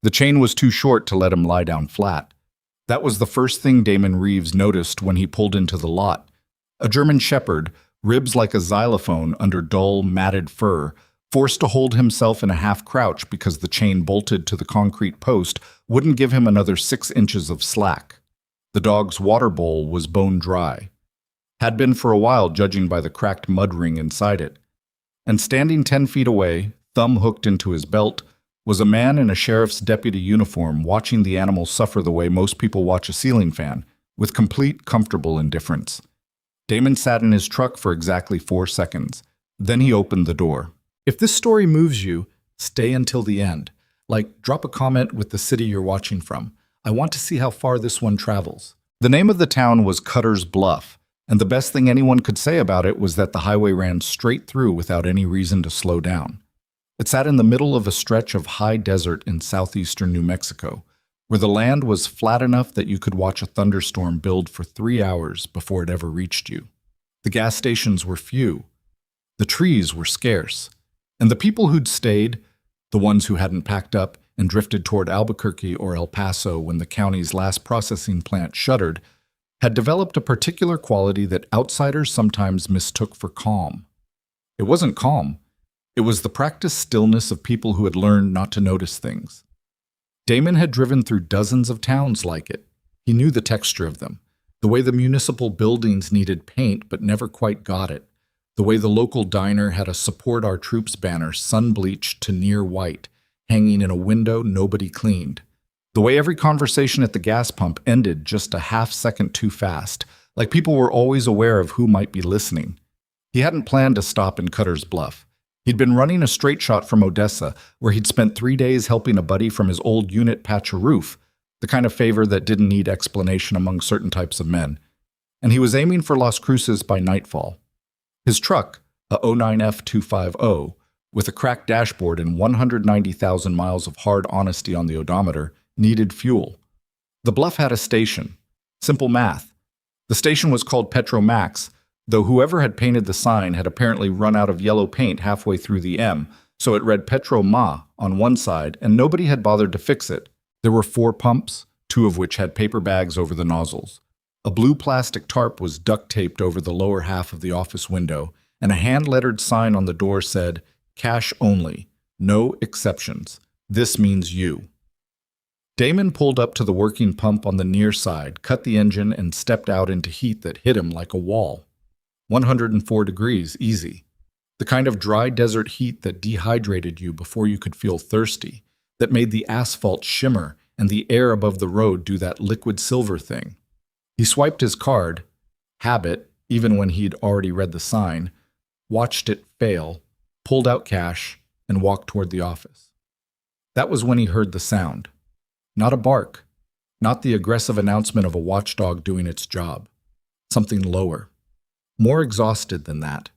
The chain was too short to let him lie down flat. That was the first thing Damon Reeves noticed when he pulled into the lot. A German shepherd, ribs like a xylophone under dull, matted fur, forced to hold himself in a half-crouch because the chain bolted to the concrete post wouldn't give him another 6 inches of slack. The dog's water bowl was bone dry. Had been for a while, judging by the cracked mud ring inside it. And standing 10 feet away, thumb hooked into his belt, was a man in a sheriff's deputy uniform watching the animal suffer the way most people watch a ceiling fan, with complete, comfortable indifference. Damon sat in his truck for exactly 4 seconds. Then he opened the door. If this story moves you, stay until the end. Like, drop a comment with the city you're watching from. I want to see how far this one travels. The name of the town was Cutter's Bluff, and the best thing anyone could say about it was that the highway ran straight through without any reason to slow down. It sat in the middle of a stretch of high desert in southeastern New Mexico, where the land was flat enough that you could watch a thunderstorm build for 3 hours before it ever reached you. The gas stations were few. The trees were scarce. And the people who'd stayed, the ones who hadn't packed up and drifted toward Albuquerque or El Paso when the county's last processing plant shuttered, had developed a particular quality that outsiders sometimes mistook for calm. It wasn't calm. It was the practiced stillness of people who had learned not to notice things. Damon had driven through dozens of towns like it. He knew the texture of them, the way the municipal buildings needed paint but never quite got it, the way the local diner had a Support Our Troops banner sun-bleached to near white, hanging in a window nobody cleaned, the way every conversation at the gas pump ended just a half-second too fast, like people were always aware of who might be listening. He hadn't planned to stop in Cutter's Bluff. He'd been running a straight shot from Odessa, where he'd spent 3 days helping a buddy from his old unit patch a roof, the kind of favor that didn't need explanation among certain types of men. And he was aiming for Las Cruces by nightfall. His truck, a 09 F250, with a cracked dashboard and 190,000 miles of hard honesty on the odometer, needed fuel. The Bluff had a station. Simple math. The station was called Petromax, though whoever had painted the sign had apparently run out of yellow paint halfway through the M, so it read Petroma on one side, and nobody had bothered to fix it. There were 4 pumps, 2 of which had paper bags over the nozzles. A blue plastic tarp was duct-taped over the lower half of the office window, and a hand-lettered sign on the door said, "Cash only. No exceptions. This means you." Damon pulled up to the working pump on the near side, cut the engine, and stepped out into heat that hit him like a wall. 104 degrees, easy. The kind of dry desert heat that dehydrated you before you could feel thirsty, that made the asphalt shimmer and the air above the road do that liquid silver thing. He swiped his card, habit, even when he'd already read the sign, watched it fail, pulled out cash, and walked toward the office. That was when he heard the sound. Not a bark, not the aggressive announcement of a watchdog doing its job. Something lower. More exhausted than that.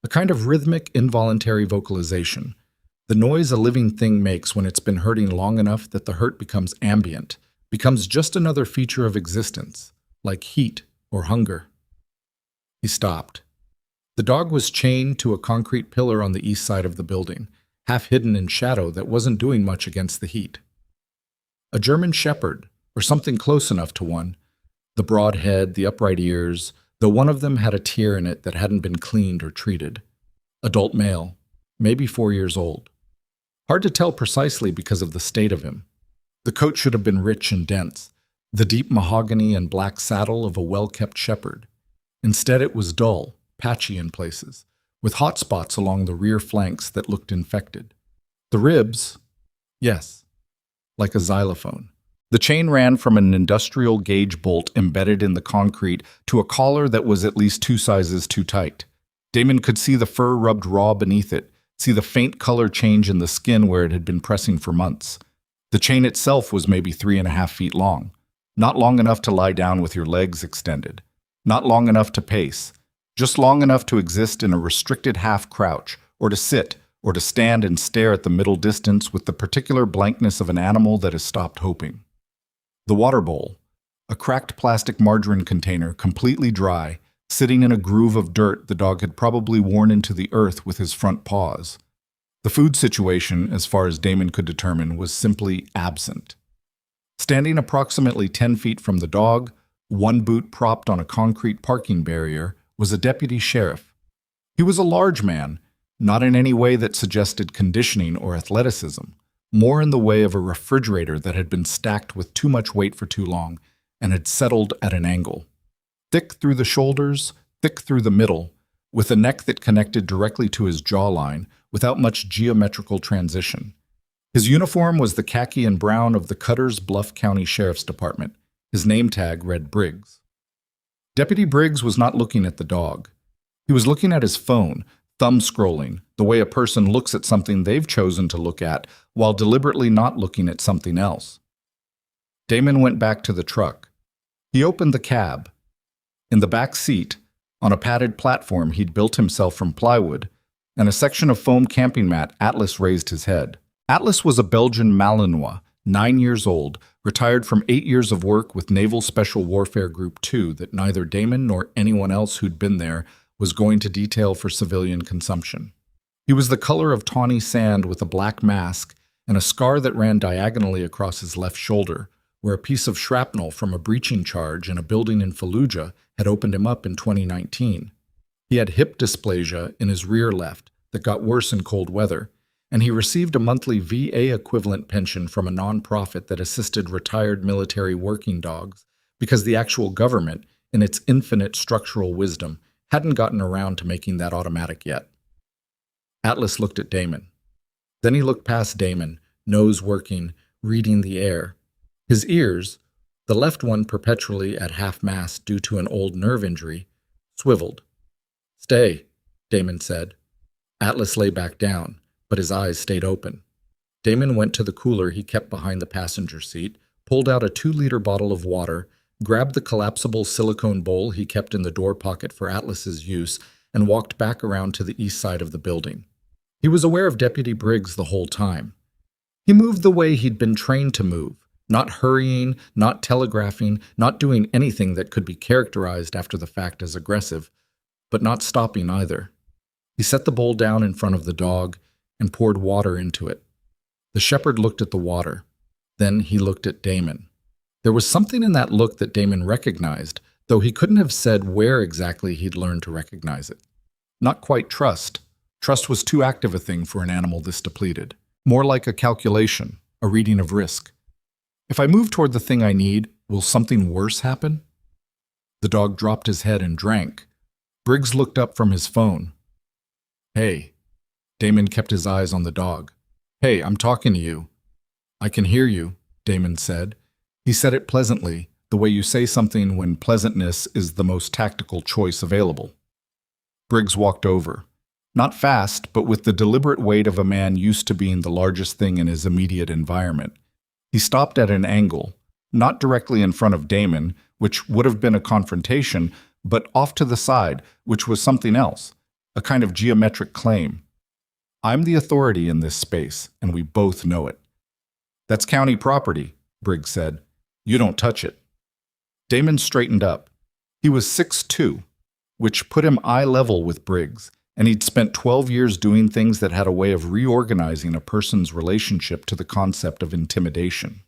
A kind of rhythmic, involuntary vocalization. The noise a living thing makes when it's been hurting long enough that the hurt becomes ambient, becomes just another feature of existence, like heat or hunger. He stopped. The dog was chained to a concrete pillar on the east side of the building, half hidden in shadow that wasn't doing much against the heat. A German shepherd, or something close enough to one. The broad head, the upright ears, though one of them had a tear in it that hadn't been cleaned or treated. Adult male, maybe 4 years old. Hard to tell precisely because of the state of him. The coat should have been rich and dense, the deep mahogany and black saddle of a well-kept shepherd. Instead it was dull, patchy in places, with hot spots along the rear flanks that looked infected. The ribs, yes, like a xylophone. The chain ran from an industrial gauge bolt embedded in the concrete to a collar that was at least 2 sizes too tight. Damon could see the fur rubbed raw beneath it, see the faint color change in the skin where it had been pressing for months. The chain itself was maybe 3.5 feet long, not long enough to lie down with your legs extended, not long enough to pace, just long enough to exist in a restricted half-crouch, or to sit, or to stand and stare at the middle distance with the particular blankness of an animal that has stopped hoping. The water bowl, a cracked plastic margarine container, completely dry, sitting in a groove of dirt the dog had probably worn into the earth with his front paws. The food situation, as far as Damon could determine, was simply absent. Standing approximately 10 feet from the dog, one boot propped on a concrete parking barrier, was a deputy sheriff. He was a large man, not in any way that suggested conditioning or athleticism, more in the way of a refrigerator that had been stacked with too much weight for too long and had settled at an angle. Thick through the shoulders, thick through the middle, with a neck that connected directly to his jawline without much geometrical transition. His uniform was the khaki and brown of the Cutters Bluff County Sheriff's Department. His name tag read Briggs. Deputy Briggs was not looking at the dog. He was looking at his phone, thumb scrolling, the way a person looks at something they've chosen to look at while deliberately not looking at something else. Damon went back to the truck. He opened the cab. In the back seat, on a padded platform he'd built himself from plywood, and a section of foam camping mat, Atlas raised his head. Atlas was a Belgian Malinois, 9 years old, retired from 8 years of work with Naval Special Warfare Group 2 that neither Damon nor anyone else who'd been there was going to detail for civilian consumption. He was the color of tawny sand with a black mask and a scar that ran diagonally across his left shoulder, where a piece of shrapnel from a breaching charge in a building in Fallujah had opened him up in 2019. He had hip dysplasia in his rear left that got worse in cold weather, and he received a monthly VA-equivalent pension from a nonprofit that assisted retired military working dogs because the actual government, in its infinite structural wisdom, hadn't gotten around to making that automatic yet. Atlas looked at Damon. Then he looked past Damon, nose working, reading the air. His ears, the left one perpetually at half-mast due to an old nerve injury, swiveled. "Stay," Damon said. Atlas lay back down, but his eyes stayed open. Damon went to the cooler he kept behind the passenger seat, pulled out a 2-liter bottle of water, grabbed the collapsible silicone bowl he kept in the door pocket for Atlas's use, and walked back around to the east side of the building. He was aware of Deputy Briggs the whole time. He moved the way he'd been trained to move, not hurrying, not telegraphing, not doing anything that could be characterized after the fact as aggressive, but not stopping either. He set the bowl down in front of the dog and poured water into it. The shepherd looked at the water. Then he looked at Damon. There was something in that look that Damon recognized, though he couldn't have said where exactly he'd learned to recognize it. Not quite trust. Trust was too active a thing for an animal this depleted. More like a calculation, a reading of risk. If I move toward the thing I need, will something worse happen? The dog dropped his head and drank. Briggs looked up from his phone. "Hey." Damon kept his eyes on the dog. "Hey, I'm talking to you." "I can hear you," Damon said. He said it pleasantly, the way you say something when pleasantness is the most tactical choice available. Briggs walked over. Not fast, but with the deliberate weight of a man used to being the largest thing in his immediate environment. He stopped at an angle, not directly in front of Damon, which would have been a confrontation, but off to the side, which was something else, a kind of geometric claim. "I'm the authority in this space, and we both know it." "That's county property," Briggs said. "You don't touch it." Damon straightened up. He was 6'2", which put him eye level with Briggs, and he'd spent 12 years doing things that had a way of reorganizing a person's relationship to the concept of intimidation.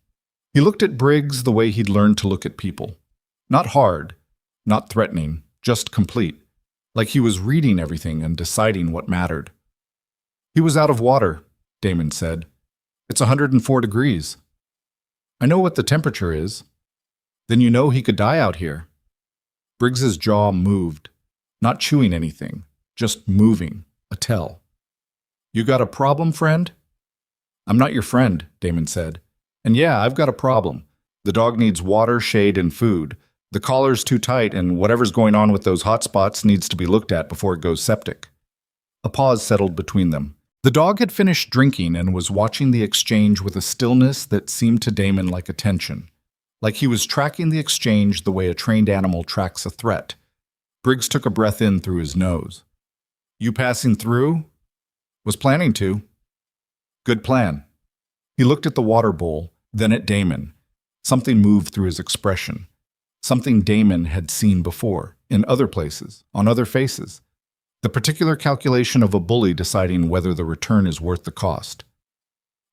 He looked at Briggs the way he'd learned to look at people. Not hard, not threatening, just complete, like he was reading everything and deciding what mattered. "He was out of water," Damon said. "It's 104 degrees. "I know what the temperature is." "Then you know he could die out here." Briggs's jaw moved, not chewing anything, just moving, a tell. "You got a problem, friend?" "I'm not your friend," Damon said. "And yeah, I've got a problem. The dog needs water, shade, and food. The collar's too tight, and whatever's going on with those hot spots needs to be looked at before it goes septic." A pause settled between them. The dog had finished drinking and was watching the exchange with a stillness that seemed to Damon like attention, like he was tracking the exchange the way a trained animal tracks a threat. Briggs took a breath in through his nose. "You passing through?" "Was planning to." "Good plan." He looked at the water bowl, then at Damon. Something moved through his expression. Something Damon had seen before, in other places, on other faces. The particular calculation of a bully deciding whether the return is worth the cost.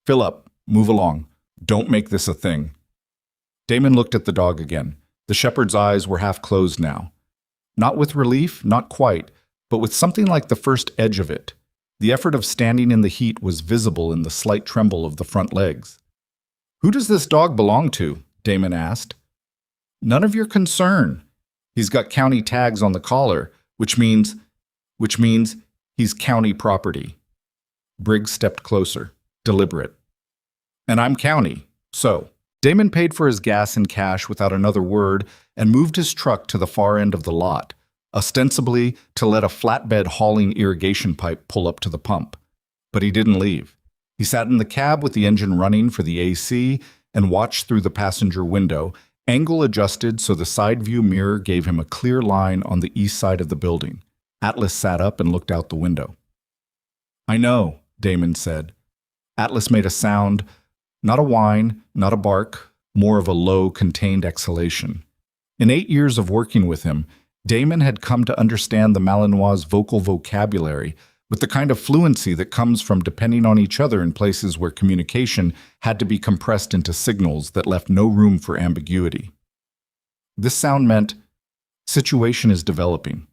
Fill up. Move along. Don't make this a thing. Damon looked at the dog again. The shepherd's eyes were half closed now. Not with relief, not quite, but with something like the first edge of it. The effort of standing in the heat was visible in the slight tremble of the front legs. "Who does this dog belong to?" Damon asked. "None of your concern. He's got county tags on the collar, which means he's county property." Briggs stepped closer, deliberate. "And I'm county, so." Damon paid for his gas in cash without another word and moved his truck to the far end of the lot, ostensibly to let a flatbed hauling irrigation pipe pull up to the pump. But he didn't leave. He sat in the cab with the engine running for the AC and watched through the passenger window, angle adjusted so the side view mirror gave him a clear line on the east side of the building. Atlas sat up and looked out the window. "I know," Damon said. Atlas made a sound, not a whine, not a bark, more of a low, contained exhalation. In 8 years of working with him, Damon had come to understand the Malinois' vocal vocabulary with the kind of fluency that comes from depending on each other in places where communication had to be compressed into signals that left no room for ambiguity. This sound meant, "Situation is developing."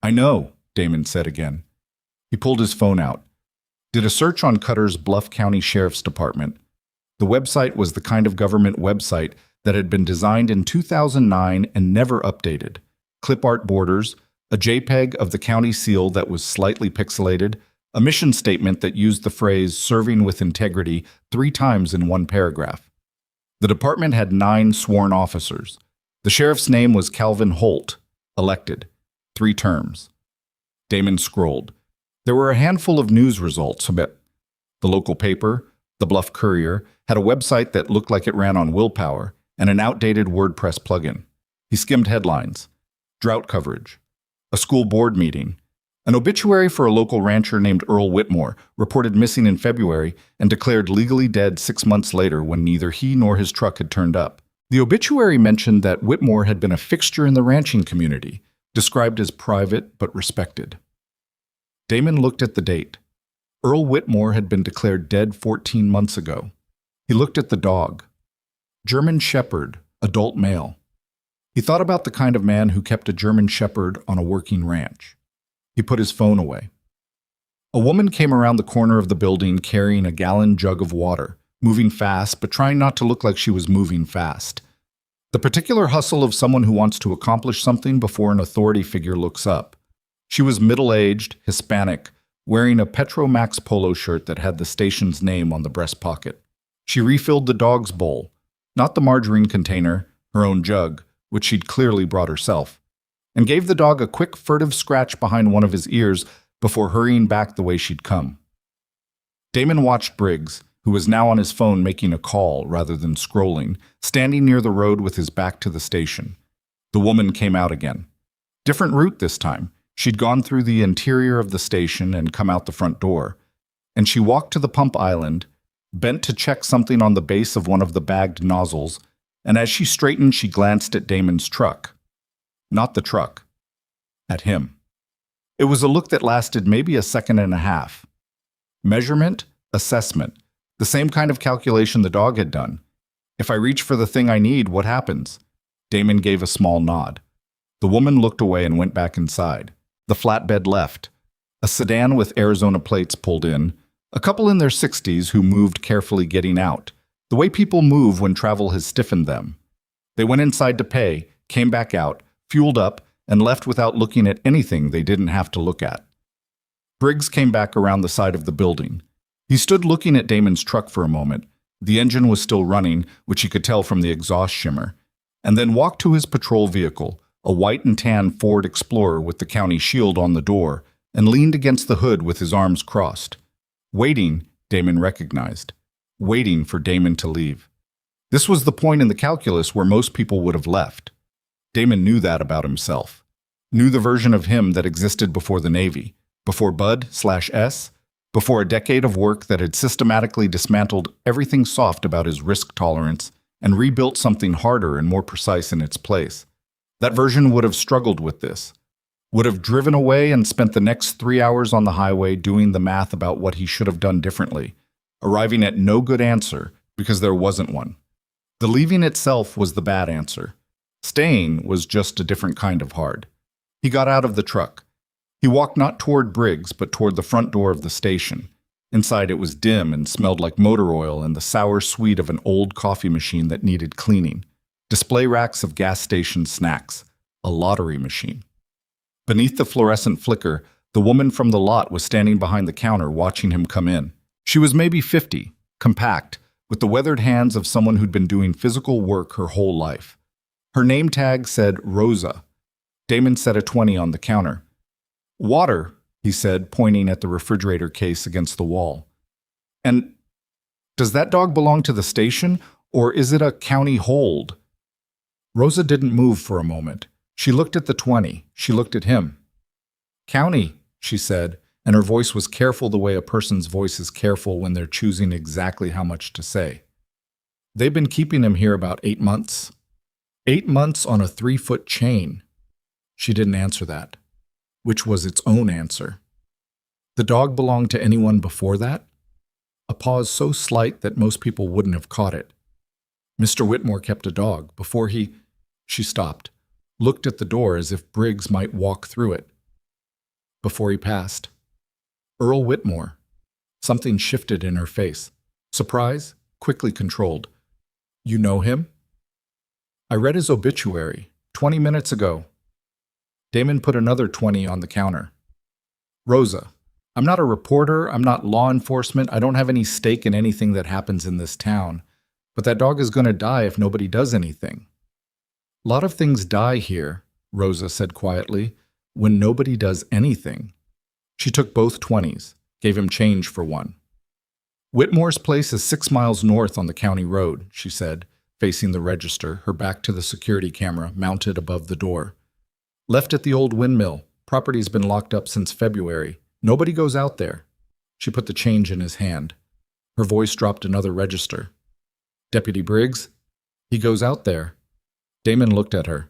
"I know," Damon said again. He pulled his phone out. Did a search on Cutter's Bluff County Sheriff's Department. The website was the kind of government website that had been designed in 2009 and never updated. Clip art borders, a JPEG of the county seal that was slightly pixelated, a mission statement that used the phrase "serving with integrity" 3 times in one paragraph. The department had 9 sworn officers. The sheriff's name was Calvin Holt, elected, 3 terms. Damon scrolled. There were a handful of news results about the local paper, the Bluff Courier, had a website that looked like it ran on willpower, and an outdated WordPress plugin. He skimmed headlines. Drought coverage. A school board meeting. An obituary for a local rancher named Earl Whitmore, reported missing in February and declared legally dead 6 months later when neither he nor his truck had turned up. The obituary mentioned that Whitmore had been a fixture in the ranching community, described as private but respected. Damon looked at the date. Earl Whitmore had been declared dead 14 months ago. He looked at the dog. German Shepherd, adult male. He thought about the kind of man who kept a German Shepherd on a working ranch. He put his phone away. A woman came around the corner of the building carrying a gallon jug of water, moving fast but trying not to look like she was moving fast. The particular hustle of someone who wants to accomplish something before an authority figure looks up. She was middle-aged, Hispanic, wearing a Petromax polo shirt that had the station's name on the breast pocket. She refilled the dog's bowl, not the margarine container, her own jug, which she'd clearly brought herself, and gave the dog a quick, furtive scratch behind one of his ears before hurrying back the way she'd come. Damon watched Briggs, who was now on his phone making a call rather than scrolling, standing near the road with his back to the station. The woman came out again. Different route this time. She'd gone through the interior of the station and come out the front door, and she walked to the pump island, bent to check something on the base of one of the bagged nozzles, and as she straightened, she glanced at Damon's truck. Not the truck. At him. It was a look that lasted maybe a second and a half. Measurement, assessment, the same kind of calculation the dog had done. If I reach for the thing I need, what happens? Damon gave a small nod. The woman looked away and went back inside. The flatbed left. A sedan with Arizona plates pulled in. A couple in their 60s who moved carefully getting out, the way people move when travel has stiffened them. They went inside to pay, came back out, fueled up, and left without looking at anything they didn't have to look at. Briggs came back around the side of the building. He stood looking at Damon's truck for a moment. The engine was still running, which he could tell from the exhaust shimmer, and then walked to his patrol vehicle, a white and tan Ford Explorer with the county shield on the door, and leaned against the hood with his arms crossed. Waiting, Damon recognized. Waiting for Damon to leave. This was the point in the calculus where most people would have left. Damon knew that about himself. Knew the version of him that existed before the Navy, before Bud/S, before a decade of work that had systematically dismantled everything soft about his risk tolerance and rebuilt something harder and more precise in its place. That version would have struggled with this. Would have driven away and spent the next 3 hours on the highway doing the math about what he should have done differently, arriving at no good answer because there wasn't one. The leaving itself was the bad answer. Staying was just a different kind of hard. He got out of the truck. He walked not toward Briggs, but toward the front door of the station. Inside it was dim and smelled like motor oil and the sour sweet of an old coffee machine that needed cleaning. Display racks of gas station snacks. A lottery machine. Beneath the fluorescent flicker, the woman from the lot was standing behind the counter watching him come in. She was maybe 50, compact, with the weathered hands of someone who'd been doing physical work her whole life. Her name tag said Rosa. Damon set a 20 on the counter. "Water," he said, pointing at the refrigerator case against the wall. "And does that dog belong to the station, or is it a county hold?" Rosa didn't move for a moment. She looked at the 20. She looked at him. "County," she said, and her voice was careful the way a person's voice is careful when they're choosing exactly how much to say. "They've been keeping him here about 8 months. 8 months on a 3-foot chain." She didn't answer that, which was its own answer. The dog belonged to anyone before that? A pause so slight that most people wouldn't have caught it. Mr. Whitmore kept a dog before he... She stopped, looked at the door as if Briggs might walk through it. Before he passed. Earl Whitmore. Something shifted in her face. Surprise, quickly controlled. "You know him?" "I read his obituary 20 minutes ago." Damon put another 20 on the counter. "Rosa, I'm not a reporter, I'm not law enforcement, I don't have any stake in anything that happens in this town, but that dog is going to die if nobody does anything." "A lot of things die here," Rosa said quietly, "when nobody does anything." She took both 20s, gave him change for one. "Whitmore's place is 6 miles north on the county road," she said, facing the register, her back to the security camera mounted above the door. "Left at the old windmill. Property's been locked up since February. Nobody goes out there." She put the change in his hand. Her voice dropped another register. "Deputy Briggs? He goes out there." Damon looked at her.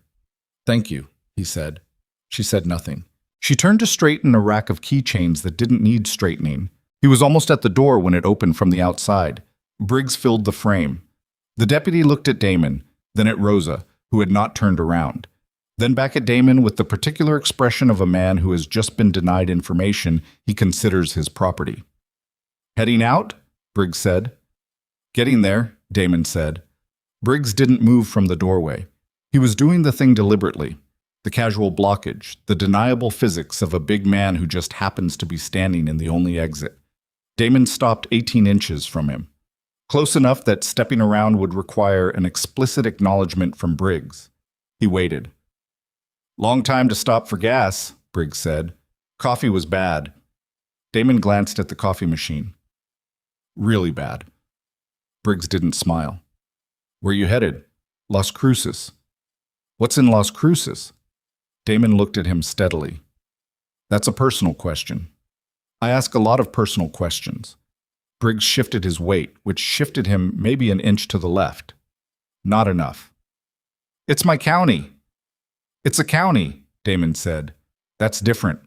"Thank you," he said. She said nothing. She turned to straighten a rack of keychains that didn't need straightening. He was almost at the door when it opened from the outside. Briggs filled the frame. The deputy looked at Damon, then at Rosa, who had not turned around, then back at Damon with the particular expression of a man who has just been denied information he considers his property. "Heading out?" Briggs said. "Getting there," Damon said. Briggs didn't move from the doorway. He was doing the thing deliberately. The casual blockage, the deniable physics of a big man who just happens to be standing in the only exit. Damon stopped 18 inches from him. Close enough that stepping around would require an explicit acknowledgement from Briggs. He waited. "Long time to stop for gas," Briggs said. "Coffee was bad." Damon glanced at the coffee machine. "Really bad." Briggs didn't smile. "Where you headed?" "Las Cruces." "What's in Las Cruces?" Damon looked at him steadily. "That's a personal question." "I ask a lot of personal questions." Briggs shifted his weight, which shifted him maybe an inch to the left. "Not enough." "It's my county." "It's a county," Damon said. "That's different."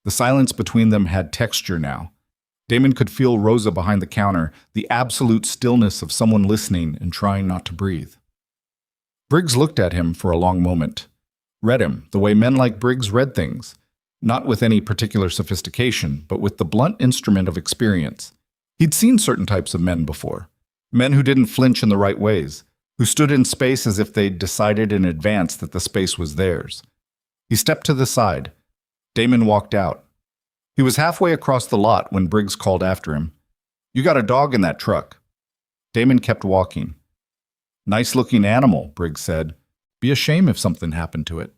The silence between them had texture now. Damon could feel Rosa behind the counter, the absolute stillness of someone listening and trying not to breathe. Briggs looked at him for a long moment. Read him, the way men like Briggs read things. Not with any particular sophistication, but with the blunt instrument of experience. He'd seen certain types of men before. Men who didn't flinch in the right ways, who stood in space as if they'd decided in advance that the space was theirs. He stepped to the side. Damon walked out. He was halfway across the lot when Briggs called after him. "You got a dog in that truck." Damon kept walking. "Nice-looking animal," Briggs said. "Be a shame if something happened to it."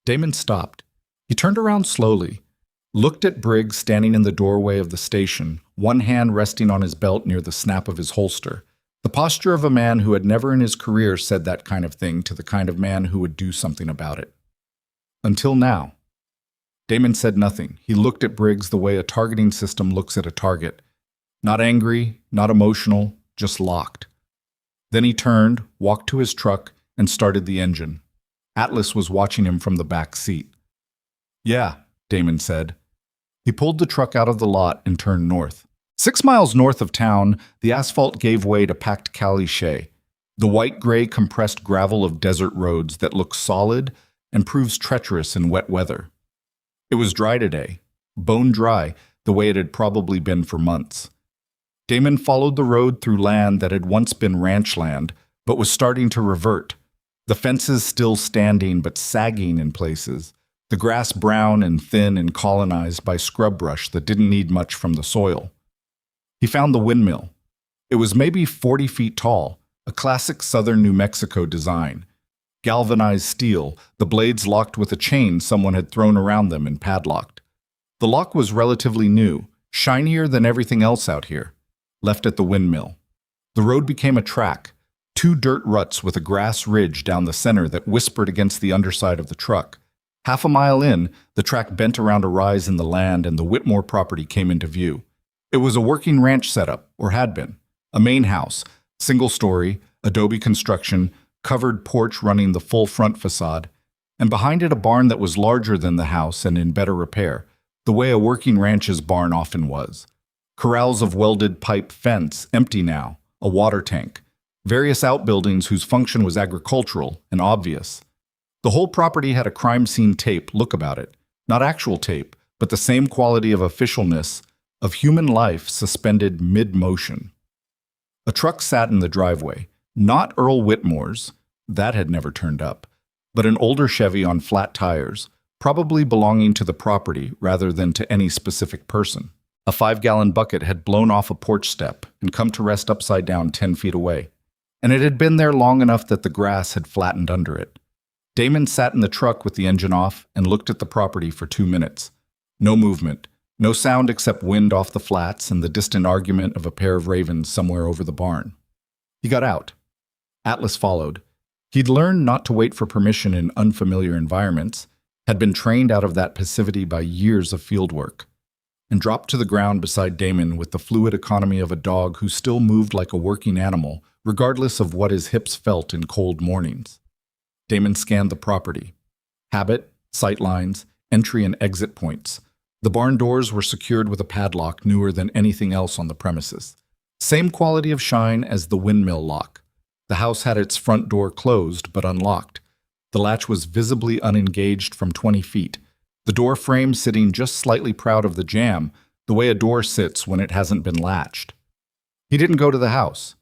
Damon stopped. He turned around slowly, looked at Briggs standing in the doorway of the station, one hand resting on his belt near the snap of his holster, the posture of a man who had never in his career said that kind of thing to the kind of man who would do something about it. Until now. Damon said nothing. He looked at Briggs the way a targeting system looks at a target. Not angry, not emotional, just locked. Then he turned, walked to his truck, and started the engine. Atlas was watching him from the back seat. Yeah, Damon said. He pulled the truck out of the lot and turned north. 6 miles north of town, the asphalt gave way to packed caliche, the white-gray compressed gravel of desert roads that looks solid and proves treacherous in wet weather. It was dry today, bone dry, the way it had probably been for months. Damon followed the road through land that had once been ranch land, but was starting to revert. The fences still standing but sagging in places, the grass brown and thin and colonized by scrub brush that didn't need much from the soil. He found the windmill. It was maybe 40 feet tall, a classic southern New Mexico design. Galvanized steel, the blades locked with a chain someone had thrown around them and padlocked. The lock was relatively new, shinier than everything else out here, left at the windmill. The road became a track, 2 dirt ruts with a grass ridge down the center that whispered against the underside of the truck. Half a mile in, the track bent around a rise in the land and the Whitmore property came into view. It was a working ranch setup, or had been. A main house, single-story, adobe construction, covered porch running the full front facade, and behind it a barn that was larger than the house and in better repair, the way a working ranch's barn often was. Corrals of welded pipe fence, empty now, a water tank, various outbuildings whose function was agricultural and obvious. The whole property had a crime scene tape look about it, not actual tape, but the same quality of officialness, of human life suspended mid-motion. A truck sat in the driveway, not Earl Whitmore's, that had never turned up, but an older Chevy on flat tires, probably belonging to the property rather than to any specific person. A 5-gallon bucket had blown off a porch step and come to rest upside down 10 feet away, and it had been there long enough that the grass had flattened under it. Damon sat in the truck with the engine off and looked at the property for 2 minutes. No movement, no sound except wind off the flats and the distant argument of a pair of ravens somewhere over the barn. He got out. Atlas followed. He'd learned not to wait for permission in unfamiliar environments, had been trained out of that passivity by years of field work, and dropped to the ground beside Damon with the fluid economy of a dog who still moved like a working animal, regardless of what his hips felt in cold mornings. Damon scanned the property. Habit, sight lines, entry and exit points. The barn doors were secured with a padlock newer than anything else on the premises. Same quality of shine as the windmill lock. The house had its front door closed but unlocked. The latch was visibly unengaged from 20 feet. The door frame sitting just slightly proud of the jamb, the way a door sits when it hasn't been latched. He didn't go to the house.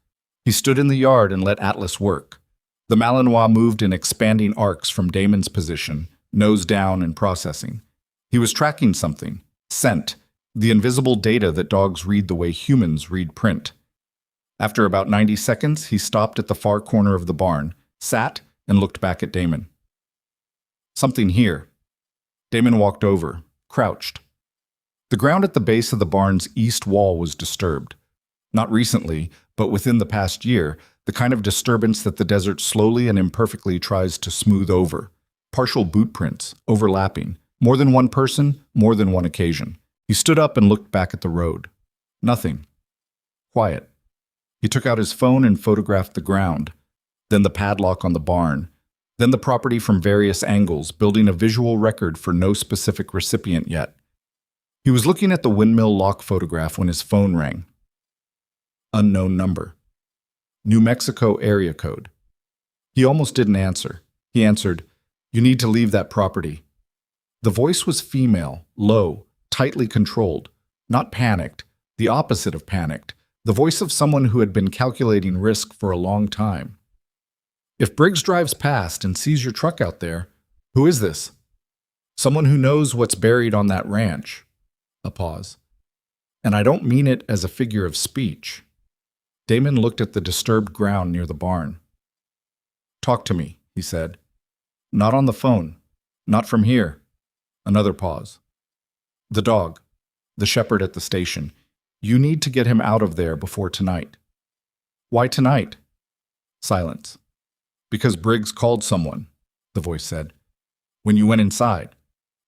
He stood in the yard and let Atlas work. The Malinois moved in expanding arcs from Damon's position, nose down and processing. He was tracking something, scent, the invisible data that dogs read the way humans read print. After about 90 seconds, he stopped at the far corner of the barn, sat, and looked back at Damon. Something here. Damon walked over, crouched. The ground at the base of the barn's east wall was disturbed. Not recently, but within the past year, the kind of disturbance that the desert slowly and imperfectly tries to smooth over. Partial boot prints, overlapping. More than one person, more than one occasion. He stood up and looked back at the road. Nothing. Quiet. He took out his phone and photographed the ground, then the padlock on the barn, then the property from various angles, building a visual record for no specific recipient yet. He was looking at the windmill lock photograph when his phone rang. Unknown number. New Mexico area code. He almost didn't answer. He answered, "You need to leave that property." The voice was female, low, tightly controlled, not panicked, the opposite of panicked, the voice of someone who had been calculating risk for a long time. "If Briggs drives past and sees your truck out there, who is this?" "Someone who knows what's buried on that ranch." A pause. "And I don't mean it as a figure of speech." Damon looked at the disturbed ground near the barn. "Talk to me," he said. "Not on the phone. Not from here." Another pause. "The dog. The shepherd at the station. You need to get him out of there before tonight." "Why tonight?" Silence. "Because Briggs called someone," the voice said, "when you went inside.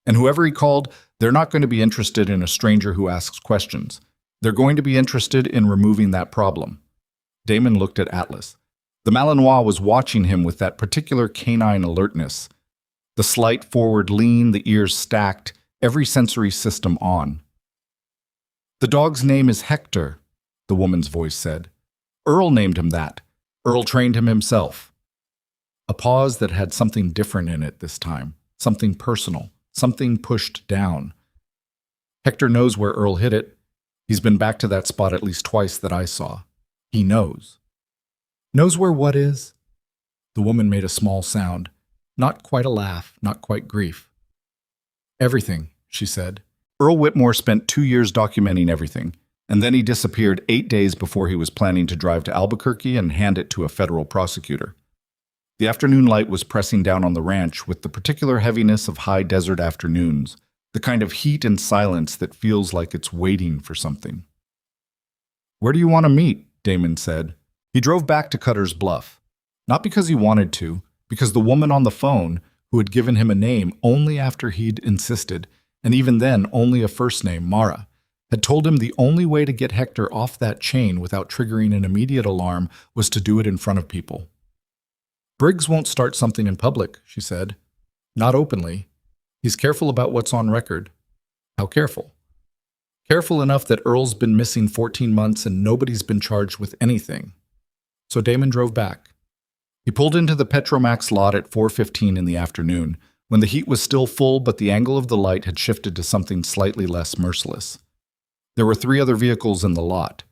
And whoever he called, they're not going to be interested in a stranger who asks questions. They're going to be interested in removing that problem." Damon looked at Atlas. The Malinois was watching him with that particular canine alertness. The slight forward lean, the ears stacked, every sensory system on. "The dog's name is Hector," the woman's voice said. "Earl named him that. Earl trained him himself." A pause that had something different in it this time, something personal, something pushed down. "Hector knows where Earl hit it. He's been back to that spot at least twice that I saw. He knows." "Knows where what is?" The woman made a small sound. Not quite a laugh, not quite grief. "Everything," she said. "Earl Whitmore spent 2 years documenting everything, and then he disappeared 8 days before he was planning to drive to Albuquerque and hand it to a federal prosecutor. The afternoon light was pressing down on the ranch with the particular heaviness of high desert afternoons, the kind of heat and silence that feels like it's waiting for something. "Where do you want to meet?" Damon said. He drove back to Cutter's Bluff. Not because he wanted to, because the woman on the phone, who had given him a name only after he'd insisted, and even then only a first name, Mara, had told him the only way to get Hector off that chain without triggering an immediate alarm was to do it in front of people. "Briggs won't start something in public," she said. "Not openly. He's careful about what's on record." "How careful?" "Careful enough that Earl's been missing 14 months and nobody's been charged with anything." So Damon drove back. He pulled into the Petromax lot at 4:15 in the afternoon, when the heat was still full but the angle of the light had shifted to something slightly less merciless. There were 3 other vehicles in the lot: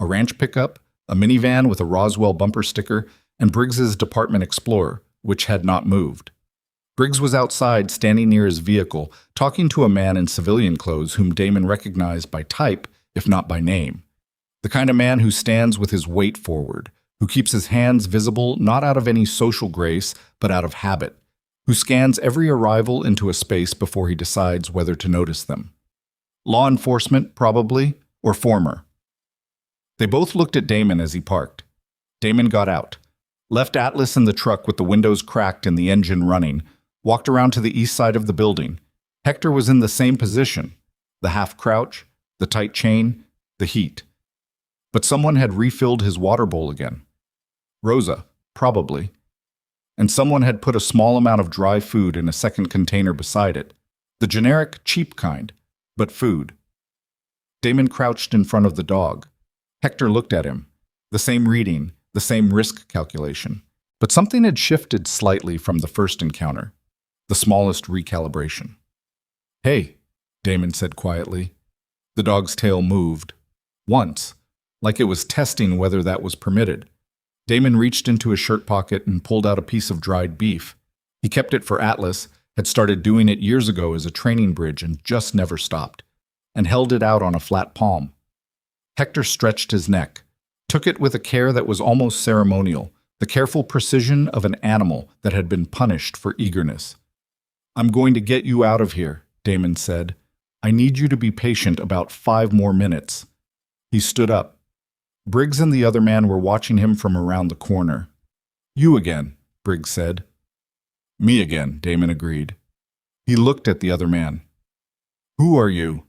a ranch pickup, a minivan with a Roswell bumper sticker, and Briggs's Department Explorer, which had not moved. Briggs was outside, standing near his vehicle, talking to a man in civilian clothes whom Damon recognized by type, if not by name. The kind of man who stands with his weight forward, who keeps his hands visible not out of any social grace, but out of habit, who scans every arrival into a space before he decides whether to notice them. Law enforcement, probably, or former. They both looked at Damon as he parked. Damon got out, left Atlas in the truck with the windows cracked and the engine running, walked around to the east side of the building. Hector was in the same position, the half crouch, the tight chain, the heat. But someone had refilled his water bowl again. Rosa, probably. And someone had put a small amount of dry food in a second container beside it, the generic, cheap kind, but food. Damon crouched in front of the dog. Hector looked at him, the same reading, the same risk calculation. But something had shifted slightly from the first encounter, the smallest recalibration. "Hey," Damon said quietly. The dog's tail moved. Once, like it was testing whether that was permitted. Damon reached into his shirt pocket and pulled out a piece of dried beef. He kept it for Atlas, had started doing it years ago as a training bridge and just never stopped, and held it out on a flat palm. Hector stretched his neck, took it with a care that was almost ceremonial, the careful precision of an animal that had been punished for eagerness. "I'm going to get you out of here," Damon said. "I need you to be patient about 5 more minutes." He stood up. Briggs and the other man were watching him from around the corner. "You again," Briggs said. "Me again," Damon agreed. He looked at the other man. "Who are you?"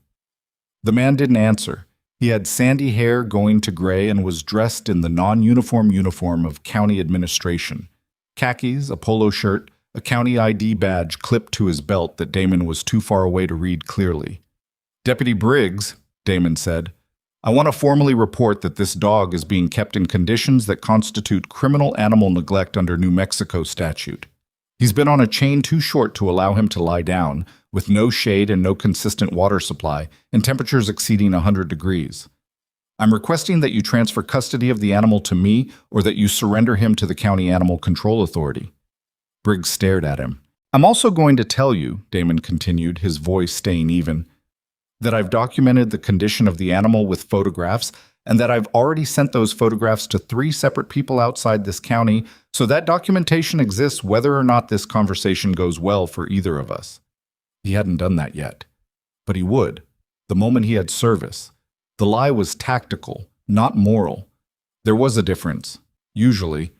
The man didn't answer. He had sandy hair going to gray and was dressed in the non-uniform uniform of county administration. Khakis, a polo shirt, a county ID badge clipped to his belt that Damon was too far away to read clearly. "Deputy Briggs," Damon said, "I want to formally report that this dog is being kept in conditions that constitute criminal animal neglect under New Mexico statute. He's been on a chain too short to allow him to lie down, with no shade and no consistent water supply, and temperatures exceeding 100 degrees. I'm requesting that you transfer custody of the animal to me or that you surrender him to the County Animal Control Authority." Briggs stared at him. "I'm also going to tell you," Damon continued, his voice staying even, "that I've documented the condition of the animal with photographs and that I've already sent those photographs to 3 separate people outside this county, so that documentation exists whether or not this conversation goes well for either of us." He hadn't done that yet. But he would, the moment he had service. The lie was tactical, not moral. There was a difference, usually.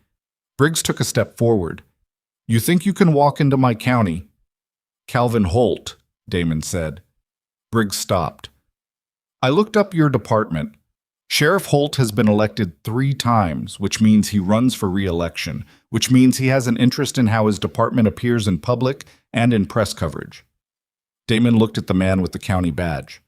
Briggs took a step forward. "You think you can walk into my county?" "Calvin Holt," Damon said. Briggs stopped. "I looked up your department. Sheriff Holt has been elected 3 times, which means he runs for re-election, which means he has an interest in how his department appears in public and in press coverage. Damon looked at the man with the county badge.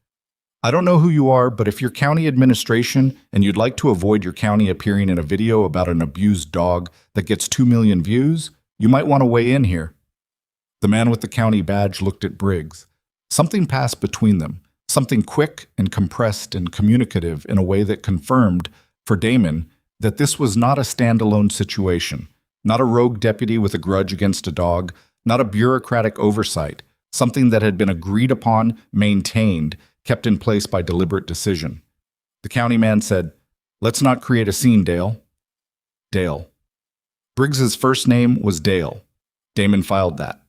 I don't know who you are, but if you're county administration and you'd like to avoid your county appearing in a video about an abused dog that gets 2 million views, you might want to weigh in here. The man with the county badge looked at Briggs. Something passed between them, something quick and compressed and communicative in a way that confirmed, for Damon, that this was not a standalone situation, not a rogue deputy with a grudge against a dog, not a bureaucratic oversight, something that had been agreed upon, maintained, kept in place by deliberate decision. The county man said, "Let's not create a scene, Dale." Dale. Briggs's first name was Dale. Damon filed that.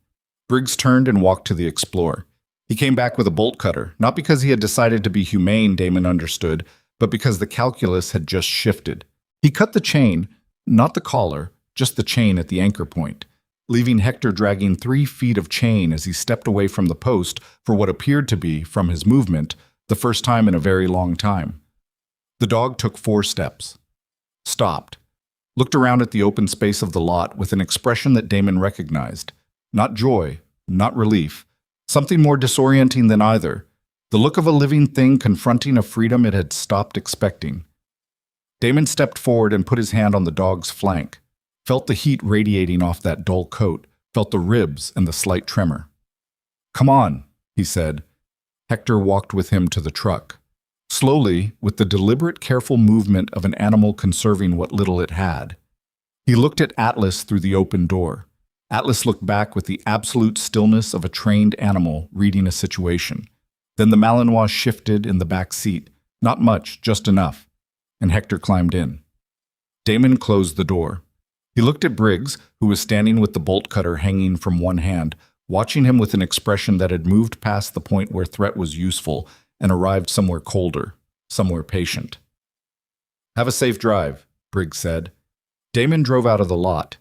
Briggs turned and walked to the Explorer. He came back with a bolt cutter, not because he had decided to be humane, Damon understood, but because the calculus had just shifted. He cut the chain, not the collar, just the chain at the anchor point, leaving Hector dragging 3 feet of chain as he stepped away from the post for what appeared to be, from his movement, the first time in a very long time. The dog took 4 steps, stopped, looked around at the open space of the lot with an expression that Damon recognized. Not joy, not relief, something more disorienting than either, the look of a living thing confronting a freedom it had stopped expecting. Damon stepped forward and put his hand on the dog's flank, felt the heat radiating off that dull coat, felt the ribs and the slight tremor. "Come on," he said. Hector walked with him to the truck. Slowly, with the deliberate, careful movement of an animal conserving what little it had. He looked at Atlas through the open door. Atlas looked back with the absolute stillness of a trained animal reading a situation. Then the Malinois shifted in the back seat. Not much, just enough. And Hector climbed in. Damon closed the door. He looked at Briggs, who was standing with the bolt cutter hanging from one hand, watching him with an expression that had moved past the point where threat was useful and arrived somewhere colder, somewhere patient. "Have a safe drive," Briggs said. Damon drove out of the lot.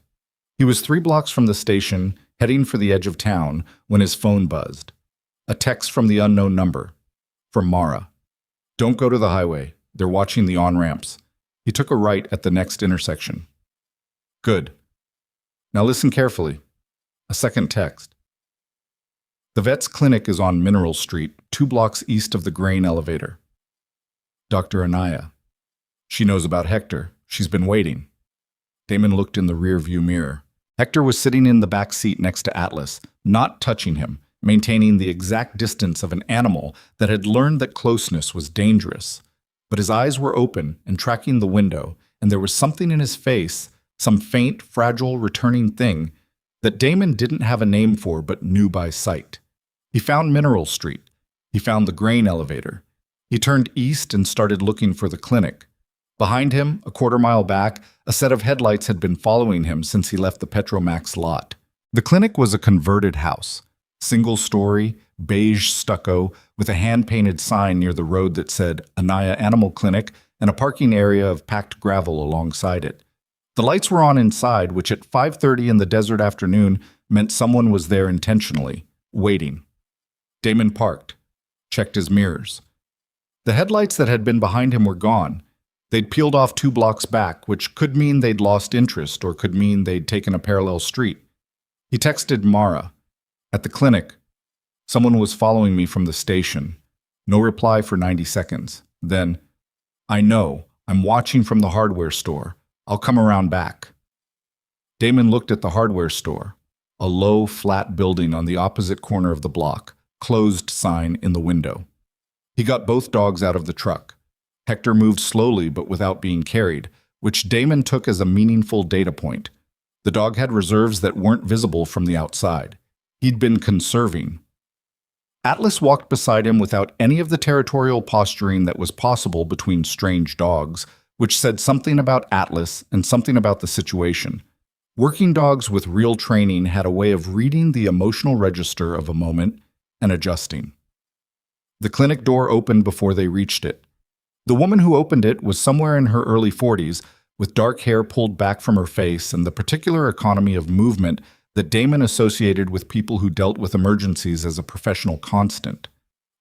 He was 3 blocks from the station, heading for the edge of town, when his phone buzzed. A text from the unknown number. From Mara. "Don't go to the highway. They're watching the on-ramps." He took a right at the next intersection. "Good. Now listen carefully." A second text. "The vet's clinic is on Mineral Street, 2 blocks east of the grain elevator. Dr. Anaya. She knows about Hector. She's been waiting." Damon looked in the rear-view mirror. Hector was sitting in the back seat next to Atlas, not touching him, maintaining the exact distance of an animal that had learned that closeness was dangerous. But his eyes were open and tracking the window, and there was something in his face, some faint, fragile, returning thing, that Damon didn't have a name for but knew by sight. He found Mineral Street. He found the grain elevator. He turned east and started looking for the clinic. Behind him, a quarter-mile back, a set of headlights had been following him since he left the Petromax lot. The clinic was a converted house, single-story, beige stucco, with a hand-painted sign near the road that said Anaya Animal Clinic and a parking area of packed gravel alongside it. The lights were on inside, which at 5:30 in the desert afternoon meant someone was there intentionally, waiting. Damon parked, checked his mirrors. The headlights that had been behind him were gone. They'd peeled off 2 blocks back, which could mean they'd lost interest or could mean they'd taken a parallel street. He texted Mara. "At the clinic. Someone was following me from the station." No reply for 90 seconds. Then, "I know. I'm watching from the hardware store. I'll come around back." Damon looked at the hardware store, a low, flat building on the opposite corner of the block, closed sign in the window. He got both dogs out of the truck. Hector moved slowly but without being carried, which Damon took as a meaningful data point. The dog had reserves that weren't visible from the outside. He'd been conserving. Atlas walked beside him without any of the territorial posturing that was possible between strange dogs, which said something about Atlas and something about the situation. Working dogs with real training had a way of reading the emotional register of a moment and adjusting. The clinic door opened before they reached it. The woman who opened it was somewhere in her early 40s, with dark hair pulled back from her face and the particular economy of movement that Damon associated with people who dealt with emergencies as a professional constant.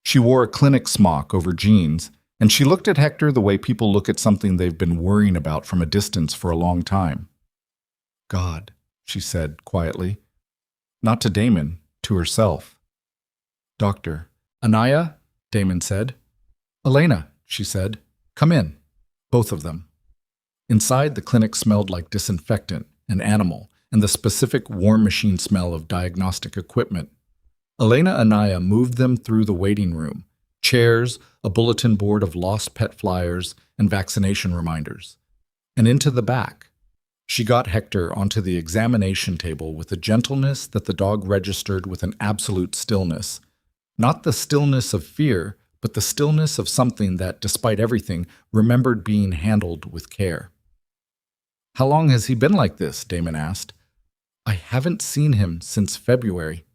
She wore a clinic smock over jeans, And she looked at Hector the way people look at something they've been worrying about from a distance for a long time. God, she said quietly. Not to Damon, to herself. Doctor. Anaya, Damon said. Elena, she said. Come in. Both of them. Inside, the clinic smelled like disinfectant, an animal, and the specific warm machine smell of diagnostic equipment. Elena Anaya moved them through the waiting room, chairs, a bulletin board of lost pet flyers, and vaccination reminders, and into the back. She got Hector onto the examination table with a gentleness that the dog registered with an absolute stillness. Not the stillness of fear, but the stillness of something that, despite everything, remembered being handled with care. How long has he been like this? Damon asked. I haven't seen him since February.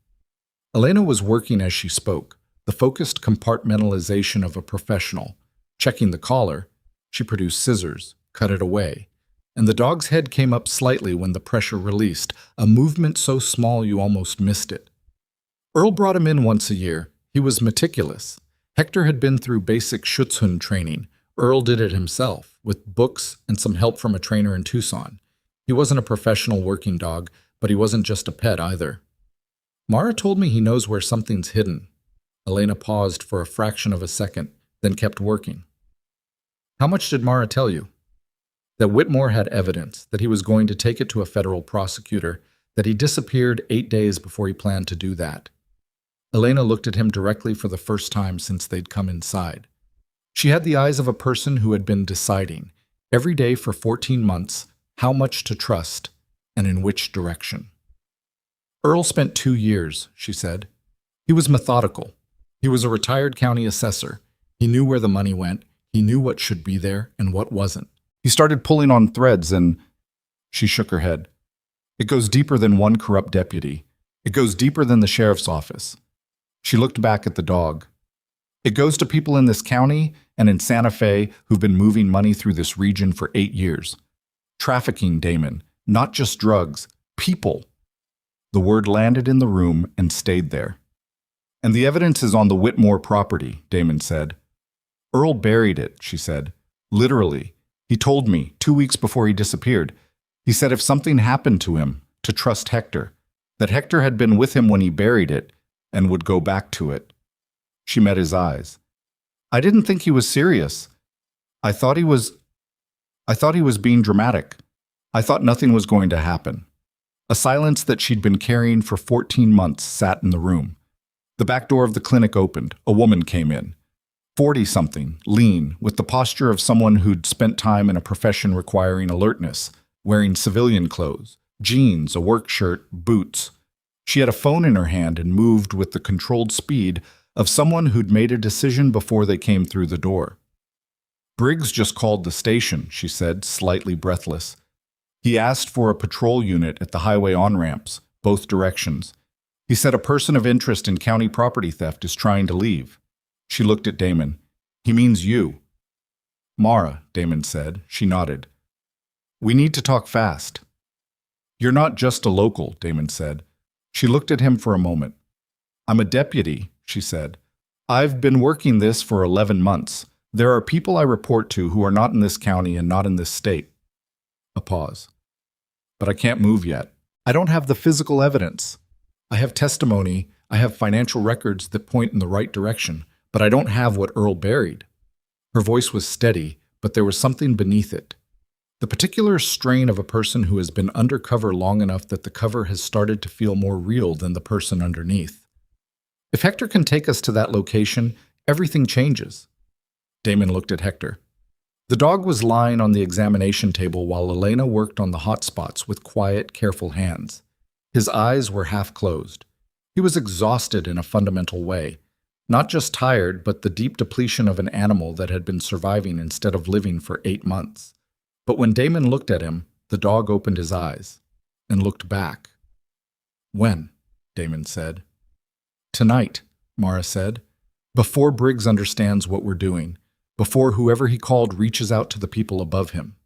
Elena was working as she spoke, the focused compartmentalization of a professional. Checking the collar, she produced scissors, cut it away, and the dog's head came up slightly when the pressure released, a movement so small you almost missed it. Earl brought him in once a year. He was meticulous. Hector had been through basic Schutzhund training. Earl did it himself, with books and some help from a trainer in Tucson. He wasn't a professional working dog, but he wasn't just a pet either. Mara told me he knows where something's hidden. Elena paused for a fraction of a second, then kept working. How much did Mara tell you? That Whitmore had evidence, that he was going to take it to a federal prosecutor, that he disappeared 8 days before he planned to do that. Elena looked at him directly for the first time since they'd come inside. She had the eyes of a person who had been deciding, every day for 14 months, how much to trust and in which direction. Earl spent 2 years, she said. He was methodical. He was a retired county assessor. He knew where the money went. He knew what should be there and what wasn't. He started pulling on threads and... She shook her head. It goes deeper than one corrupt deputy. It goes deeper than the sheriff's office. She looked back at the dog. It goes to people in this county and in Santa Fe who've been moving money through this region for 8 years. Trafficking, Damon. Not just drugs. People. The word landed in the room and stayed there. And the evidence is on the Whitmore property, Damon said. Earl buried it, she said. Literally. He told me 2 weeks before he disappeared. He said if something happened to him, to trust Hector. That Hector had been with him when he buried it and would go back to it. She met his eyes. I didn't think he was serious. I thought he was being dramatic. I thought nothing was going to happen. A silence that she'd been carrying for 14 months sat in the room. The back door of the clinic opened. A woman came in. 40-something, lean, with the posture of someone who'd spent time in a profession requiring alertness, wearing civilian clothes, jeans, a work shirt, boots. She had a phone in her hand and moved with the controlled speed of someone who'd made a decision before they came through the door. Briggs just called the station, she said, slightly breathless. He asked for a patrol unit at the highway on-ramps, both directions. He said a person of interest in county property theft is trying to leave. She looked at Damon. He means you. Mara, Damon said. She nodded. We need to talk fast. You're not just a local, Damon said. She looked at him for a moment. I'm a deputy, she said. I've been working this for 11 months. There are people I report to who are not in this county and not in this state. A pause. But I can't move yet. I don't have the physical evidence. I have testimony. I have financial records that point in the right direction. But I don't have what Earl buried. Her voice was steady, but there was something beneath it. The particular strain of a person who has been undercover long enough that the cover has started to feel more real than the person underneath. If Hector can take us to that location, everything changes. Damon looked at Hector. The dog was lying on the examination table while Elena worked on the hot spots with quiet, careful hands. His eyes were half closed. He was exhausted in a fundamental way. Not just tired, but the deep depletion of an animal that had been surviving instead of living for 8 months. But when Damon looked at him, the dog opened his eyes and looked back. When? Damon said. Tonight, Mara said. Before Briggs understands what we're doing. Before whoever he called reaches out to the people above him.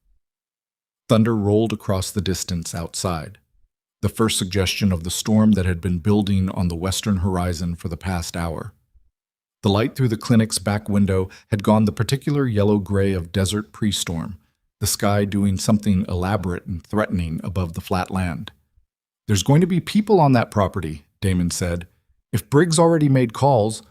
Thunder rolled across the distance outside. The first suggestion of the storm that had been building on the western horizon for the past hour. The light through the clinic's back window had gone the particular yellow-gray of desert pre-storm, the sky doing something elaborate and threatening above the flat land. "There's going to be people on that property," Damon said. "If Briggs already made calls—"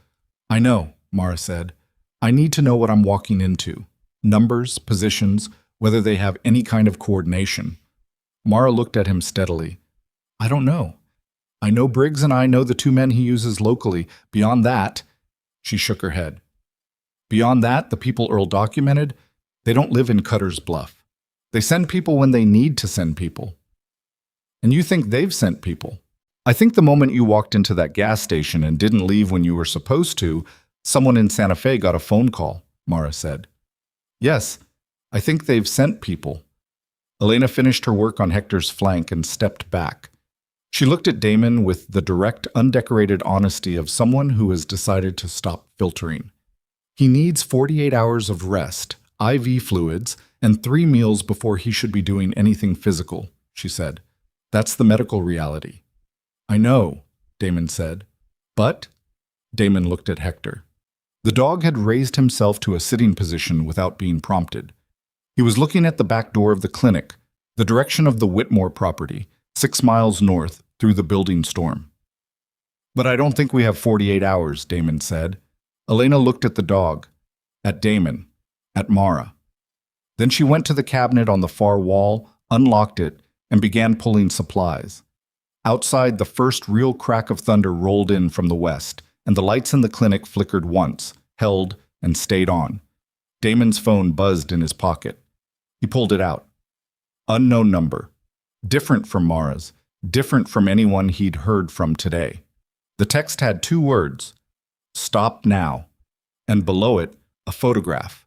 "I know," Mara said. "I need to know what I'm walking into. Numbers, positions, whether they have any kind of coordination." Mara looked at him steadily. "I don't know. I know Briggs and I know the two men he uses locally. Beyond that—" She shook her head. "Beyond that, the people Earl documented, they don't live in Cutter's Bluff. They send people when they need to send people. And you think they've sent people? I think the moment you walked into that gas station and didn't leave when you were supposed to, someone in Santa Fe got a phone call," Mara said. "Yes, I think they've sent people." Elena finished her work on Hector's flank and stepped back. She looked at Damon with the direct, undecorated honesty of someone who has decided to stop filtering. "He needs 48 hours of rest, IV fluids, and 3 meals before he should be doing anything physical," she said. "That's the medical reality." "I know," Damon said. "But—" Damon looked at Hector. The dog had raised himself to a sitting position without being prompted. He was looking at the back door of the clinic, the direction of the Whitmore property, 6 miles north, through the building storm. "But I don't think we have 48 hours, Damon said. Elena looked at the dog, at Damon, at Mara. Then she went to the cabinet on the far wall, unlocked it, and began pulling supplies. Outside, the first real crack of thunder rolled in from the west, and the lights in the clinic flickered once, held, and stayed on. Damon's phone buzzed in his pocket. He pulled it out. Unknown number. Different from Mara's, different from anyone he'd heard from today. The text had 2 words, "Stop now," and below it, a photograph.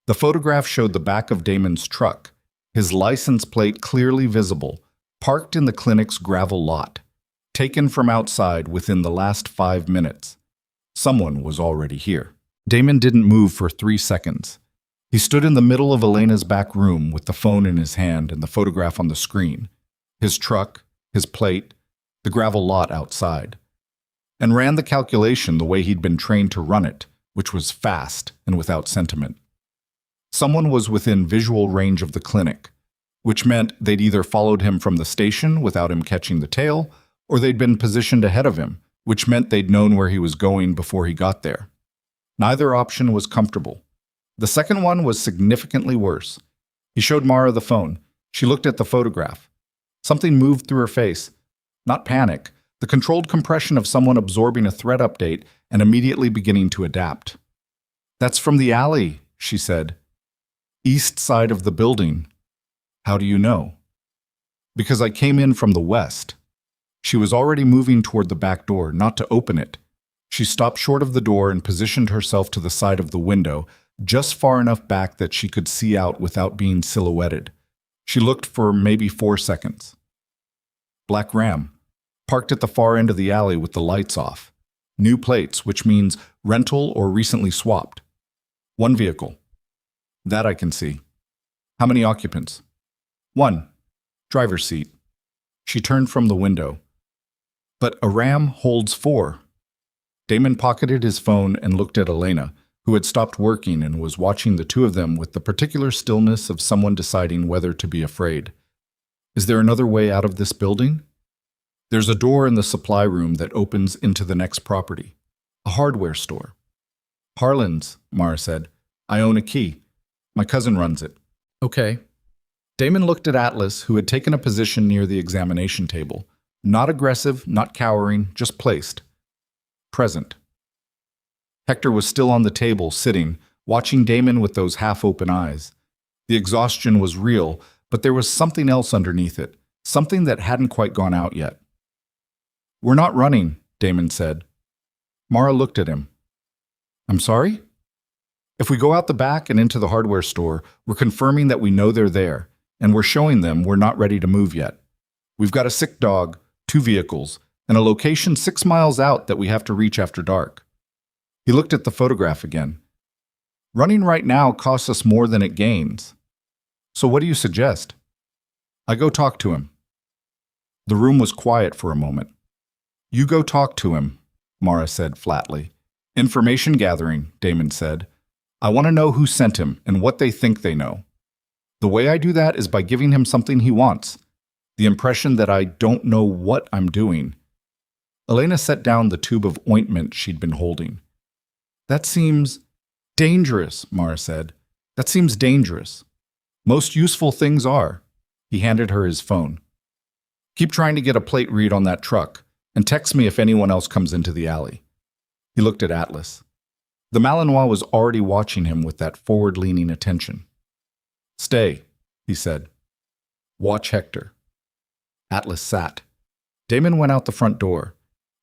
The photograph showed the back of Damon's truck, his license plate clearly visible, parked in the clinic's gravel lot, taken from outside within the last 5 minutes. Someone was already here. Damon didn't move for 3 seconds. He stood in the middle of Elena's back room with the phone in his hand and the photograph on the screen, his truck, his plate, the gravel lot outside, and ran the calculation the way he'd been trained to run it, which was fast and without sentiment. Someone was within visual range of the clinic, which meant they'd either followed him from the station without him catching the tail, or they'd been positioned ahead of him, which meant they'd known where he was going before he got there. Neither option was comfortable. The second one was significantly worse. He showed Mara the phone. She looked at the photograph. Something moved through her face. Not panic, the controlled compression of someone absorbing a threat update and immediately beginning to adapt. "That's from the alley," she said. "East side of the building." "How do you know?" "Because I came in from the west." She was already moving toward the back door, not to open it. She stopped short of the door and positioned herself to the side of the window, just far enough back that she could see out without being silhouetted. She looked for maybe 4 seconds. Black Ram, parked at the far end of the alley with the lights off. New plates, which means rental or recently swapped. 1 vehicle. That I can see. How many occupants? 1. Driver's seat. She turned from the window. But a Ram holds 4. Damon pocketed his phone and looked at Elena, who had stopped working and was watching the two of them with the particular stillness of someone deciding whether to be afraid. "Is there another way out of this building?" "There's a door in the supply room that opens into the next property. A hardware store." "Harlan's," Mara said. "I own a key. My cousin runs it." "Okay." Damon looked at Atlas, who had taken a position near the examination table. Not aggressive, not cowering, just placed. Present. Hector was still on the table, sitting, watching Damon with those half-open eyes. The exhaustion was real, but there was something else underneath it, something that hadn't quite gone out yet. "We're not running," Damon said. Mara looked at him. "I'm sorry?" "If we go out the back and into the hardware store, we're confirming that we know they're there, and we're showing them we're not ready to move yet. We've got a sick dog, 2 vehicles, and a location 6 miles out that we have to reach after dark." He looked at the photograph again. "Running right now costs us more than it gains. So what do you suggest?" "I go talk to him." The room was quiet for a moment. "You go talk to him," Mara said flatly. Information gathering, Damon said. I want to know who sent him and what they think they know. The way I do that is by giving him something he wants. The impression that I don't know what I'm doing. Elena set down the tube of ointment she'd been holding. That seems dangerous, Mara said. That seems dangerous. Most useful things are. He handed her his phone. Keep trying to get a plate read on that truck, and text me if anyone else comes into the alley. He looked at Atlas. The Malinois was already watching him with that forward-leaning attention. Stay, he said. Watch Hector. Atlas sat. Damon went out the front door.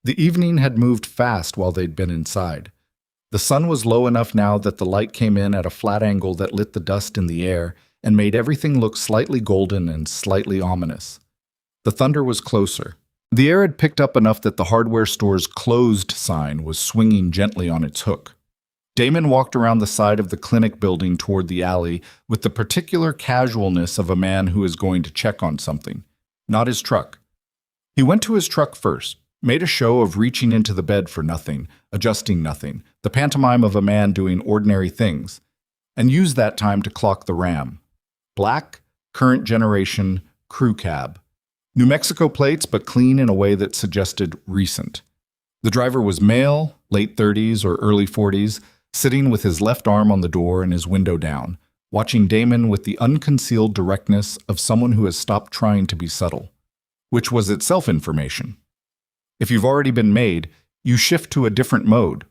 The evening had moved fast while they'd been inside. The sun was low enough now that the light came in at a flat angle that lit the dust in the air and made everything look slightly golden and slightly ominous. The thunder was closer. The air had picked up enough that the hardware store's closed sign was swinging gently on its hook. Damon walked around the side of the clinic building toward the alley with the particular casualness of a man who is going to check on something, not his truck. He went to his truck first, made a show of reaching into the bed for nothing, adjusting nothing, the pantomime of a man doing ordinary things, and used that time to clock the Ram. Black, current generation, crew cab. New Mexico plates, but clean in a way that suggested recent. The driver was male, late 30s or early 40s, sitting with his left arm on the door and his window down, watching Damon with the unconcealed directness of someone who has stopped trying to be subtle, which was itself information. If you've already been made, you shift to a different mode.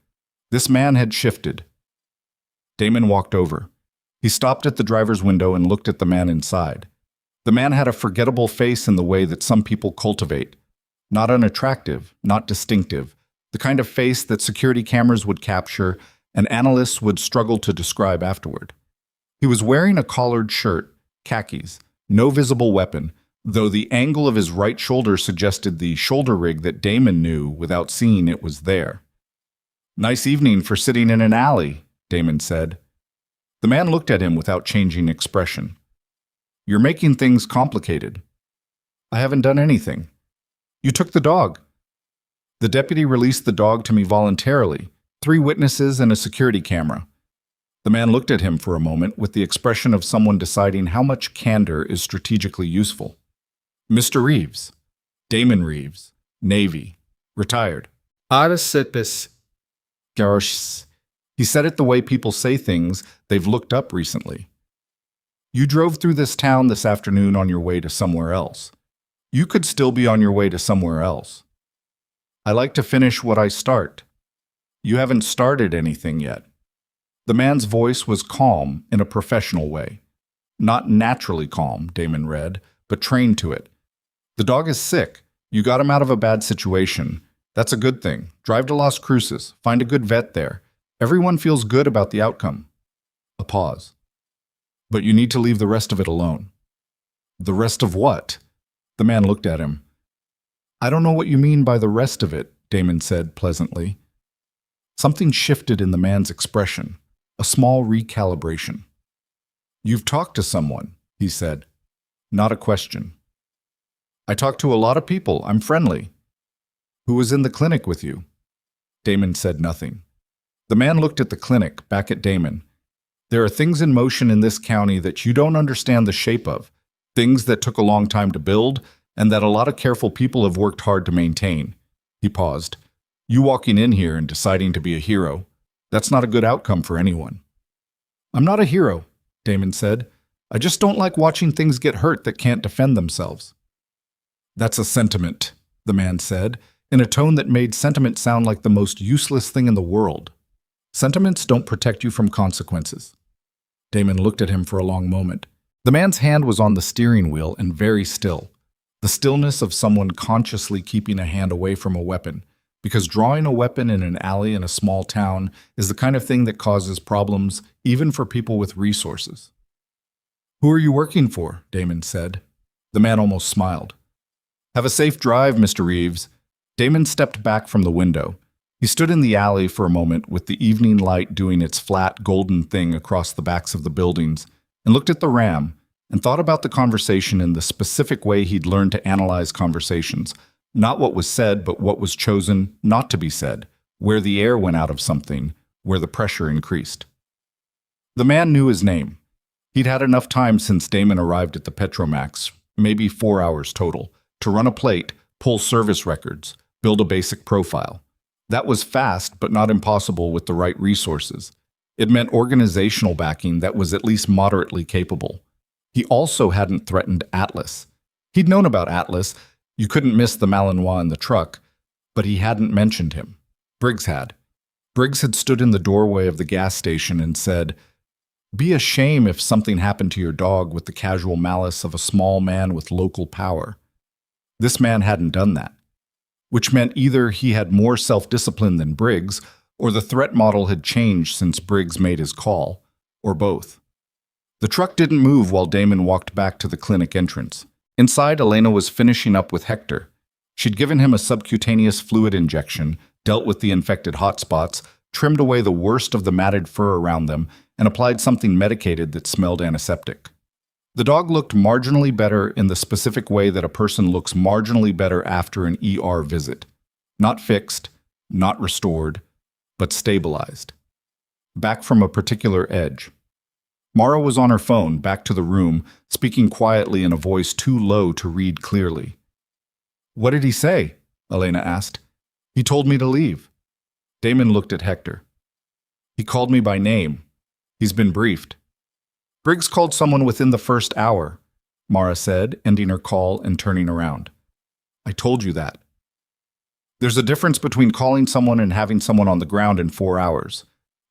This man had shifted. Damon walked over. He stopped at the driver's window and looked at the man inside. The man had a forgettable face in the way that some people cultivate. Not unattractive, not distinctive, the kind of face that security cameras would capture and analysts would struggle to describe afterward. He was wearing a collared shirt, khakis, no visible weapon, though the angle of his right shoulder suggested the shoulder rig that Damon knew without seeing it was there. Nice evening for sitting in an alley, Damon said. The man looked at him without changing expression. You're making things complicated. I haven't done anything. You took the dog. The deputy released the dog to me voluntarily, 3 witnesses and a security camera. The man looked at him for a moment with the expression of someone deciding how much candor is strategically useful. Mr. Reeves. Damon Reeves. Navy. Retired. Arasipis. Garosh. He said it the way people say things they've looked up recently. You drove through this town this afternoon on your way to somewhere else. You could still be on your way to somewhere else. I like to finish what I start. You haven't started anything yet. The man's voice was calm in a professional way. Not naturally calm, Damon read, but trained to it. The dog is sick. You got him out of a bad situation. That's a good thing. Drive to Las Cruces. Find a good vet there. Everyone feels good about the outcome. A pause. But you need to leave the rest of it alone. The rest of what? The man looked at him. I don't know what you mean by the rest of it, Damon said pleasantly. Something shifted in the man's expression, a small recalibration. You've talked to someone, he said. Not a question. I talked to a lot of people. I'm friendly. Who was in the clinic with you? Damon said nothing. The man looked at the clinic, back at Damon. There are things in motion in this county that you don't understand the shape of, things that took a long time to build, and that a lot of careful people have worked hard to maintain. He paused. You walking in here and deciding to be a hero, that's not a good outcome for anyone. I'm not a hero, Damon said. I just don't like watching things get hurt that can't defend themselves. That's a sentiment, the man said, in a tone that made sentiment sound like the most useless thing in the world. Sentiments don't protect you from consequences. Damon looked at him for a long moment. The man's hand was on the steering wheel and very still. The stillness of someone consciously keeping a hand away from a weapon, because drawing a weapon in an alley in a small town is the kind of thing that causes problems even for people with resources. Who are you working for? Damon said. The man almost smiled. Have a safe drive, Mr. Reeves. Damon stepped back from the window. He stood in the alley for a moment with the evening light doing its flat, golden thing across the backs of the buildings, and looked at the Ram, and thought about the conversation in the specific way he'd learned to analyze conversations. Not what was said, but what was chosen not to be said, where the air went out of something, where the pressure increased. The man knew his name. He'd had enough time since Damon arrived at the Petromax, maybe 4 hours total, to run a plate, pull service records, build a basic profile. That was fast, but not impossible with the right resources. It meant organizational backing that was at least moderately capable. He also hadn't threatened Atlas. He'd known about Atlas. You couldn't miss the Malinois in the truck, but he hadn't mentioned him. Briggs had. Briggs had stood in the doorway of the gas station and said, "Be a shame if something happened to your dog," with the casual malice of a small man with local power. This man hadn't done that, which meant either he had more self-discipline than Briggs, or the threat model had changed since Briggs made his call, or both. The truck didn't move while Damon walked back to the clinic entrance. Inside, Elena was finishing up with Hector. She'd given him a subcutaneous fluid injection, dealt with the infected hotspots, trimmed away the worst of the matted fur around them, and applied something medicated that smelled antiseptic. The dog looked marginally better in the specific way that a person looks marginally better after an ER visit. Not fixed, not restored, but stabilized. Back from a particular edge. Mara was on her phone, back to the room, speaking quietly in a voice too low to read clearly. "What did he say?" Elena asked. "He told me to leave." Damon looked at Hector. "He called me by name. He's been briefed." "Briggs called someone within the first hour," Mara said, ending her call and turning around. "I told you that." There's a difference between calling someone and having someone on the ground in 4 hours.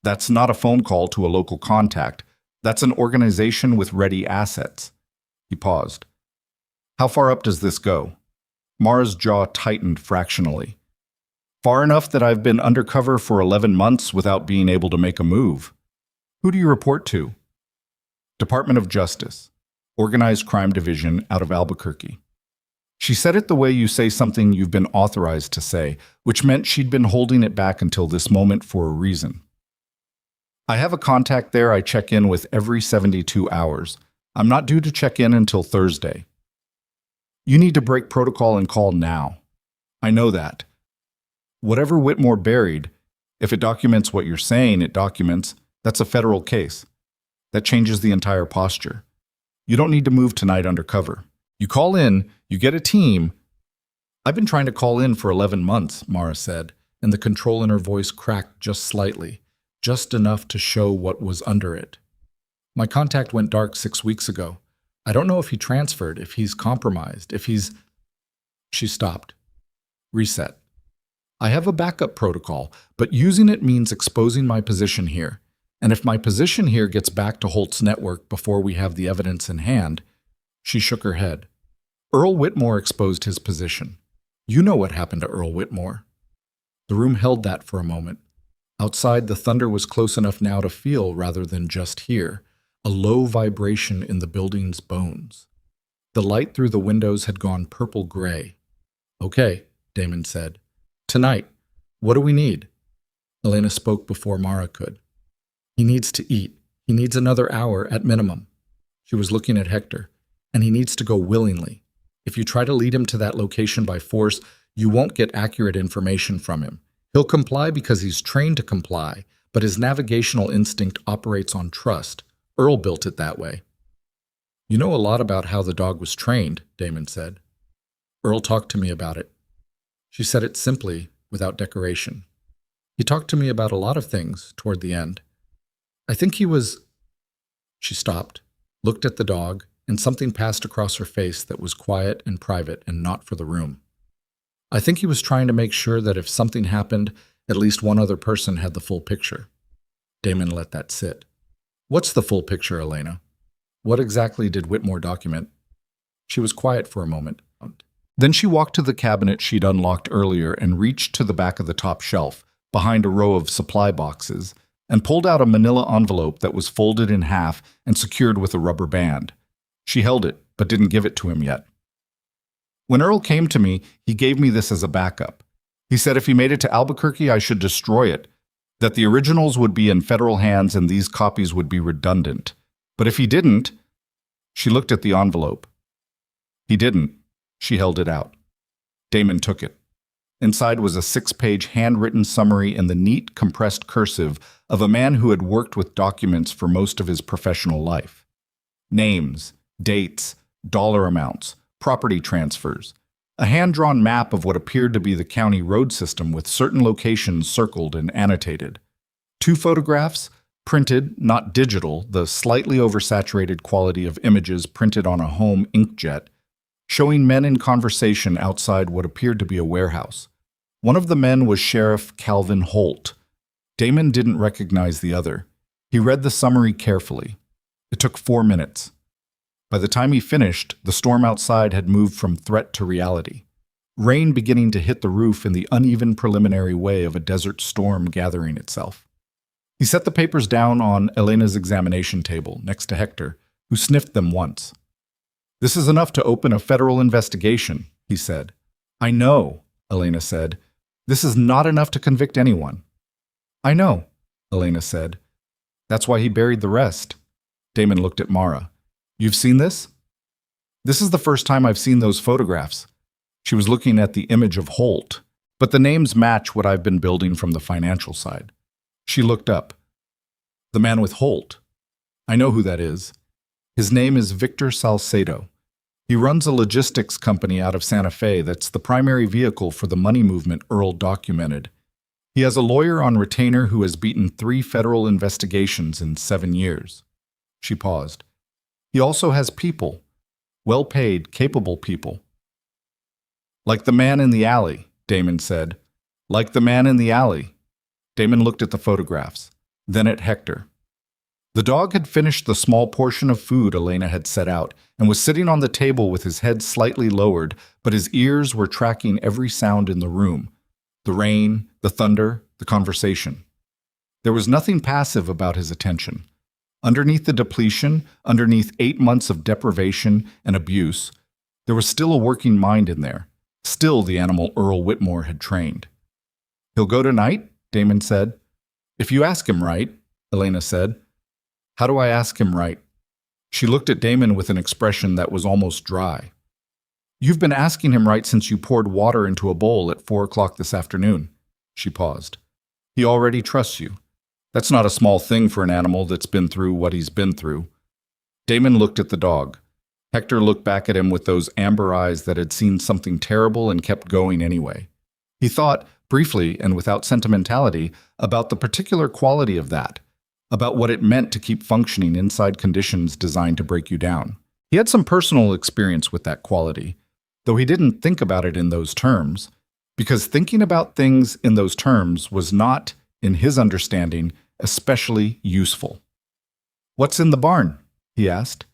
That's not a phone call to a local contact. That's an organization with ready assets. He paused. "How far up does this go?" Mara's jaw tightened fractionally. "Far enough that I've been undercover for 11 months without being able to make a move." "Who do you report to?" "Department of Justice, Organized Crime Division out of Albuquerque." She said it the way you say something you've been authorized to say, which meant she'd been holding it back until this moment for a reason. "I have a contact there I check in with every 72 hours. I'm not due to check in until Thursday." "You need to break protocol and call now." "I know that." "Whatever Whitmore buried, if it documents what you're saying it documents, that's a federal case. That changes the entire posture. You don't need to move tonight undercover. You call in, you get a team." "I've been trying to call in for 11 months, Mara said, and the control in her voice cracked just slightly, just enough to show what was under it. "My contact went dark 6 weeks ago. I don't know if he transferred, if he's compromised, if he's—" She stopped. Reset. "I have a backup protocol, but using it means exposing my position here. And if my position here gets back to Holt's network before we have the evidence in hand—" She shook her head. "Earl Whitmore exposed his position. You know what happened to Earl Whitmore." The room held that for a moment. Outside, the thunder was close enough now to feel rather than just hear, a low vibration in the building's bones. The light through the windows had gone purple-gray. "Okay," Damon said. "Tonight, what do we need?" Elena spoke before Mara could. "He needs to eat. He needs another hour at minimum." She was looking at Hector. "And he needs to go willingly. If you try to lead him to that location by force, you won't get accurate information from him. He'll comply because he's trained to comply, but his navigational instinct operates on trust. Earl built it that way." "You know a lot about how the dog was trained," Damon said. "Earl talked to me about it." She said it simply, without decoration. "He talked to me about a lot of things toward the end. I think he was—" She stopped, looked at the dog, and something passed across her face that was quiet and private and not for the room. "I think he was trying to make sure that if something happened, at least one other person had the full picture." Damon let that sit. "What's the full picture, Elena? What exactly did Whitmore document?" She was quiet for a moment. Then she walked to the cabinet she'd unlocked earlier and reached to the back of the top shelf, behind a row of supply boxes, and pulled out a manila envelope that was folded in half and secured with a rubber band. She held it, but didn't give it to him yet. "When Earl came to me, he gave me this as a backup. He said if he made it to Albuquerque, I should destroy it, that the originals would be in federal hands and these copies would be redundant. But if he didn't—" She looked at the envelope. "He didn't." She held it out. Damon took it. Inside was a 6-page handwritten summary in the neat, compressed cursive of a man who had worked with documents for most of his professional life. Names, dates, dollar amounts, property transfers, a hand-drawn map of what appeared to be the county road system with certain locations circled and annotated. 2 photographs, printed, not digital, the slightly oversaturated quality of images printed on a home inkjet, showing men in conversation outside what appeared to be a warehouse. One of the men was Sheriff Calvin Holt. Damon didn't recognize the other. He read the summary carefully. It took 4 minutes. By the time he finished, the storm outside had moved from threat to reality. Rain beginning to hit the roof in the uneven preliminary way of a desert storm gathering itself. He set the papers down on Elena's examination table next to Hector, who sniffed them once. "This is enough to open a federal investigation," he said. "I know," Elena said. "This is not enough to convict anyone." "I know," Elena said. "That's why he buried the rest." Damon looked at Mara. "You've seen this?" "This is the first time I've seen those photographs." She was looking at the image of Holt, but the names match what I've been building from the financial side. She looked up. "The man with Holt. I know who that is. His name is Victor Salcedo. He runs a logistics company out of Santa Fe that's the primary vehicle for the money movement Earl documented. He has a lawyer on retainer who has beaten 3 federal investigations in 7 years." She paused. "He also has people. Well-paid, capable people." "Like the man in the alley," Damon said. "Like the man in the alley." Damon looked at the photographs, then at Hector. The dog had finished the small portion of food Elena had set out and was sitting on the table with his head slightly lowered, but his ears were tracking every sound in the room. The rain, the thunder, the conversation. There was nothing passive about his attention. Underneath the depletion, underneath 8 months of deprivation and abuse, there was still a working mind in there, still the animal Earl Whitmore had trained. "He'll go tonight?" Damon said. "If you ask him right," Elena said. "How do I ask him right?" She looked at Damon with an expression that was almost dry. "You've been asking him right since you poured water into a bowl at 4 o'clock this afternoon." She paused. "He already trusts you. That's not a small thing for an animal that's been through what he's been through." Damon looked at the dog. Hector looked back at him with those amber eyes that had seen something terrible and kept going anyway. He thought, briefly and without sentimentality, about the particular quality of that, about what it meant to keep functioning inside conditions designed to break you down. He had some personal experience with that quality, though he didn't think about it in those terms, because thinking about things in those terms was not, in his understanding, especially useful. "What's in the barn?" he asked.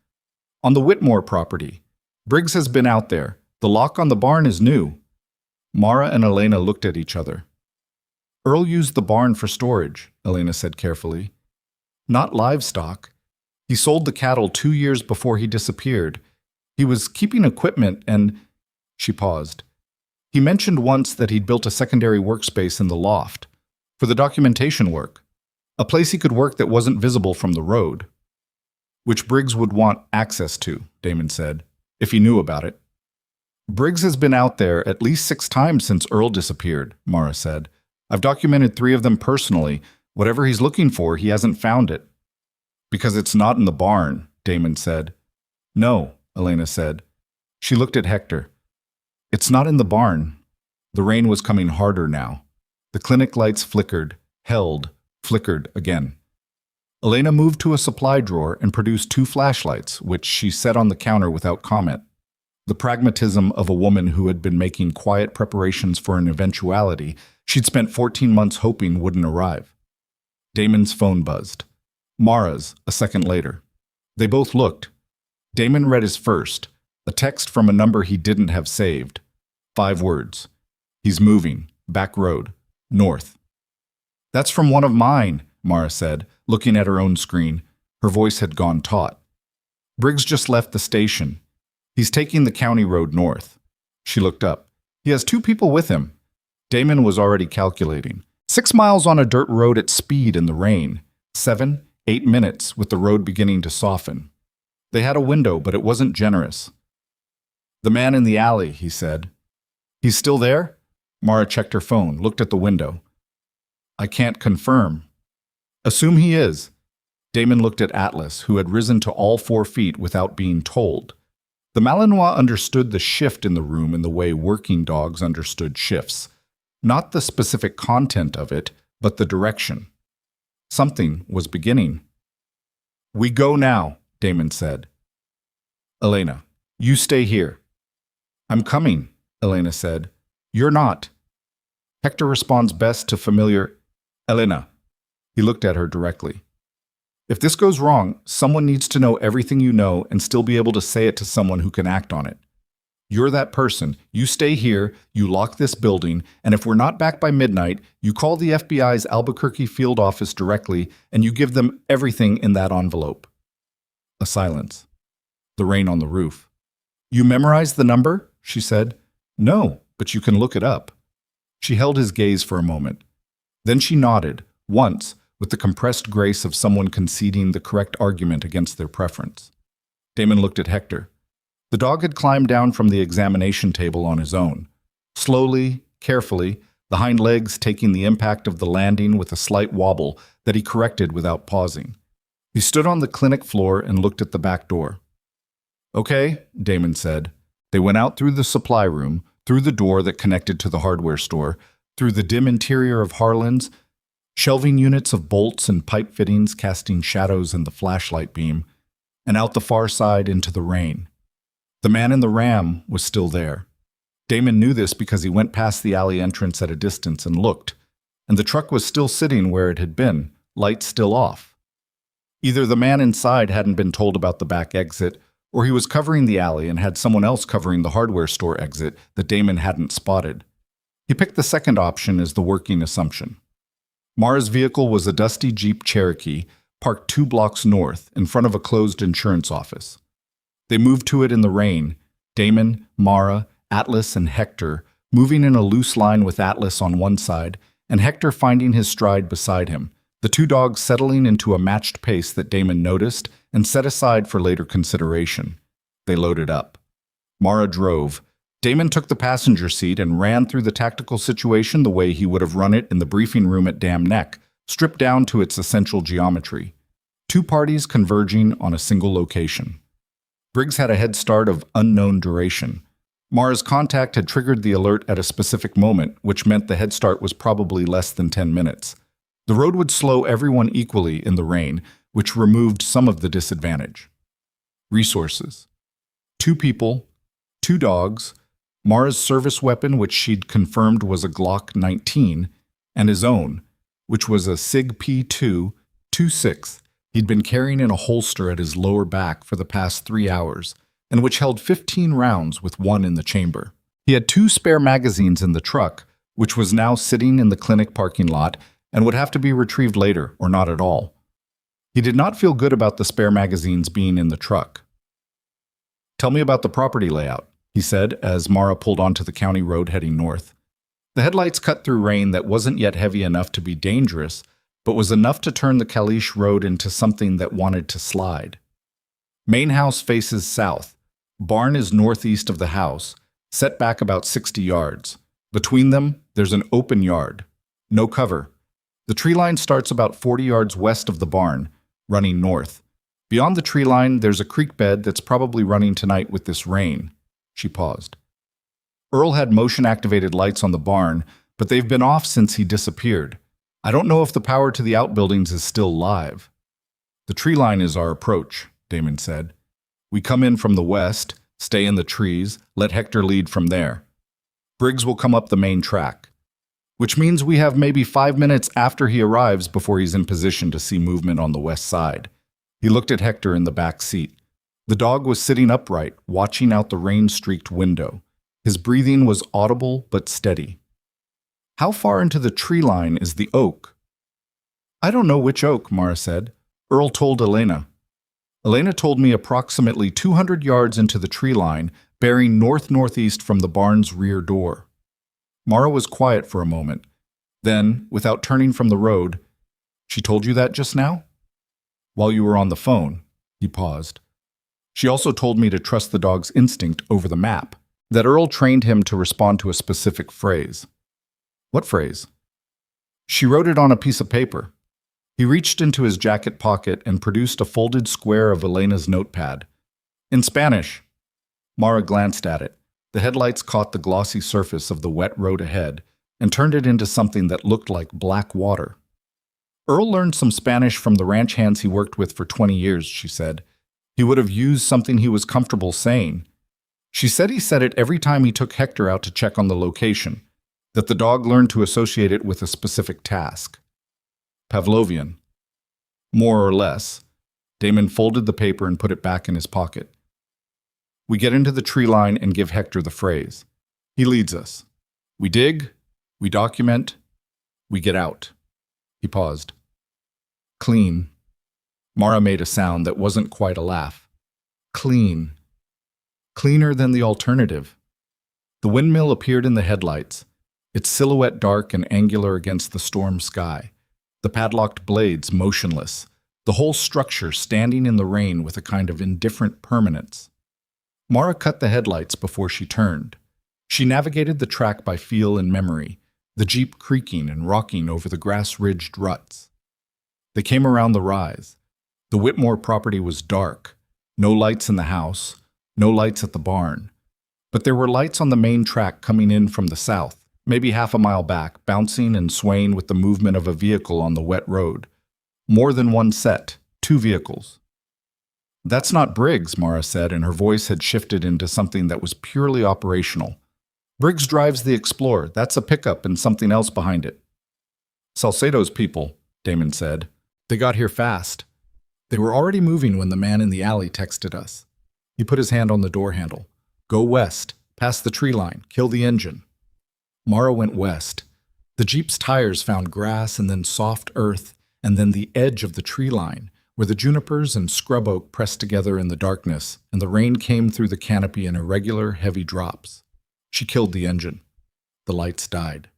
"On the Whitmore property. Briggs has been out there. The lock on the barn is new." Mara and Elena looked at each other. "Earl used the barn for storage," Elena said carefully. "Not livestock. He sold the cattle 2 years before he disappeared. He was keeping equipment and—" She paused. "He mentioned once that he'd built a secondary workspace in the loft, for the documentation work, a place he could work that wasn't visible from the road." "Which Briggs would want access to," Damon said, "if he knew about it." "Briggs has been out there at least 6 times since Earl disappeared," Mara said. "I've documented 3 of them personally. Whatever he's looking for, he hasn't found it." "Because it's not in the barn," Damon said. "No," Elena said. She looked at Hector. "It's not in the barn." The rain was coming harder now. The clinic lights flickered, held, flickered again. Elena moved to a supply drawer and produced 2 flashlights, which she set on the counter without comment. The pragmatism of a woman who had been making quiet preparations for an eventuality she'd spent 14 months hoping wouldn't arrive. Damon's phone buzzed. Mara's, a second later. They both looked. Damon read his first, a text from a number he didn't have saved. 5 words. "He's moving. Back road. North." "That's from one of mine," Mara said, looking at her own screen. Her voice had gone taut. "Briggs just left the station. He's taking the county road north." She looked up. "He has 2 people with him." Damon was already calculating. 6 miles on a dirt road at speed in the rain. 7, 8 minutes with the road beginning to soften. They had a window, but it wasn't generous. "The man in the alley," he said. "He's still there?" Mara checked her phone, looked at the window. I can't confirm. Assume he is. Damon looked at Atlas, who had risen to all 4 feet without being told. The Malinois understood the shift in the room in the way working dogs understood shifts. Not the specific content of it, but the direction. Something was beginning. We go now, Damon said. Elena, you stay here. I'm coming, Elena said. You're not. Hector responds best to familiar, Elena. He looked at her directly. If this goes wrong, someone needs to know everything you know and still be able to say it to someone who can act on it. You're that person. You stay here, you lock this building, and if we're not back by midnight, you call the FBI's Albuquerque field office directly and you give them everything in that envelope. A silence. The rain on the roof. You memorized the number? She said. No, but you can look it up. She held his gaze for a moment. Then she nodded, once, with the compressed grace of someone conceding the correct argument against their preference. Damon looked at Hector. The dog had climbed down from the examination table on his own. Slowly, carefully, the hind legs taking the impact of the landing with a slight wobble that he corrected without pausing. He stood on the clinic floor and looked at the back door. Okay, Damon said. They went out through the supply room, through the door that connected to the hardware store, through the dim interior of Harlan's, shelving units of bolts and pipe fittings casting shadows in the flashlight beam, and out the far side into the rain. The man in the Ram was still there. Damon knew this because he went past the alley entrance at a distance and looked, and the truck was still sitting where it had been, lights still off. Either the man inside hadn't been told about the back exit, or he was covering the alley and had someone else covering the hardware store exit that Damon hadn't spotted. He picked the second option as the working assumption. Mara's vehicle was a dusty Jeep Cherokee, parked 2 blocks north in front of a closed insurance office. They moved to it in the rain, Damon, Mara, Atlas, and Hector, moving in a loose line with Atlas on one side, and Hector finding his stride beside him, the 2 dogs settling into a matched pace that Damon noticed and set aside for later consideration. They loaded up. Mara drove. Damon took the passenger seat and ran through the tactical situation the way he would have run it in the briefing room at Dam Neck, stripped down to its essential geometry. 2 parties converging on a single location. Briggs had a head start of unknown duration. Mara's contact had triggered the alert at a specific moment, which meant the head start was probably less than 10 minutes. The road would slow everyone equally in the rain, which removed some of the disadvantage. Resources. 2 people, 2 dogs, Mara's service weapon, which she'd confirmed was a Glock 19, and his own, which was a SIG P2 .26 he'd been carrying in a holster at his lower back for the past 3 hours, and which held 15 rounds with 1 in the chamber. He had 2 spare magazines in the truck, which was now sitting in the clinic parking lot and would have to be retrieved later or not at all. He did not feel good about the spare magazines being in the truck. Tell me about the property layout, he said as Mara pulled onto the county road heading north. The headlights cut through rain that wasn't yet heavy enough to be dangerous, but was enough to turn the Kalish road into something that wanted to slide. Main house faces south. Barn is northeast of the house, set back about 60 yards. Between them, there's an open yard. No cover. The tree line starts about 40 yards west of the barn, running north. Beyond the tree line, there's a creek bed that's probably running tonight with this rain. She paused. Earl had motion-activated lights on the barn, but they've been off since he disappeared. I don't know if the power to the outbuildings is still live. The tree line is our approach, Damon said. We come in from the west, stay in the trees, let Hector lead from there. Briggs will come up the main track, which means we have maybe 5 minutes after he arrives before he's in position to see movement on the west side. He looked at Hector in the back seat. The dog was sitting upright, watching out the rain-streaked window. His breathing was audible but steady. How far into the tree line is the oak? I don't know which oak, Mara said. Earl told Elena. Elena told me approximately 200 yards into the tree line, bearing north-northeast from the barn's rear door. Mara was quiet for a moment. Then, without turning from the road, she told you that just now? While you were on the phone, he paused. She also told me to trust the dog's instinct over the map, that Earl trained him to respond to a specific phrase. What phrase? She wrote it on a piece of paper. He reached into his jacket pocket and produced a folded square of Elena's notepad. In Spanish. Mara glanced at it. The headlights caught the glossy surface of the wet road ahead and turned it into something that looked like black water. Earl learned some Spanish from the ranch hands he worked with for 20 years, she said. He would have used something he was comfortable saying. She said he said it every time he took Hector out to check on the location, that the dog learned to associate it with a specific task. Pavlovian. More or less. Damon folded the paper and put it back in his pocket. We get into the tree line and give Hector the phrase. He leads us. We dig, we document, we get out. He paused. Clean. Mara made a sound that wasn't quite a laugh. Clean. Cleaner than the alternative. The windmill appeared in the headlights, its silhouette dark and angular against the storm sky, the padlocked blades motionless, the whole structure standing in the rain with a kind of indifferent permanence. Mara cut the headlights before she turned. She navigated the track by feel and memory, the Jeep creaking and rocking over the grass-ridged ruts. They came around the rise. The Whitmore property was dark. No lights in the house, no lights at the barn. But there were lights on the main track coming in from the south, maybe half a mile back, bouncing and swaying with the movement of a vehicle on the wet road. More than one set, 2 vehicles. That's not Briggs, Mara said, and her voice had shifted into something that was purely operational. Briggs drives the Explorer. That's a pickup and something else behind it. Salcedo's people, Damon said. They got here fast. They were already moving when the man in the alley texted us. He put his hand on the door handle. Go west, past the tree line, kill the engine. Mara went west. The Jeep's tires found grass and then soft earth and then the edge of the tree line, where the junipers and scrub oak pressed together in the darkness, and the rain came through the canopy in irregular, heavy drops. She killed the engine. The lights died.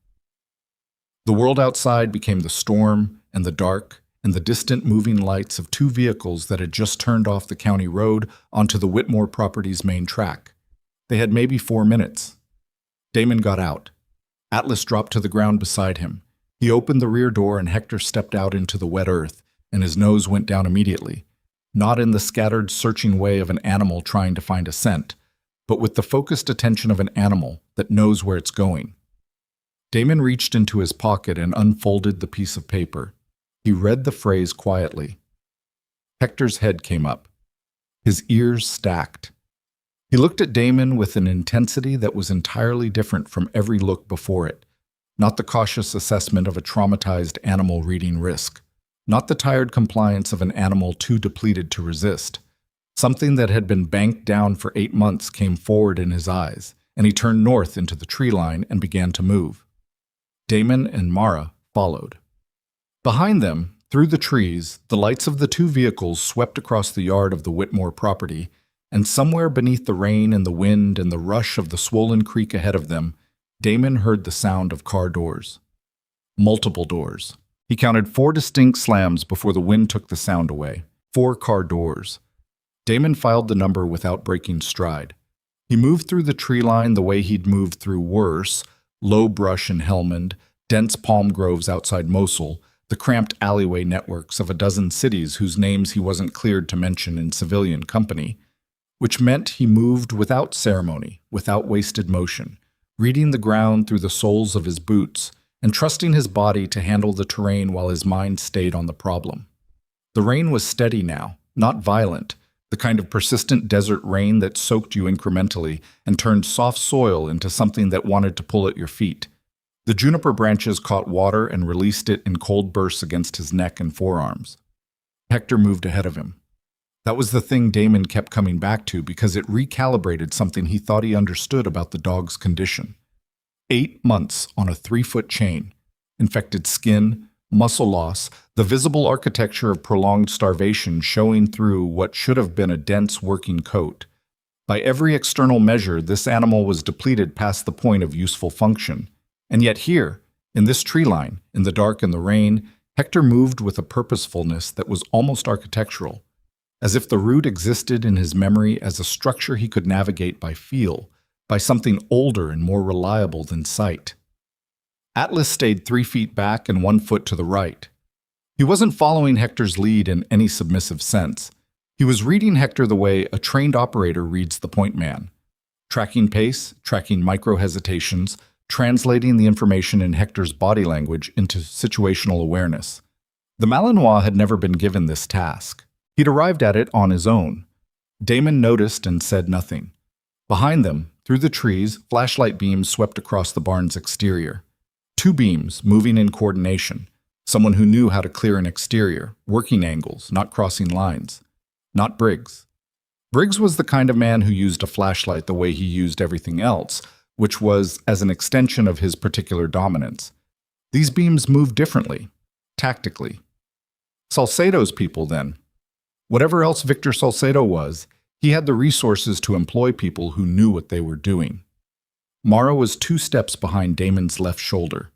The world outside became the storm and the dark and the distant moving lights of 2 vehicles that had just turned off the county road onto the Whitmore property's main track. They had maybe 4 minutes. Damon got out. Atlas dropped to the ground beside him. He opened the rear door and Hector stepped out into the wet earth, and his nose went down immediately, not in the scattered, searching way of an animal trying to find a scent, but with the focused attention of an animal that knows where it's going. Damon reached into his pocket and unfolded the piece of paper. He read the phrase quietly. Hector's head came up. His ears stacked. He looked at Damon with an intensity that was entirely different from every look before it, not the cautious assessment of a traumatized animal reading risk, not the tired compliance of an animal too depleted to resist. Something that had been banked down for 8 months came forward in his eyes, and he turned north into the tree line and began to move. Damon and Mara followed. Behind them, through the trees, the lights of the 2 vehicles swept across the yard of the Whitmore property, and somewhere beneath the rain and the wind and the rush of the swollen creek ahead of them, Damon heard the sound of car doors. Multiple doors. He counted 4 distinct slams before the wind took the sound away. 4 car doors. Damon filed the number without breaking stride. He moved through the tree line the way he'd moved through worse, low brush in Helmand, dense palm groves outside Mosul, the cramped alleyway networks of a dozen cities whose names he wasn't cleared to mention in civilian company, which meant he moved without ceremony, without wasted motion, reading the ground through the soles of his boots and trusting his body to handle the terrain while his mind stayed on the problem. The rain was steady now, not violent, the kind of persistent desert rain that soaked you incrementally and turned soft soil into something that wanted to pull at your feet. The juniper branches caught water and released it in cold bursts against his neck and forearms. Hector moved ahead of him. That was the thing Damon kept coming back to because it recalibrated something he thought he understood about the dog's condition. 8 months on a 3-foot chain, infected skin, muscle loss, the visible architecture of prolonged starvation showing through what should have been a dense working coat. By every external measure, this animal was depleted past the point of useful function. And yet here, in this tree line, in the dark and the rain, Hector moved with a purposefulness that was almost architectural, as if the route existed in his memory as a structure he could navigate by feel, by something older and more reliable than sight. Atlas stayed 3 feet back and 1 foot to the right. He wasn't following Hector's lead in any submissive sense. He was reading Hector the way a trained operator reads the point man, tracking pace, tracking micro-hesitations, translating the information in Hector's body language into situational awareness. The Malinois had never been given this task. He'd arrived at it on his own. Damon noticed and said nothing. Behind them, through the trees, flashlight beams swept across the barn's exterior. 2 beams, moving in coordination. Someone who knew how to clear an exterior, working angles, not crossing lines. Not Briggs. Briggs was the kind of man who used a flashlight the way he used everything else, which was as an extension of his particular dominance. These beams moved differently, tactically. Salcedo's people, then. Whatever else Victor Salcedo was, he had the resources to employ people who knew what they were doing. Mara was 2 steps behind Damon's left shoulder.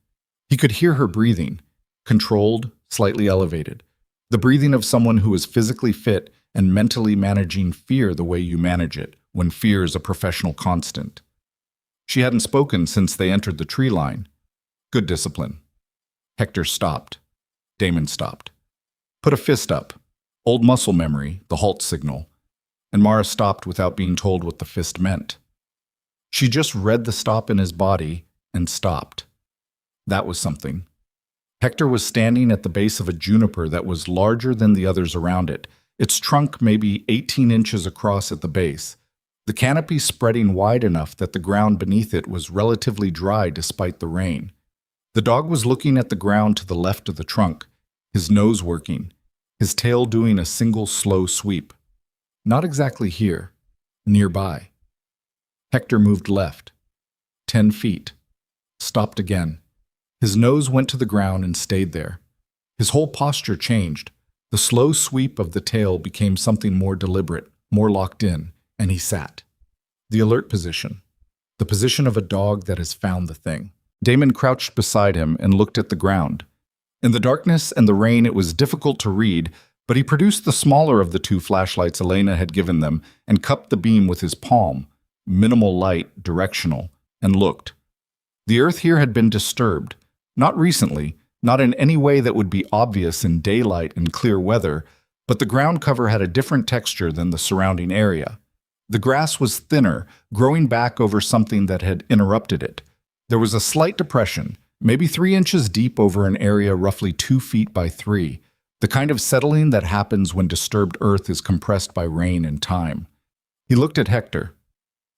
He could hear her breathing, controlled, slightly elevated. The breathing of someone who is physically fit and mentally managing fear the way you manage it, when fear is a professional constant. She hadn't spoken since they entered the tree line. Good discipline. Hector stopped. Damon stopped. Put a fist up. Old muscle memory, the halt signal. And Mara stopped without being told what the fist meant. She just read the stop in his body and stopped. That was something. Hector was standing at the base of a juniper that was larger than the others around it, its trunk maybe 18 inches across at the base, the canopy spreading wide enough that the ground beneath it was relatively dry despite the rain. The dog was looking at the ground to the left of the trunk, his nose working, his tail doing a single slow sweep. Not exactly here, nearby. Hector moved left. 10 feet. Stopped again. His nose went to the ground and stayed there. His whole posture changed. The slow sweep of the tail became something more deliberate, more locked in, and he sat. The alert position. The position of a dog that has found the thing. Damon crouched beside him and looked at the ground. In the darkness and the rain it was difficult to read, but he produced the smaller of the 2 flashlights Elena had given them and cupped the beam with his palm, minimal light, directional, and looked. The earth here had been disturbed. Not recently, not in any way that would be obvious in daylight and clear weather, but the ground cover had a different texture than the surrounding area. The grass was thinner, growing back over something that had interrupted it. There was a slight depression, maybe 3 inches deep over an area roughly 2 feet by 3, the kind of settling that happens when disturbed earth is compressed by rain and time. He looked at Hector.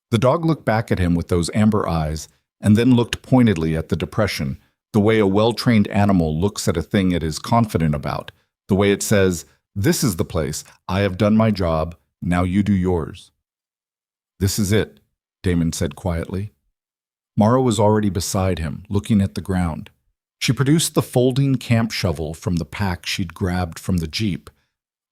The dog looked back at him with those amber eyes, and then looked pointedly at the depression, the way a well-trained animal looks at a thing it is confident about, the way it says, "This is the place, I have done my job, now you do yours." "This is it," Damon said quietly. Mara was already beside him, looking at the ground. She produced the folding camp shovel from the pack she'd grabbed from the jeep.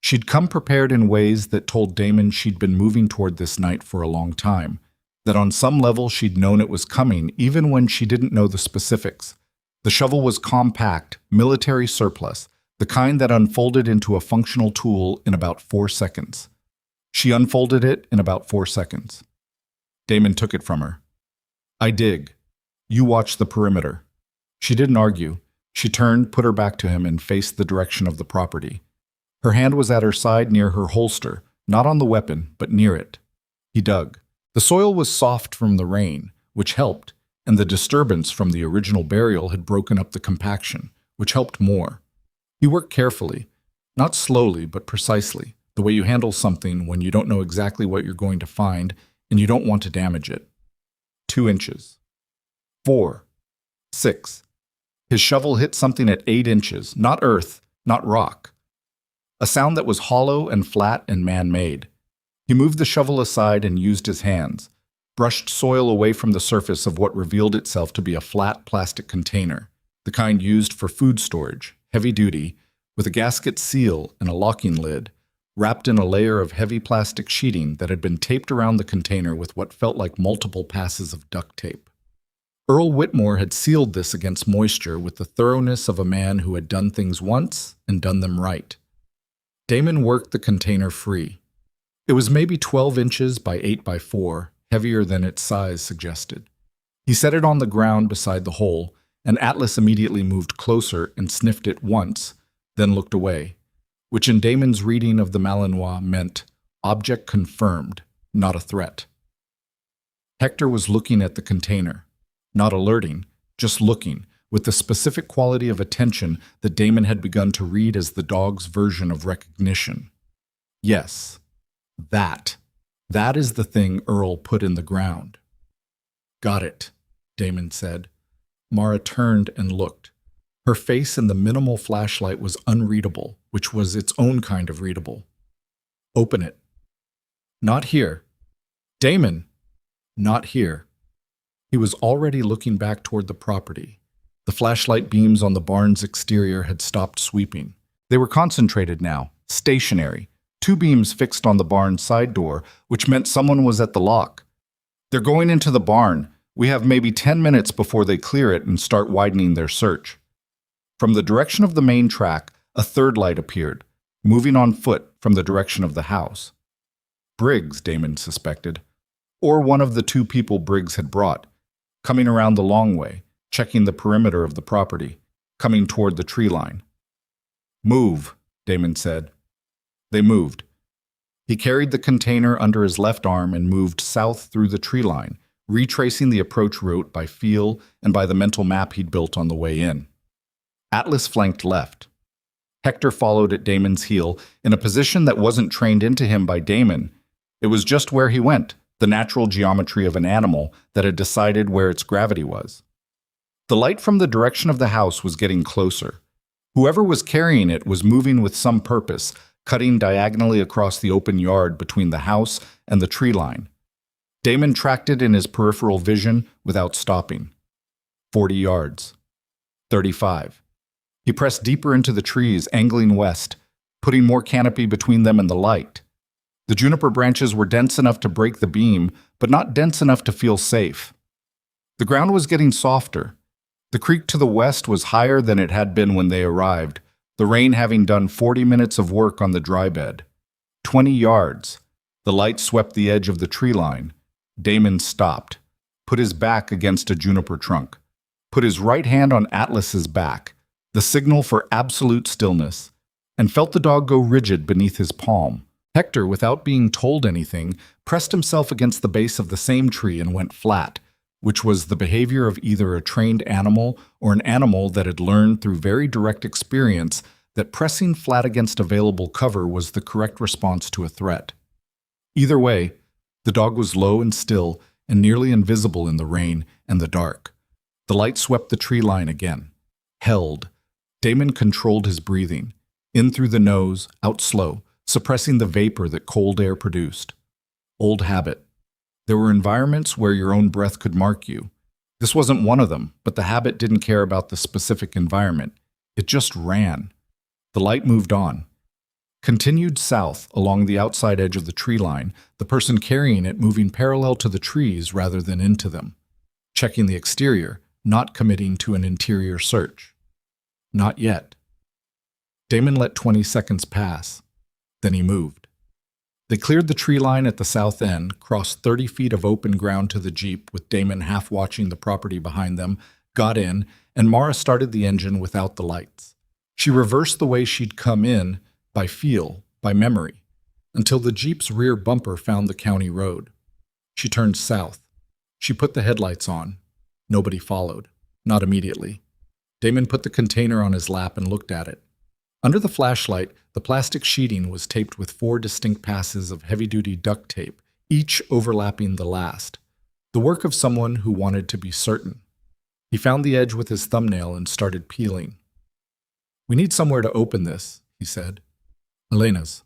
She'd come prepared in ways that told Damon she'd been moving toward this night for a long time, that on some level she'd known it was coming even when she didn't know the specifics. The shovel was compact, military surplus, the kind that unfolded into a functional tool in about 4 seconds. She unfolded it in about 4 seconds. Damon took it from her. "I dig. You watch the perimeter." She didn't argue. She turned, put her back to him, and faced the direction of the property. Her hand was at her side near her holster, not on the weapon, but near it. He dug. The soil was soft from the rain, which helped, and the disturbance from the original burial had broken up the compaction, which helped more. He worked carefully, not slowly, but precisely, the way you handle something when you don't know exactly what you're going to find and you don't want to damage it. 2 inches. 4. 6. His shovel hit something at 8 inches, not earth, not rock. A sound that was hollow and flat and man-made. He moved the shovel aside and used his hands, brushed soil away from the surface of what revealed itself to be a flat plastic container, the kind used for food storage, heavy-duty, with a gasket seal and a locking lid, wrapped in a layer of heavy plastic sheeting that had been taped around the container with what felt like multiple passes of duct tape. Earl Whitmore had sealed this against moisture with the thoroughness of a man who had done things once and done them right. Damon worked the container free. It was maybe 12 inches by 8 by 4, heavier than its size suggested. He set it on the ground beside the hole and Atlas immediately moved closer and sniffed it once, then looked away, which in Damon's reading of the Malinois meant object confirmed, not a threat. Hector was looking at the container, not alerting, just looking, with the specific quality of attention that Damon had begun to read as the dog's version of recognition. Yes, that is the thing Earl put in the ground. Got it, Damon said. Mara turned and looked. Her face in the minimal flashlight was unreadable, which was its own kind of readable. Open it. Not here. Damon! Not here. He was already looking back toward the property. The flashlight beams on the barn's exterior had stopped sweeping. They were concentrated now, stationary, 2 beams fixed on the barn's side door, which meant someone was at the lock. They're going into the barn. We have maybe 10 minutes before they clear it and start widening their search. From the direction of the main track, a third light appeared, moving on foot from the direction of the house. Briggs, Damon suspected, or one of the 2 people Briggs had brought, coming around the long way, checking the perimeter of the property, coming toward the tree line. Move, Damon said. They moved. He carried the container under his left arm and moved south through the tree line, retracing the approach route by feel and by the mental map he'd built on the way in. Atlas flanked left. Hector followed at Damon's heel in a position that wasn't trained into him by Damon. It was just where he went, the natural geometry of an animal that had decided where its gravity was. The light from the direction of the house was getting closer. Whoever was carrying it was moving with some purpose, cutting diagonally across the open yard between the house and the tree line. Damon tracked it in his peripheral vision without stopping. 40 yards. 35. He pressed deeper into the trees, angling west, putting more canopy between them and the light. The juniper branches were dense enough to break the beam, but not dense enough to feel safe. The ground was getting softer. The creek to the west was higher than it had been when they arrived, the rain having done 40 minutes of work on the dry bed. 20 yards. The light swept the edge of the tree line. Damon stopped, put his back against a juniper trunk, put his right hand on Atlas's back, the signal for absolute stillness, and felt the dog go rigid beneath his palm. Hector, without being told anything, pressed himself against the base of the same tree and went flat, which was the behavior of either a trained animal or an animal that had learned through very direct experience that pressing flat against available cover was the correct response to a threat. Either way, the dog was low and still and nearly invisible in the rain and the dark. The light swept the tree line again. Held. Damon controlled his breathing. In through the nose, out slow, suppressing the vapor that cold air produced. Old habit. There were environments where your own breath could mark you. This wasn't one of them, but the habit didn't care about the specific environment. It just ran. The light moved on. Continued south along the outside edge of the tree line, the person carrying it moving parallel to the trees rather than into them. Checking the exterior, not committing to an interior search. Not yet. Damon let 20 seconds pass. Then he moved. They cleared the tree line at the south end, crossed 30 feet of open ground to the Jeep with Damon half watching the property behind them, got in, and Mara started the engine without the lights. She reversed the way she'd come in, by feel, by memory, until the Jeep's rear bumper found the county road. She turned south. She put the headlights on. Nobody followed. Not immediately. Damon put the container on his lap and looked at it. Under the flashlight, the plastic sheeting was taped with 4 distinct passes of heavy-duty duct tape, each overlapping the last. The work of someone who wanted to be certain. He found the edge with his thumbnail and started peeling. "We need somewhere to open this," he said. "Elena's.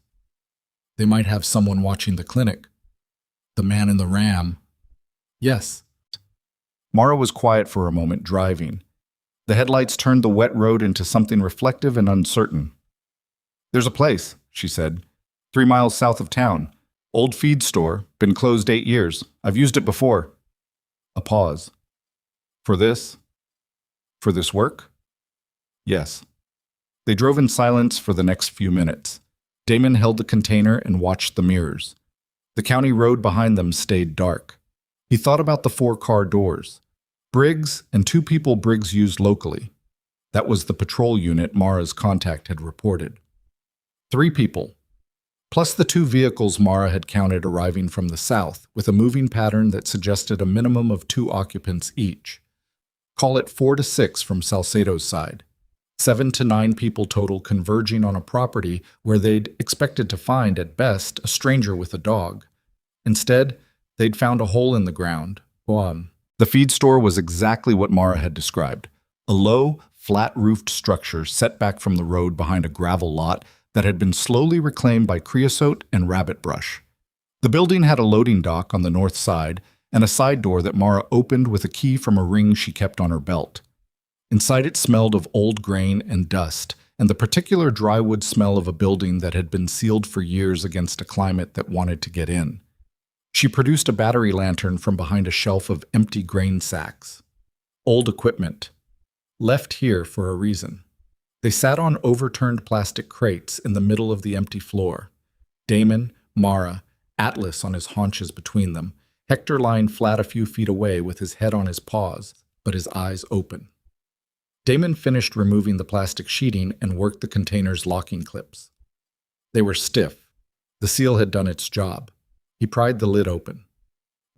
They might have someone watching the clinic. The man in the Ram." "Yes." Mara was quiet for a moment, driving. The headlights turned the wet road into something reflective and uncertain. "There's a place," she said. 3 miles south of town. Old feed store. Been closed 8 years. I've used it before." A pause. "For this? For this work?" "Yes." They drove in silence for the next few minutes. Damon held the container and watched the mirrors. The county road behind them stayed dark. He thought about the 4 car doors. Briggs and two people Briggs used locally. That was the patrol unit Mara's contact had reported. 3 people, plus the 2 vehicles Mara had counted arriving from the south, with a moving pattern that suggested a minimum of 2 occupants each. Call it 4 to 6 from Salcedo's side. 7 to 9 people total converging on a property where they'd expected to find, at best, a stranger with a dog. Instead, they'd found a hole in the ground. The feed store was exactly what Mara had described. A low, flat-roofed structure set back from the road behind a gravel lot that had been slowly reclaimed by creosote and rabbit brush. The building had a loading dock on the north side and a side door that Mara opened with a key from a ring she kept on her belt. Inside it smelled of old grain and dust, and the particular drywood smell of a building that had been sealed for years against a climate that wanted to get in. She produced a battery lantern from behind a shelf of empty grain sacks. Old equipment. Left here for a reason. They sat on overturned plastic crates in the middle of the empty floor. Damon, Mara, Atlas on his haunches between them, Hector lying flat a few feet away with his head on his paws, but his eyes open. Damon finished removing the plastic sheeting and worked the container's locking clips. They were stiff. The seal had done its job. He pried the lid open.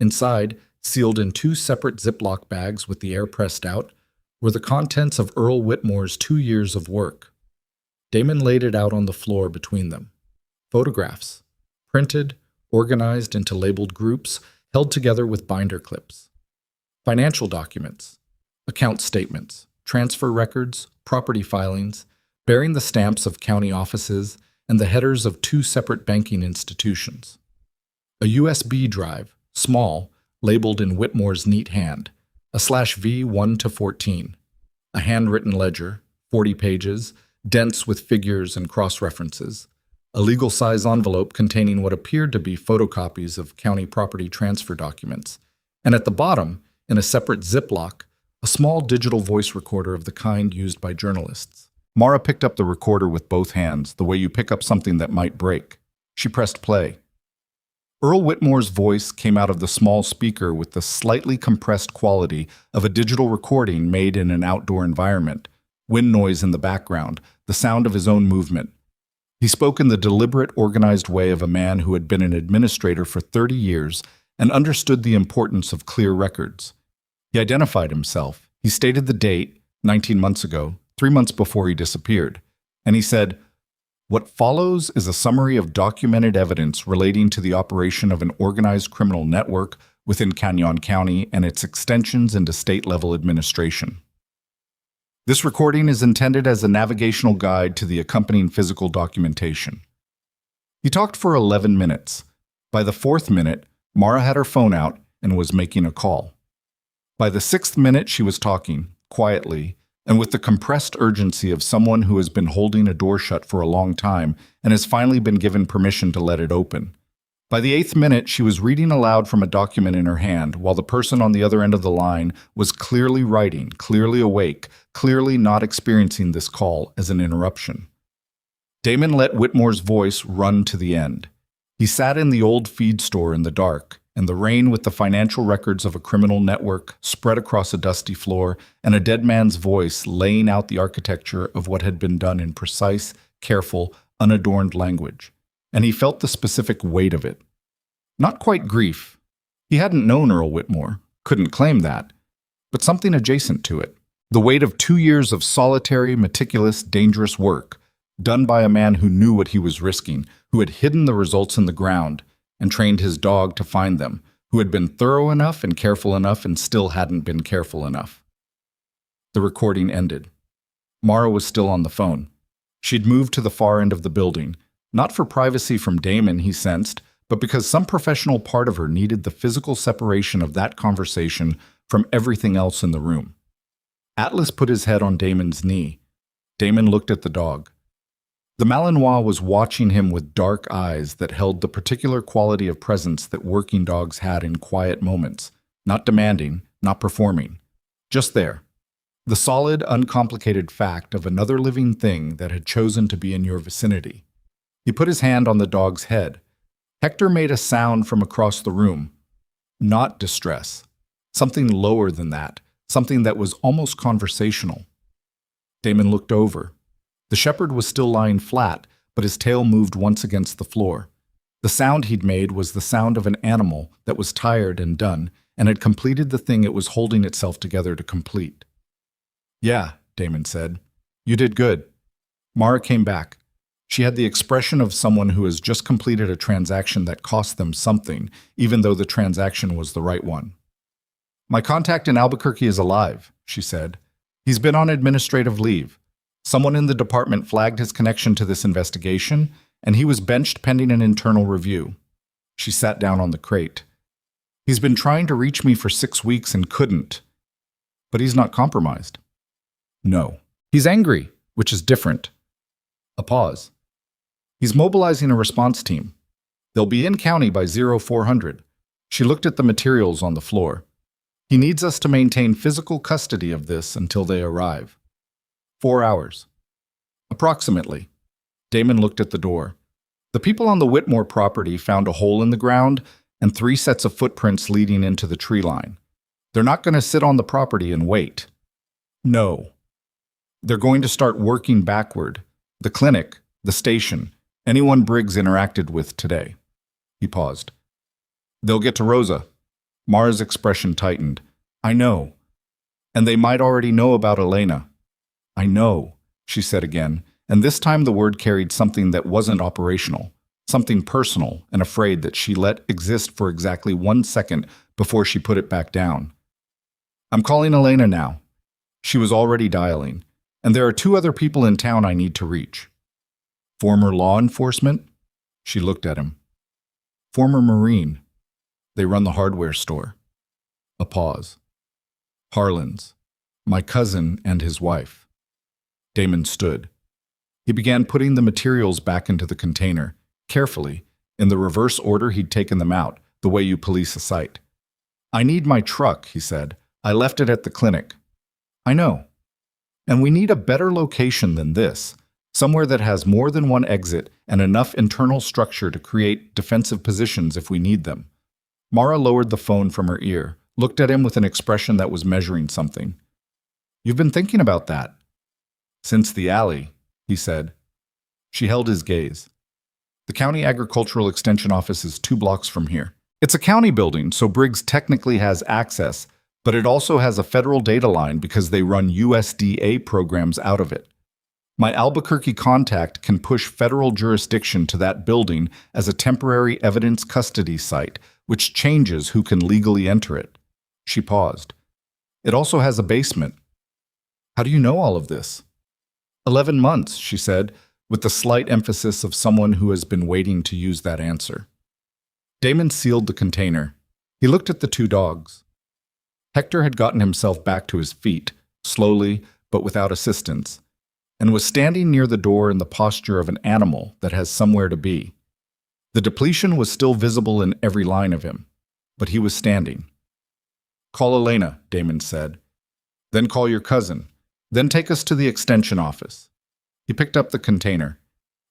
Inside, sealed in 2 separate Ziploc bags with the air pressed out, were the contents of Earl Whitmore's 2 years of work. Damon laid it out on the floor between them. Photographs, printed, organized into labeled groups, held together with binder clips. Financial documents, account statements, transfer records, property filings, bearing the stamps of county offices and the headers of 2 separate banking institutions. A USB drive, small, labeled in Whitmore's neat hand, a /V 1 to 14, a handwritten ledger, 40 pages, dense with figures and cross-references, a legal-size envelope containing what appeared to be photocopies of county property transfer documents, and at the bottom, in a separate Ziploc, a small digital voice recorder of the kind used by journalists. Mara picked up the recorder with both hands, the way you pick up something that might break. She pressed play. Earl Whitmore's voice came out of the small speaker with the slightly compressed quality of a digital recording made in an outdoor environment, wind noise in the background, the sound of his own movement. He spoke in the deliberate, organized way of a man who had been an administrator for 30 years and understood the importance of clear records. He identified himself. He stated the date, 19 months ago, 3 months before he disappeared, and he said, "What follows is a summary of documented evidence relating to the operation of an organized criminal network within Cañon County and its extensions into state-level administration. This recording is intended as a navigational guide to the accompanying physical documentation." He talked for 11 minutes. By the 4th minute, Mara had her phone out and was making a call. By the 6th minute, she was talking, quietly, and with the compressed urgency of someone who has been holding a door shut for a long time and has finally been given permission to let it open. By the 8th minute, she was reading aloud from a document in her hand, while the person on the other end of the line was clearly writing, clearly awake, clearly not experiencing this call as an interruption. Damon let Whitmore's voice run to the end. He sat in the old feed store in the dark, and the rain with the financial records of a criminal network spread across a dusty floor, and a dead man's voice laying out the architecture of what had been done in precise, careful, unadorned language. And he felt the specific weight of it. Not quite grief. He hadn't known Earl Whitmore, couldn't claim that, but something adjacent to it. The weight of 2 years of solitary, meticulous, dangerous work, done by a man who knew what he was risking, who had hidden the results in the ground, and trained his dog to find them, who had been thorough enough and careful enough and still hadn't been careful enough. The recording ended. Mara was still on the phone. She'd moved to the far end of the building, not for privacy from Damon, he sensed, but because some professional part of her needed the physical separation of that conversation from everything else in the room. Atlas put his head on Damon's knee. Damon looked at the dog. The Malinois was watching him with dark eyes that held the particular quality of presence that working dogs had in quiet moments, not demanding, not performing, just there. The solid, uncomplicated fact of another living thing that had chosen to be in your vicinity. He put his hand on the dog's head. Hector made a sound from across the room. Not distress. Something lower than that, something that was almost conversational. Damon looked over. The shepherd was still lying flat, but his tail moved once against the floor. The sound he'd made was the sound of an animal that was tired and done, and had completed the thing it was holding itself together to complete. "Yeah," Damon said. "You did good." Mara came back. She had the expression of someone who has just completed a transaction that cost them something, even though the transaction was the right one. "My contact in Albuquerque is alive," she said. "He's been on administrative leave. Someone in the department flagged his connection to this investigation, and he was benched pending an internal review." She sat down on the crate. "He's been trying to reach me for 6 weeks and couldn't. But he's not compromised." "No. He's angry, which is different." A pause. "He's mobilizing a response team. They'll be in county by 0400. She looked at the materials on the floor. "He needs us to maintain physical custody of this until they arrive." 4 hours. Approximately. Damon looked at the door. The people on the Whitmore property found a hole in the ground and 3 sets of footprints leading into the tree line. They're not going to sit on the property and wait. No. They're going to start working backward. The clinic, the station, anyone Briggs interacted with today. He paused. "They'll get to Rosa." Mara's expression tightened. "I know. And they might already know about Elena." "I know," she said again, and this time the word carried something that wasn't operational, something personal and afraid that she let exist for exactly 1 second before she put it back down. "I'm calling Elena now." She was already dialing. "And there are 2 other people in town I need to reach." "Former law enforcement?" She looked at him. "Former Marine. They run the hardware store." A pause. "Harlan's. My cousin and his wife." Damon stood. He began putting the materials back into the container, carefully, in the reverse order he'd taken them out, the way you police a site. "I need my truck," he said. "I left it at the clinic." "I know. And we need a better location than this, somewhere that has more than one exit and enough internal structure to create defensive positions if we need them." Mara lowered the phone from her ear, looked at him with an expression that was measuring something. "You've been thinking about that?" "Since the alley," he said. She held his gaze. "The county agricultural extension office is 2 blocks from here. It's a county building, so Briggs technically has access, but it also has a federal data line because they run USDA programs out of it. My Albuquerque contact can push federal jurisdiction to that building as a temporary evidence custody site, which changes who can legally enter it." She paused. "It also has a basement." "How do you know all of this?" 11 months, she said, with the slight emphasis of someone who has been waiting to use that answer. Damon sealed the container. He looked at the 2 dogs. Hector had gotten himself back to his feet, slowly but without assistance, and was standing near the door in the posture of an animal that has somewhere to be. The depletion was still visible in every line of him, but he was standing. "Call Elena," Damon said. "Then call your cousin. Then take us to the extension office." He picked up the container.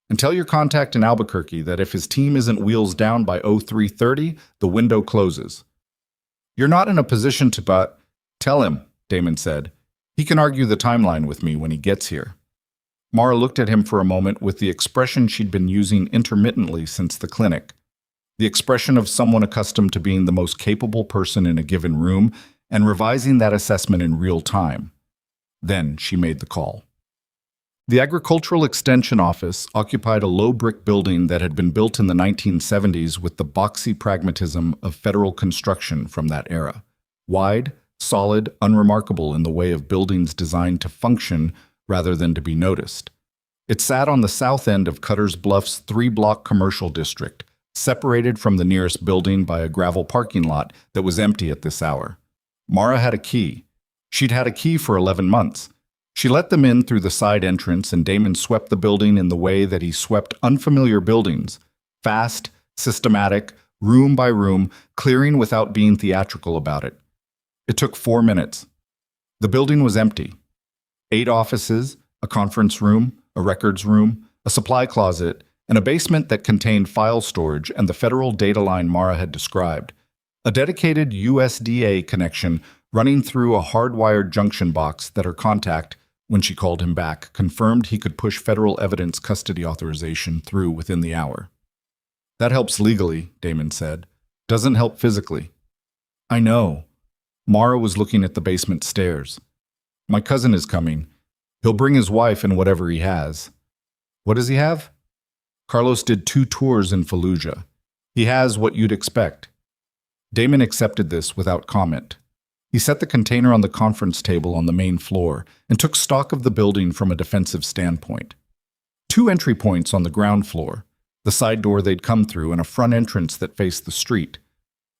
"And tell your contact in Albuquerque that if his team isn't wheels down by 0330, the window closes." "You're not in a position to, but..." "Tell him," Damon said. "He can argue the timeline with me when he gets here." Mara looked at him for a moment with the expression she'd been using intermittently since the clinic. The expression of someone accustomed to being the most capable person in a given room and revising that assessment in real time. Then she made the call. The Agricultural Extension Office occupied a low brick building that had been built in the 1970s with the boxy pragmatism of federal construction from that era. Wide, solid, unremarkable in the way of buildings designed to function rather than to be noticed. It sat on the south end of Cutter's Bluff's 3-block commercial district, separated from the nearest building by a gravel parking lot that was empty at this hour. Mara had a key. She'd had a key for 11 months. She let them in through the side entrance, and Damon swept the building in the way that he swept unfamiliar buildings, fast, systematic, room by room, clearing without being theatrical about it. It took 4 minutes. The building was empty. 8 offices, a conference room, a records room, a supply closet, and a basement that contained file storage and the federal data line Mara had described. A dedicated USDA connection Running through a hardwired junction box that her contact, when she called him back, confirmed he could push federal evidence custody authorization through within the hour. That helps legally, Damon said. Doesn't help physically. I know. Mara was looking at the basement stairs. My cousin is coming. He'll bring his wife and whatever he has. What does he have? Carlos did 2 tours in Fallujah. He has what you'd expect. Damon accepted this without comment. He set the container on the conference table on the main floor and took stock of the building from a defensive standpoint. 2 entry points on the ground floor, the side door they'd come through and a front entrance that faced the street.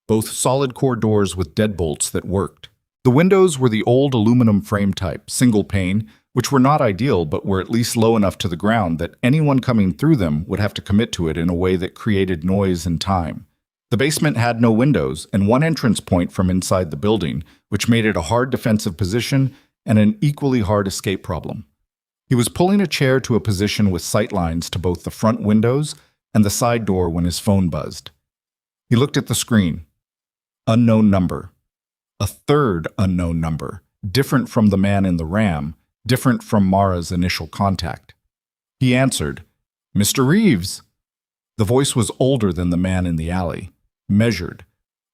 Both solid core doors with deadbolts that worked. The windows were the old aluminum frame type, single pane, which were not ideal but were at least low enough to the ground that anyone coming through them would have to commit to it in a way that created noise and time. The basement had no windows and 1 entrance point from inside the building, which made it a hard defensive position and an equally hard escape problem. He was pulling a chair to a position with sight lines to both the front windows and the side door when his phone buzzed. He looked at the screen. Unknown number. A third unknown number, different from the man in the Ram, different from Mara's initial contact. He answered, "Mr. Reeves." The voice was older than the man in the alley, measured,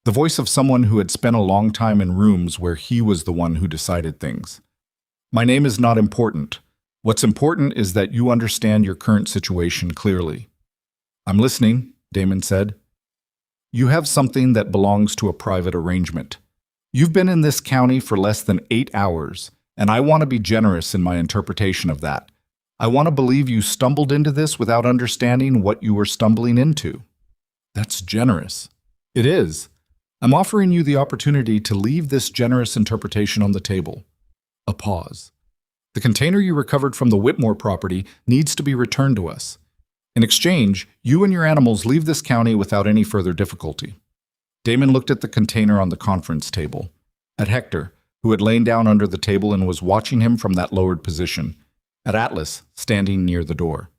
the voice of someone who had spent a long time in rooms where he was the one who decided things. "My name is not important. What's important is that you understand your current situation clearly." "I'm listening," Damon said. "You have something that belongs to a private arrangement. You've been in this county for less than 8 hours, and I want to be generous in my interpretation of that. I want to believe you stumbled into this without understanding what you were stumbling into." "That's generous." "It is. I'm offering you the opportunity to leave this generous interpretation on the table." A pause. "The container you recovered from the Whitmore property needs to be returned to us. In exchange, you and your animals leave this county without any further difficulty." Damon looked at the container on the conference table, at Hector, who had lain down under the table and was watching him from that lowered position, at Atlas, standing near the door.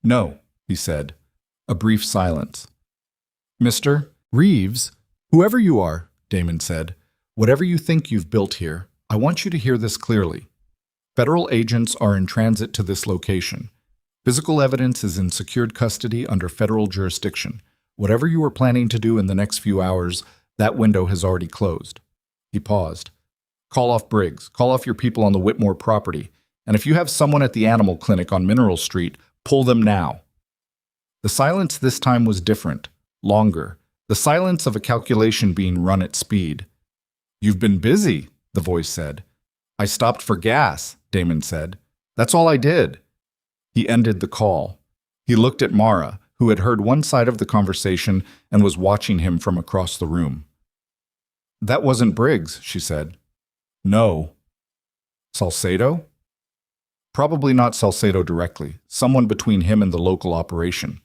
"No," he said. A brief silence. "Mr. Reeves, whoever you are," Damon said, "whatever you think you've built here, I want you to hear this clearly. Federal agents are in transit to this location. Physical evidence is in secured custody under federal jurisdiction. Whatever you are planning to do in the next few hours, that window has already closed." He paused. "Call off Briggs. Call off your people on the Whitmore property. And if you have someone at the animal clinic on Mineral Street, pull them now." The silence this time was different, longer, the silence of a calculation being run at speed. "You've been busy," the voice said. "I stopped for gas," Damon said. "That's all I did." He ended the call. He looked at Mara, who had heard one side of the conversation and was watching him from across the room. "That wasn't Briggs," she said. "No." "Salcedo?" "Probably not Salcedo directly, someone between him and the local operation."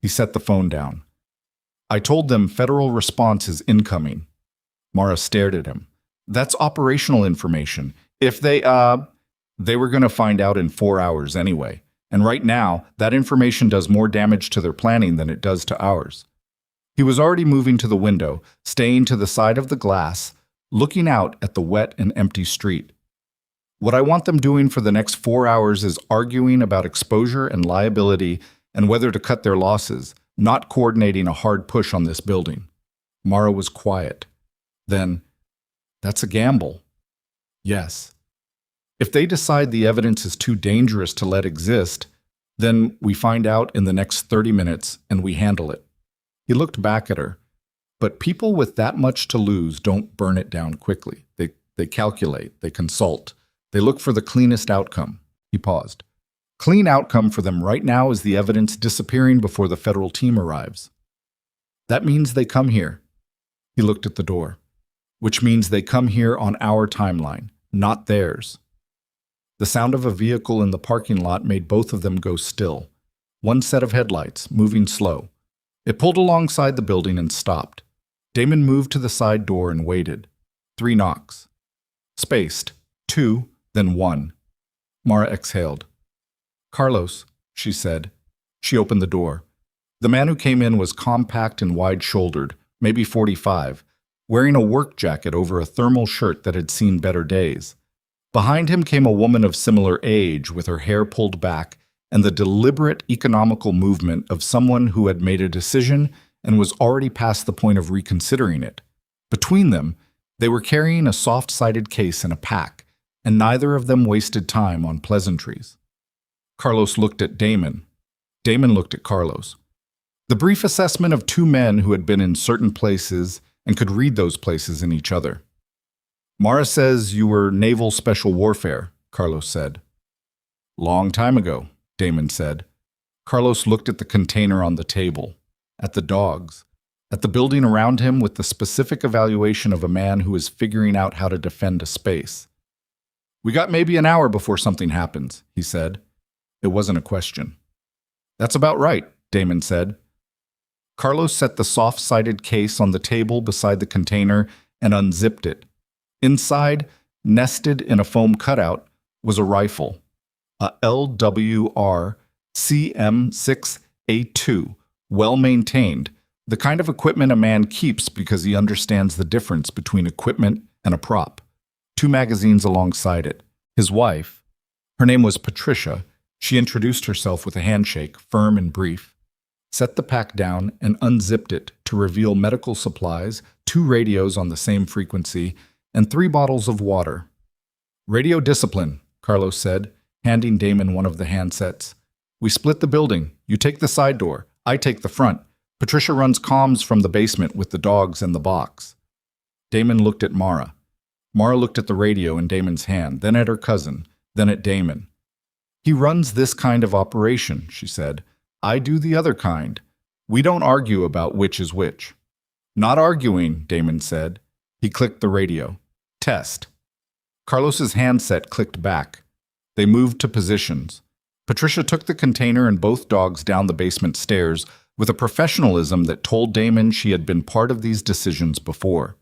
He set the phone down. "I told them federal response is incoming." Mara stared at him. "That's operational information. If they were going to find out in 4 hours anyway. And right now, that information does more damage to their planning than it does to ours." He was already moving to the window, staying to the side of the glass, looking out at the wet and empty street. "What I want them doing for the next 4 hours is arguing about exposure and liability and whether to cut their losses, not coordinating a hard push on this building." Mara was quiet. Then, "That's a gamble." "Yes. If they decide the evidence is too dangerous to let exist, then we find out in the next 30 minutes and we handle it." He looked back at her. "But people with that much to lose don't burn it down quickly. They calculate, they consult, they look for the cleanest outcome." He paused. "Clean outcome for them right now is the evidence disappearing before the federal team arrives." "That means they come here." He looked at the door. "Which means they come here on our timeline, not theirs." The sound of a vehicle in the parking lot made both of them go still. One set of headlights, moving slow. It pulled alongside the building and stopped. Damon moved to the side door and waited. 3 knocks. Spaced. 2, then 1. Mara exhaled. "Carlos," she said. She opened the door. The man who came in was compact and wide-shouldered, maybe 45, wearing a work jacket over a thermal shirt that had seen better days. Behind him came a woman of similar age with her hair pulled back and the deliberate economical movement of someone who had made a decision and was already past the point of reconsidering it. Between them, they were carrying a soft-sided case and a pack, and neither of them wasted time on pleasantries. Carlos looked at Damon. Damon looked at Carlos. The brief assessment of two men who had been in certain places and could read those places in each other. "Mara says you were naval special warfare," Carlos said. "Long time ago," Damon said. Carlos looked at the container on the table, at the dogs, at the building around him with the specific evaluation of a man who is figuring out how to defend a space. "We got maybe an hour before something happens," he said. It wasn't a question. "That's about right," Damon said. Carlos set the soft-sided case on the table beside the container and unzipped it. Inside, nested in a foam cutout, was a rifle, a LWR CM6A2, well-maintained, the kind of equipment a man keeps because he understands the difference between equipment and a prop. 2 magazines alongside it. His wife, her name was Patricia, she introduced herself with a handshake, firm and brief, set the pack down and unzipped it to reveal medical supplies, 2 radios on the same frequency, and 3 bottles of water. "Radio discipline," Carlos said, handing Damon one of the handsets. "We split the building. You take the side door. I take the front. Patricia runs comms from the basement with the dogs and the box." Damon looked at Mara. Mara looked at the radio in Damon's hand, then at her cousin, then at Damon. "He runs this kind of operation," she said. "I do the other kind. We don't argue about which is which." "Not arguing," Damon said. He clicked the radio. "Test." Carlos's handset clicked back. They moved to positions. Patricia took the container and both dogs down the basement stairs with a professionalism that told Damon she had been part of these decisions before.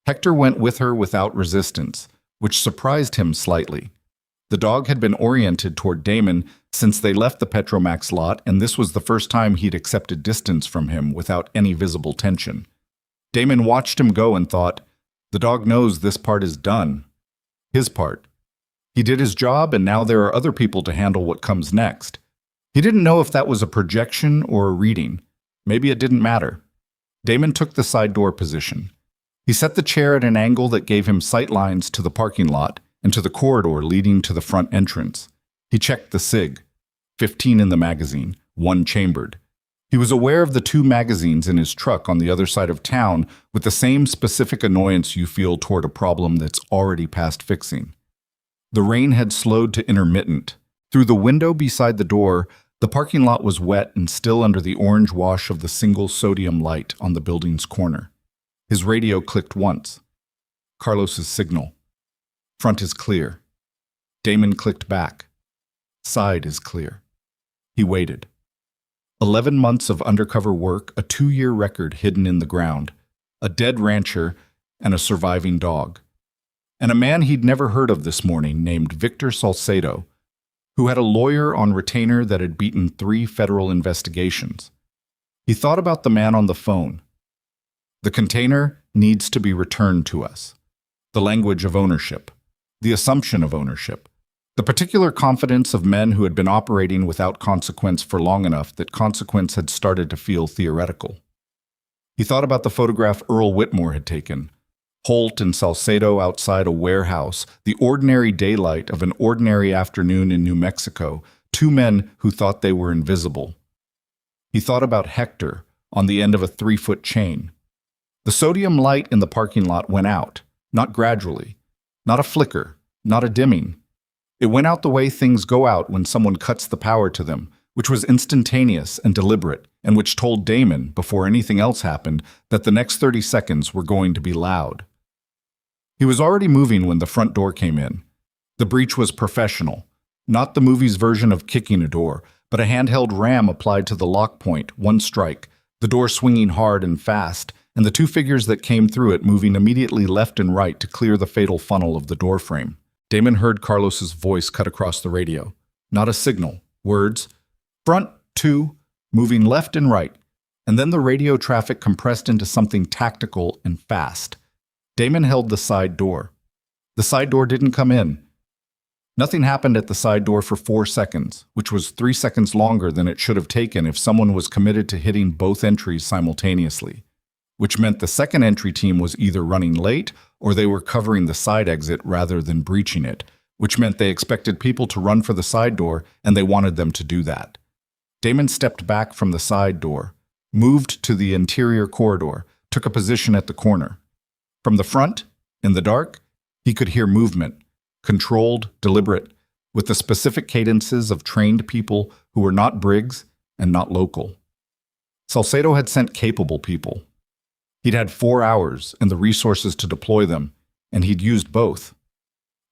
Hector went with her without resistance, which surprised him slightly. The dog had been oriented toward Damon since they left the Petromax lot, and this was the first time he'd accepted distance from him without any visible tension. Damon watched him go and thought, the dog knows this part is done. His part. He did his job, and now there are other people to handle what comes next. He didn't know if that was a projection or a reading. Maybe it didn't matter. Damon took the side door position. He set the chair at an angle that gave him sight lines to the parking lot and to the corridor leading to the front entrance. He checked the SIG. 15 in the magazine, 1 chambered. He was aware of the 2 magazines in his truck on the other side of town with the same specific annoyance you feel toward a problem that's already past fixing. The rain had slowed to intermittent. Through the window beside the door, the parking lot was wet and still under the orange wash of the single sodium light on the building's corner. His radio clicked once. Carlos's signal. Front is clear. Damon clicked back. Side is clear. He waited. 11 months of undercover work, a 2-year record hidden in the ground, a dead rancher, and a surviving dog. And a man he'd never heard of this morning named Victor Salcedo, who had a lawyer on retainer that had beaten 3 federal investigations. He thought about the man on the phone. The container needs to be returned to us. The language of ownership. The assumption of ownership. The particular confidence of men who had been operating without consequence for long enough that consequence had started to feel theoretical. He thought about the photograph Earl Whitmore had taken. Holt and Salcedo outside a warehouse, the ordinary daylight of an ordinary afternoon in New Mexico, 2 men who thought they were invisible. He thought about Hector on the end of a 3-foot chain. The sodium light in the parking lot went out, not gradually, not a flicker, not a dimming. It went out the way things go out when someone cuts the power to them, which was instantaneous and deliberate, and which told Damon, before anything else happened, that the next 30 seconds were going to be loud. He was already moving when the front door came in. The breach was professional, not the movie's version of kicking a door, but a handheld ram applied to the lock point, 1 strike, the door swinging hard and fast, and the 2 figures that came through it moving immediately left and right to clear the fatal funnel of the doorframe. Damon heard Carlos's voice cut across the radio. Not a signal. Words. Front, 2, moving left and right. And then the radio traffic compressed into something tactical and fast. Damon held the side door. The side door didn't come in. Nothing happened at the side door for 4 seconds, which was 3 seconds longer than it should have taken if someone was committed to hitting both entries simultaneously, which meant the second entry team was either running late or they were covering the side exit rather than breaching it, which meant they expected people to run for the side door and they wanted them to do that. Damon stepped back from the side door, moved to the interior corridor, took a position at the corner. From the front, in the dark, he could hear movement, controlled, deliberate, with the specific cadences of trained people who were not Briggs and not local. Salcedo had sent capable people. He'd had 4 hours and the resources to deploy them, and he'd used both.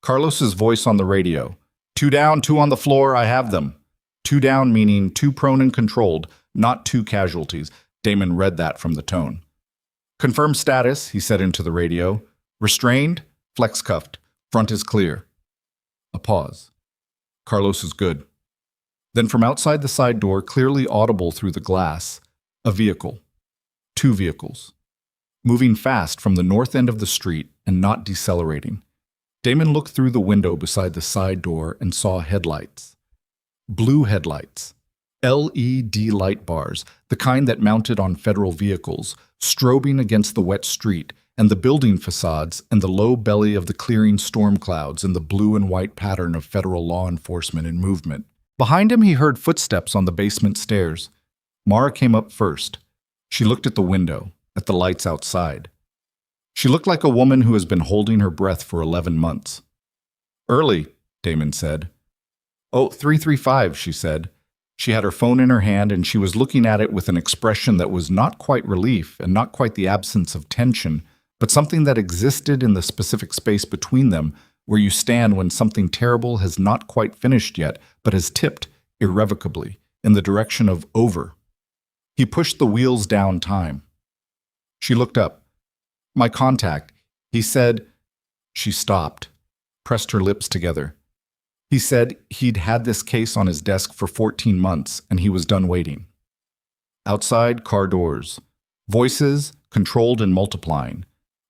Carlos's voice on the radio. 2 down, 2 on the floor, I have them. 2 down meaning 2 prone and controlled, not 2 casualties. Damon read that from the tone. Confirm status, he said into the radio. Restrained, flex cuffed. Front is clear. A pause. Carlos is good. Then from outside the side door, clearly audible through the glass, a vehicle. 2 vehicles. Moving fast from the north end of the street and not decelerating. Damon looked through the window beside the side door and saw headlights. Blue headlights. LED light bars, the kind that mounted on federal vehicles, strobing against the wet street, and the building facades and the low belly of the clearing storm clouds and the blue and white pattern of federal law enforcement in movement. Behind him, he heard footsteps on the basement stairs. Mara came up first. She looked at the window, at the lights outside. She looked like a woman who has been holding her breath for 11 months. Early, Damon said. Oh, 335, she said. She had her phone in her hand and she was looking at it with an expression that was not quite relief and not quite the absence of tension, but something that existed in the specific space between them where you stand when something terrible has not quite finished yet, but has tipped irrevocably in the direction of over. He pushed the wheels down time. She looked up. My contact, he said. She stopped, pressed her lips together. He said he'd had this case on his desk for 14 months and he was done waiting. Outside, car doors. Voices, controlled and multiplying.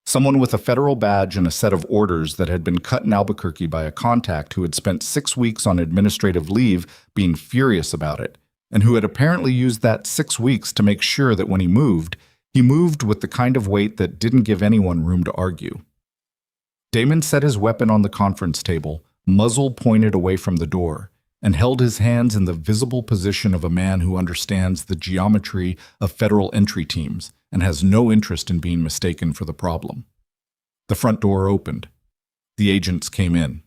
Someone with a federal badge and a set of orders that had been cut in Albuquerque by a contact who had spent 6 weeks on administrative leave being furious about it, and who had apparently used that 6 weeks to make sure that when he moved with the kind of weight that didn't give anyone room to argue. Damon set his weapon on the conference table, muzzle pointed away from the door, and held his hands in the visible position of a man who understands the geometry of federal entry teams and has no interest in being mistaken for the problem. The front door opened. The agents came in.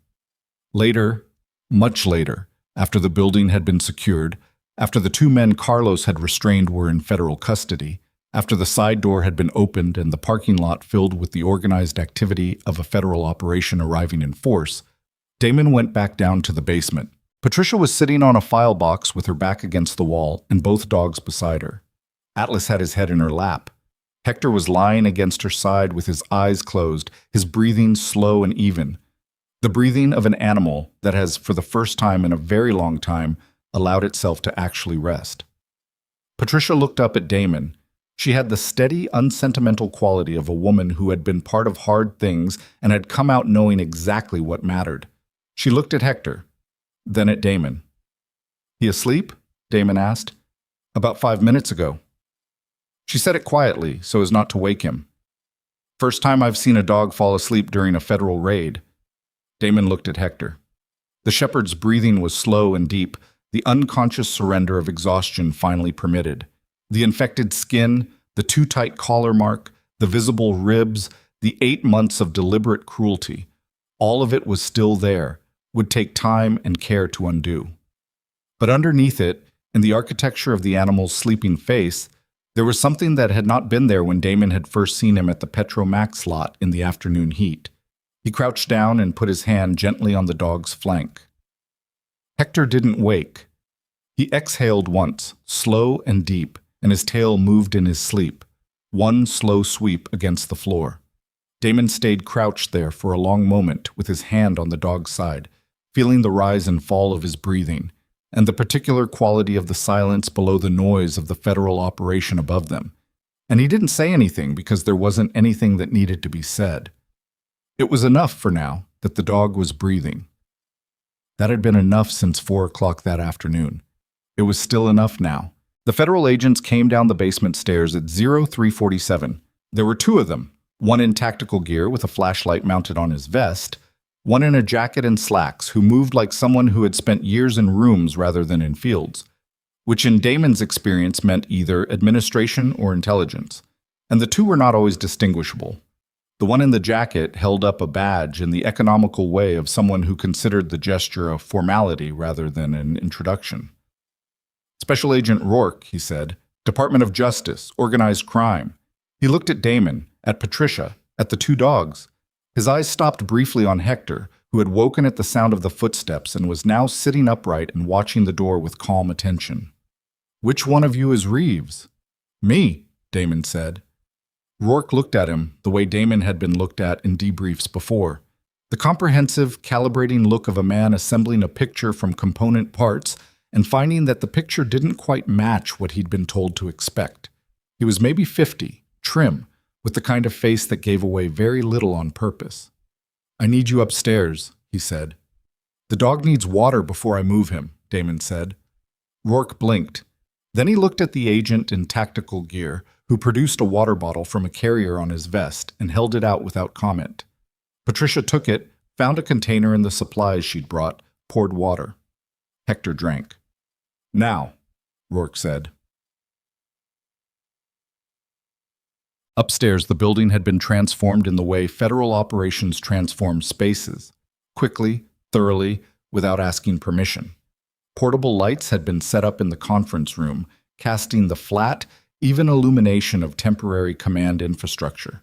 Later, much later, after the building had been secured, after the 2 men Carlos had restrained were in federal custody, after the side door had been opened and the parking lot filled with the organized activity of a federal operation arriving in force, Damon went back down to the basement. Patricia was sitting on a file box with her back against the wall and both dogs beside her. Atlas had his head in her lap. Hector was lying against her side with his eyes closed, his breathing slow and even. The breathing of an animal that has, for the first time in a very long time, allowed itself to actually rest. Patricia looked up at Damon. She had the steady, unsentimental quality of a woman who had been part of hard things and had come out knowing exactly what mattered. She looked at Hector, then at Damon. He asleep? Damon asked. About 5 minutes ago. She said it quietly, so as not to wake him. First time I've seen a dog fall asleep during a federal raid. Damon looked at Hector. The shepherd's breathing was slow and deep, the unconscious surrender of exhaustion finally permitted. The infected skin, the too tight collar mark, the visible ribs, the 8 months of deliberate cruelty, all of it was still there, would take time and care to undo. But underneath it, in the architecture of the animal's sleeping face, there was something that had not been there when Damon had first seen him at the Petromax lot in the afternoon heat. He crouched down and put his hand gently on the dog's flank. Hector didn't wake. He exhaled once, slow and deep, and his tail moved in his sleep, one slow sweep against the floor. Damon stayed crouched there for a long moment with his hand on the dog's side, feeling the rise and fall of his breathing, and the particular quality of the silence below the noise of the federal operation above them. And he didn't say anything because there wasn't anything that needed to be said. It was enough for now that the dog was breathing. That had been enough since 4 o'clock that afternoon. It was still enough now. The federal agents came down the basement stairs at 0347. There were two of them, one in tactical gear with a flashlight mounted on his vest, one in a jacket and slacks who moved like someone who had spent years in rooms rather than in fields, which in Damon's experience meant either administration or intelligence. And the two were not always distinguishable. The one in the jacket held up a badge in the economical way of someone who considered the gesture a formality rather than an introduction. Special Agent Rourke, he said, Department of Justice, Organized Crime. He looked at Damon, at Patricia, at the two dogs. His eyes stopped briefly on Hector, who had woken at the sound of the footsteps and was now sitting upright and watching the door with calm attention. "Which one of you is Reeves?" "Me," Damon said. Rourke looked at him the way Damon had been looked at in debriefs before. The comprehensive, calibrating look of a man assembling a picture from component parts and finding that the picture didn't quite match what he'd been told to expect. He was maybe 50, trim, with the kind of face that gave away very little on purpose. "I need you upstairs," he said. "The dog needs water before I move him," Damon said. Rourke blinked. Then he looked at the agent in tactical gear, who produced a water bottle from a carrier on his vest and held it out without comment. Patricia took it, found a container in the supplies she'd brought, poured water. Hector drank. "Now," Rourke said. Upstairs, the building had been transformed in the way federal operations transform spaces, quickly, thoroughly, without asking permission. Portable lights had been set up in the conference room, casting the flat, even illumination of temporary command infrastructure.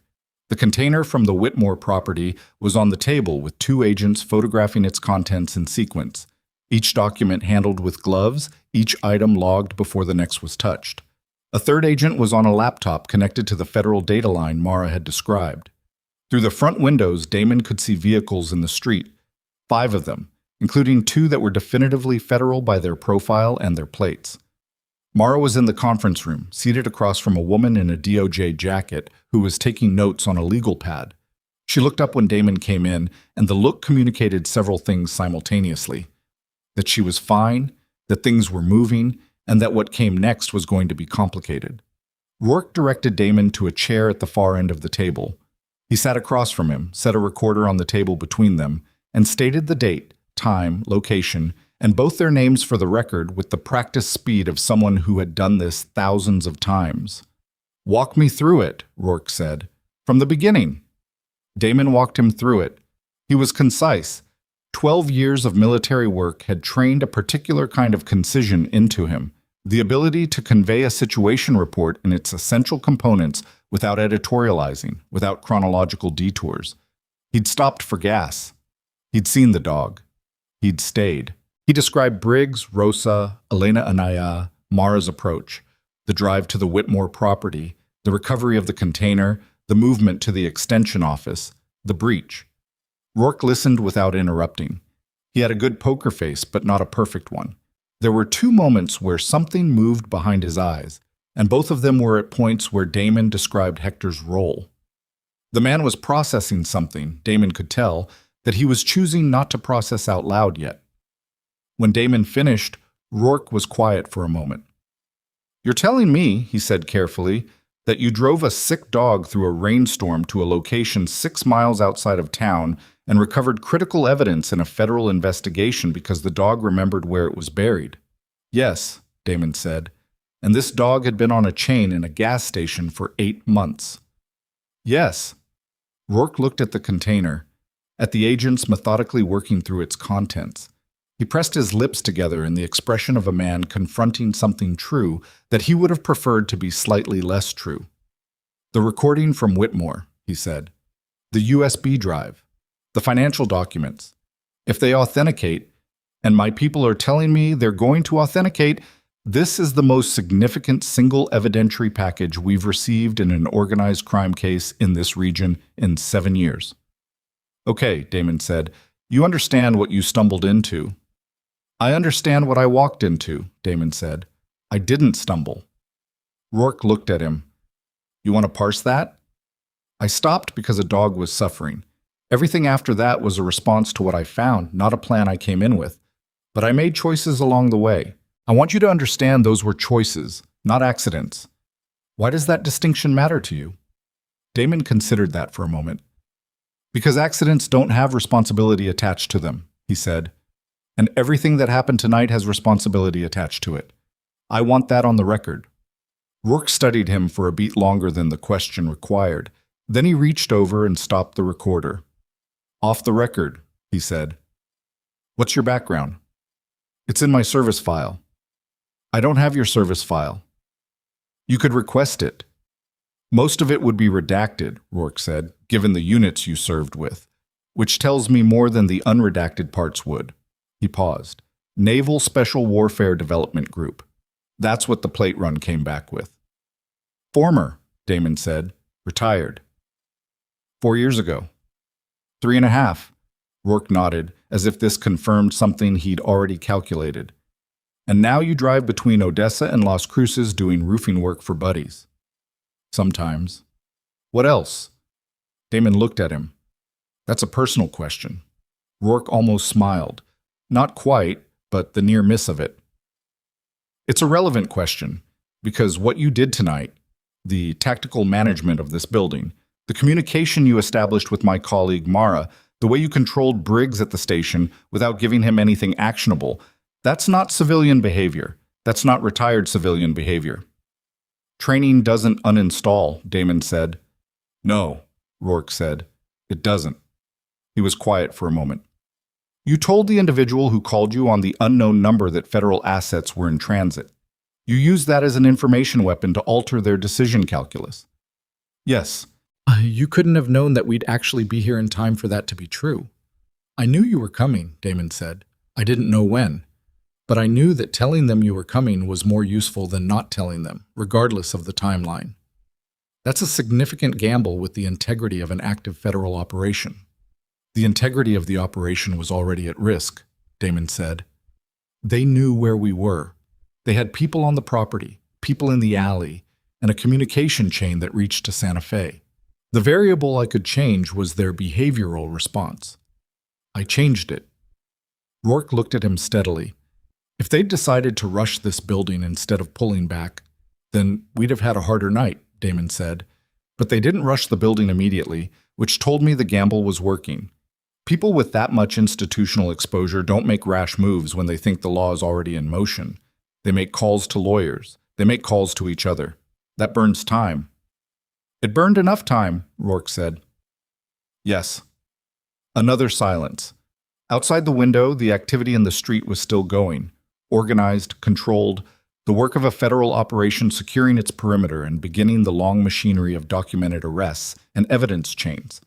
The container from the Whitmore property was on the table with two agents photographing its contents in sequence, each document handled with gloves, each item logged before the next was touched. A third agent was on a laptop connected to the federal data line Mara had described. Through the front windows, Damon could see vehicles in the street, 5 of them, including 2 that were definitively federal by their profile and their plates. Mara was in the conference room, seated across from a woman in a DOJ jacket who was taking notes on a legal pad. She looked up when Damon came in, and the look communicated several things simultaneously. That she was fine, that things were moving, and that what came next was going to be complicated. Rourke directed Damon to a chair at the far end of the table. He sat across from him, set a recorder on the table between them, and stated the date, time, location, and both their names for the record with the practiced speed of someone who had done this thousands of times. "Walk me through it," Rourke said. "From the beginning." Damon walked him through it. He was concise. 12 years of military work had trained a particular kind of concision into him, the ability to convey a situation report in its essential components without editorializing, without chronological detours. He'd stopped for gas. He'd seen the dog. He'd stayed. He described Briggs, Rosa, Elena Anaya, Mara's approach, the drive to the Whitmore property, the recovery of the container, the movement to the extension office, the breach. Rourke listened without interrupting. He had a good poker face, but not a perfect one. There were 2 moments where something moved behind his eyes, and both of them were at points where Damon described Hector's role. The man was processing something, Damon could tell, that he was choosing not to process out loud yet. When Damon finished, Rourke was quiet for a moment. "You're telling me," he said carefully, "that you drove a sick dog through a rainstorm to a location 6 miles outside of town and recovered critical evidence in a federal investigation because the dog remembered where it was buried." "Yes," Damon said, "and this dog had been on a chain in a gas station for 8 months." "Yes." Rourke looked at the container, at the agents methodically working through its contents. He pressed his lips together in the expression of a man confronting something true that he would have preferred to be slightly less true. "The recording from Whitmore," he said. "The USB drive. The financial documents. If they authenticate, and my people are telling me they're going to authenticate, this is the most significant single evidentiary package we've received in an organized crime case in this region in 7 years." "Okay," Damon said, "you understand what you stumbled into." I understand what I walked into, Damon said. I didn't stumble. Rourke looked at him. You want to parse that? I stopped because a dog was suffering. Everything after that was a response to what I found, not a plan I came in with. But I made choices along the way. I want you to understand those were choices, not accidents. Why does that distinction matter to you? Damon considered that for a moment. Because accidents don't have responsibility attached to them, he said. And everything that happened tonight has responsibility attached to it. I want that on the record. Rourke studied him for a beat longer than the question required. Then he reached over and stopped the recorder. Off the record, he said. What's your background? It's in my service file. I don't have your service file. You could request it. Most of it would be redacted, Rourke said, given the units you served with, which tells me more than the unredacted parts would. He paused. Naval Special Warfare Development Group. That's what the plate run came back with. Former, Damon said. Retired. 4 years ago. 3.5. Rourke nodded, as if this confirmed something he'd already calculated. And now you drive between Odessa and Las Cruces doing roofing work for buddies. Sometimes. What else? Damon looked at him. That's a personal question. Rourke almost smiled. Not quite, but the near miss of it. It's a relevant question, because what you did tonight, the tactical management of this building, the communication you established with my colleague Mara, the way you controlled Briggs at the station without giving him anything actionable, that's not civilian behavior. That's not retired civilian behavior. Training doesn't uninstall, Damon said. No, Rourke said. It doesn't. He was quiet for a moment. You told the individual who called you on the unknown number that federal assets were in transit. You used that as an information weapon to alter their decision calculus. Yes. You couldn't have known that we'd actually be here in time for that to be true. I knew you were coming, Damon said. I didn't know when. But I knew that telling them you were coming was more useful than not telling them, regardless of the timeline. That's a significant gamble with the integrity of an active federal operation. The integrity of the operation was already at risk, Damon said. They knew where we were. They had people on the property, people in the alley, and a communication chain that reached to Santa Fe. The variable I could change was their behavioral response. I changed it. Rourke looked at him steadily. If they'd decided to rush this building instead of pulling back, then we'd have had a harder night, Damon said. But they didn't rush the building immediately, which told me the gamble was working. People with that much institutional exposure don't make rash moves when they think the law is already in motion. They make calls to lawyers. They make calls to each other. That burns time. It burned enough time, Rourke said. Yes. Another silence. Outside the window, the activity in the street was still going. Organized, controlled, the work of a federal operation securing its perimeter and beginning the long machinery of documented arrests and evidence chains.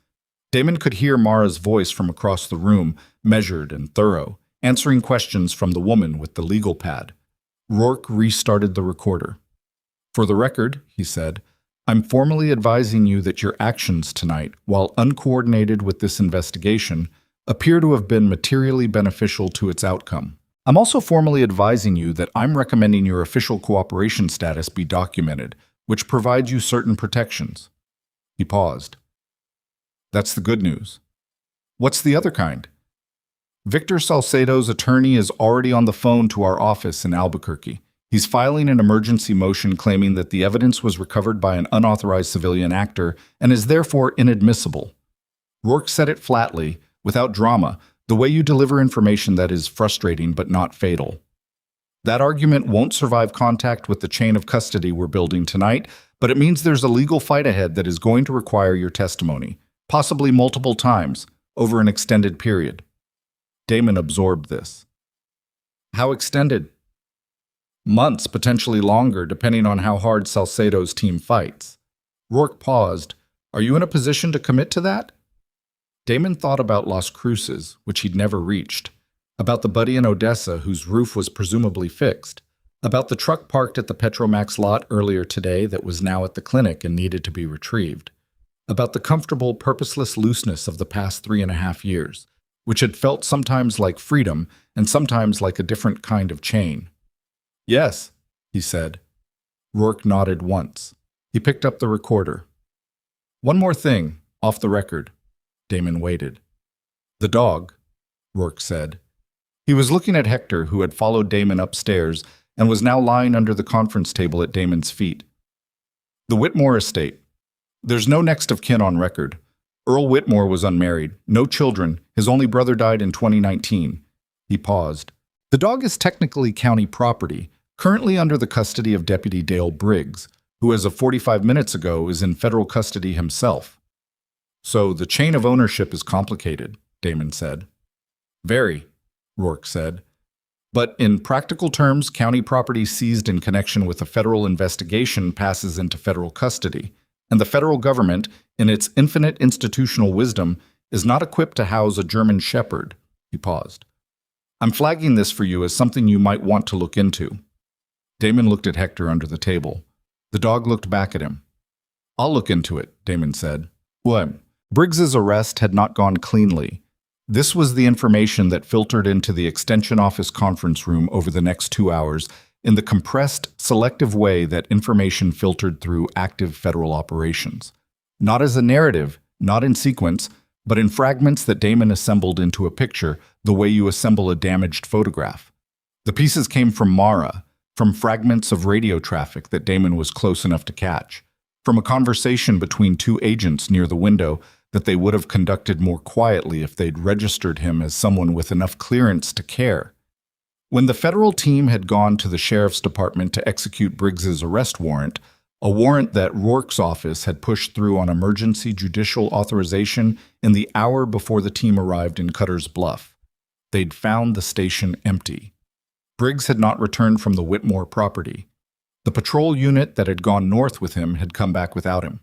Damon could hear Mara's voice from across the room, measured and thorough, answering questions from the woman with the legal pad. Rourke restarted the recorder. For the record, he said, I'm formally advising you that your actions tonight, while uncoordinated with this investigation, appear to have been materially beneficial to its outcome. I'm also formally advising you that I'm recommending your official cooperation status be documented, which provides you certain protections. He paused. That's the good news. What's the other kind? Victor Salcedo's attorney is already on the phone to our office in Albuquerque. He's filing an emergency motion claiming that the evidence was recovered by an unauthorized civilian actor and is therefore inadmissible. Rourke said it flatly, without drama, the way you deliver information that is frustrating but not fatal. That argument won't survive contact with the chain of custody we're building tonight, but it means there's a legal fight ahead that is going to require your testimony, possibly multiple times, over an extended period. Damon absorbed this. How extended? Months, potentially longer, depending on how hard Salcedo's team fights. Rourke paused. Are you in a position to commit to that? Damon thought about Las Cruces, which he'd never reached, about the buddy in Odessa whose roof was presumably fixed, about the truck parked at the Petromax lot earlier today that was now at the clinic and needed to be retrieved, about the comfortable, purposeless looseness of the past 3.5 years, which had felt sometimes like freedom and sometimes like a different kind of chain. "Yes," he said. Rourke nodded once. He picked up the recorder. "One more thing, off the record." Damon waited. "The dog," Rourke said. He was looking at Hector, who had followed Damon upstairs and was now lying under the conference table at Damon's feet. "The Whitmore estate. There's no next of kin on record. Earl Whitmore was unmarried, no children. His only brother died in 2019. He paused. "The dog is technically county property, currently under the custody of Deputy Dale Briggs, who as of 45 minutes ago is in federal custody himself." "So the chain of ownership is complicated," Damon said. "Very," Rourke said. "But in practical terms, county property seized in connection with a federal investigation passes into federal custody, and the federal government, in its infinite institutional wisdom, is not equipped to house a German shepherd." He paused. "I'm flagging this for you as something you might want to look into." Damon looked at Hector under the table. The dog looked back at him. "I'll look into it," Damon said. "What?" Briggs's arrest had not gone cleanly. This was the information that filtered into the Extension Office conference room over the next 2 hours in the compressed, selective way that information filtered through active federal operations. Not as a narrative, not in sequence, but in fragments that Damon assembled into a picture the way you assemble a damaged photograph. The pieces came from Mara, from fragments of radio traffic that Damon was close enough to catch, from a conversation between two agents near the window that they would have conducted more quietly if they'd registered him as someone with enough clearance to care. When the federal team had gone to the sheriff's department to execute Briggs's arrest warrant, a warrant that Rourke's office had pushed through on emergency judicial authorization in the hour before the team arrived in Cutter's Bluff, they'd found the station empty. Briggs had not returned from the Whitmore property. The patrol unit that had gone north with him had come back without him.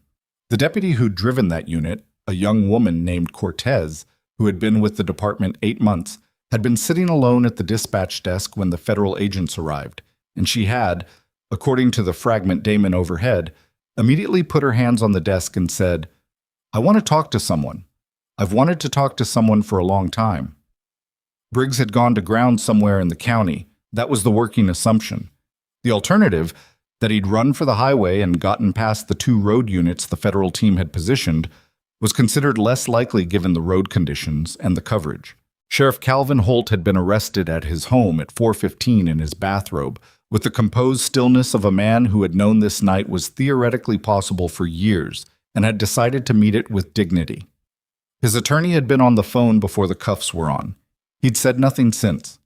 The deputy who'd driven that unit, a young woman named Cortez, who had been with the department 8 months, had been sitting alone at the dispatch desk when the federal agents arrived, and she had, according to the fragment Damon overhead, immediately put her hands on the desk and said, "I want to talk to someone. I've wanted to talk to someone for a long time." Briggs had gone to ground somewhere in the county. That was the working assumption. The alternative, that he'd run for the highway and gotten past the 2 road units the federal team had positioned, was considered less likely given the road conditions and the coverage. Sheriff Calvin Holt had been arrested at his home at 4:15 in his bathrobe, with the composed stillness of a man who had known this night was theoretically possible for years and had decided to meet it with dignity. His attorney had been on the phone before the cuffs were on. He'd said nothing since.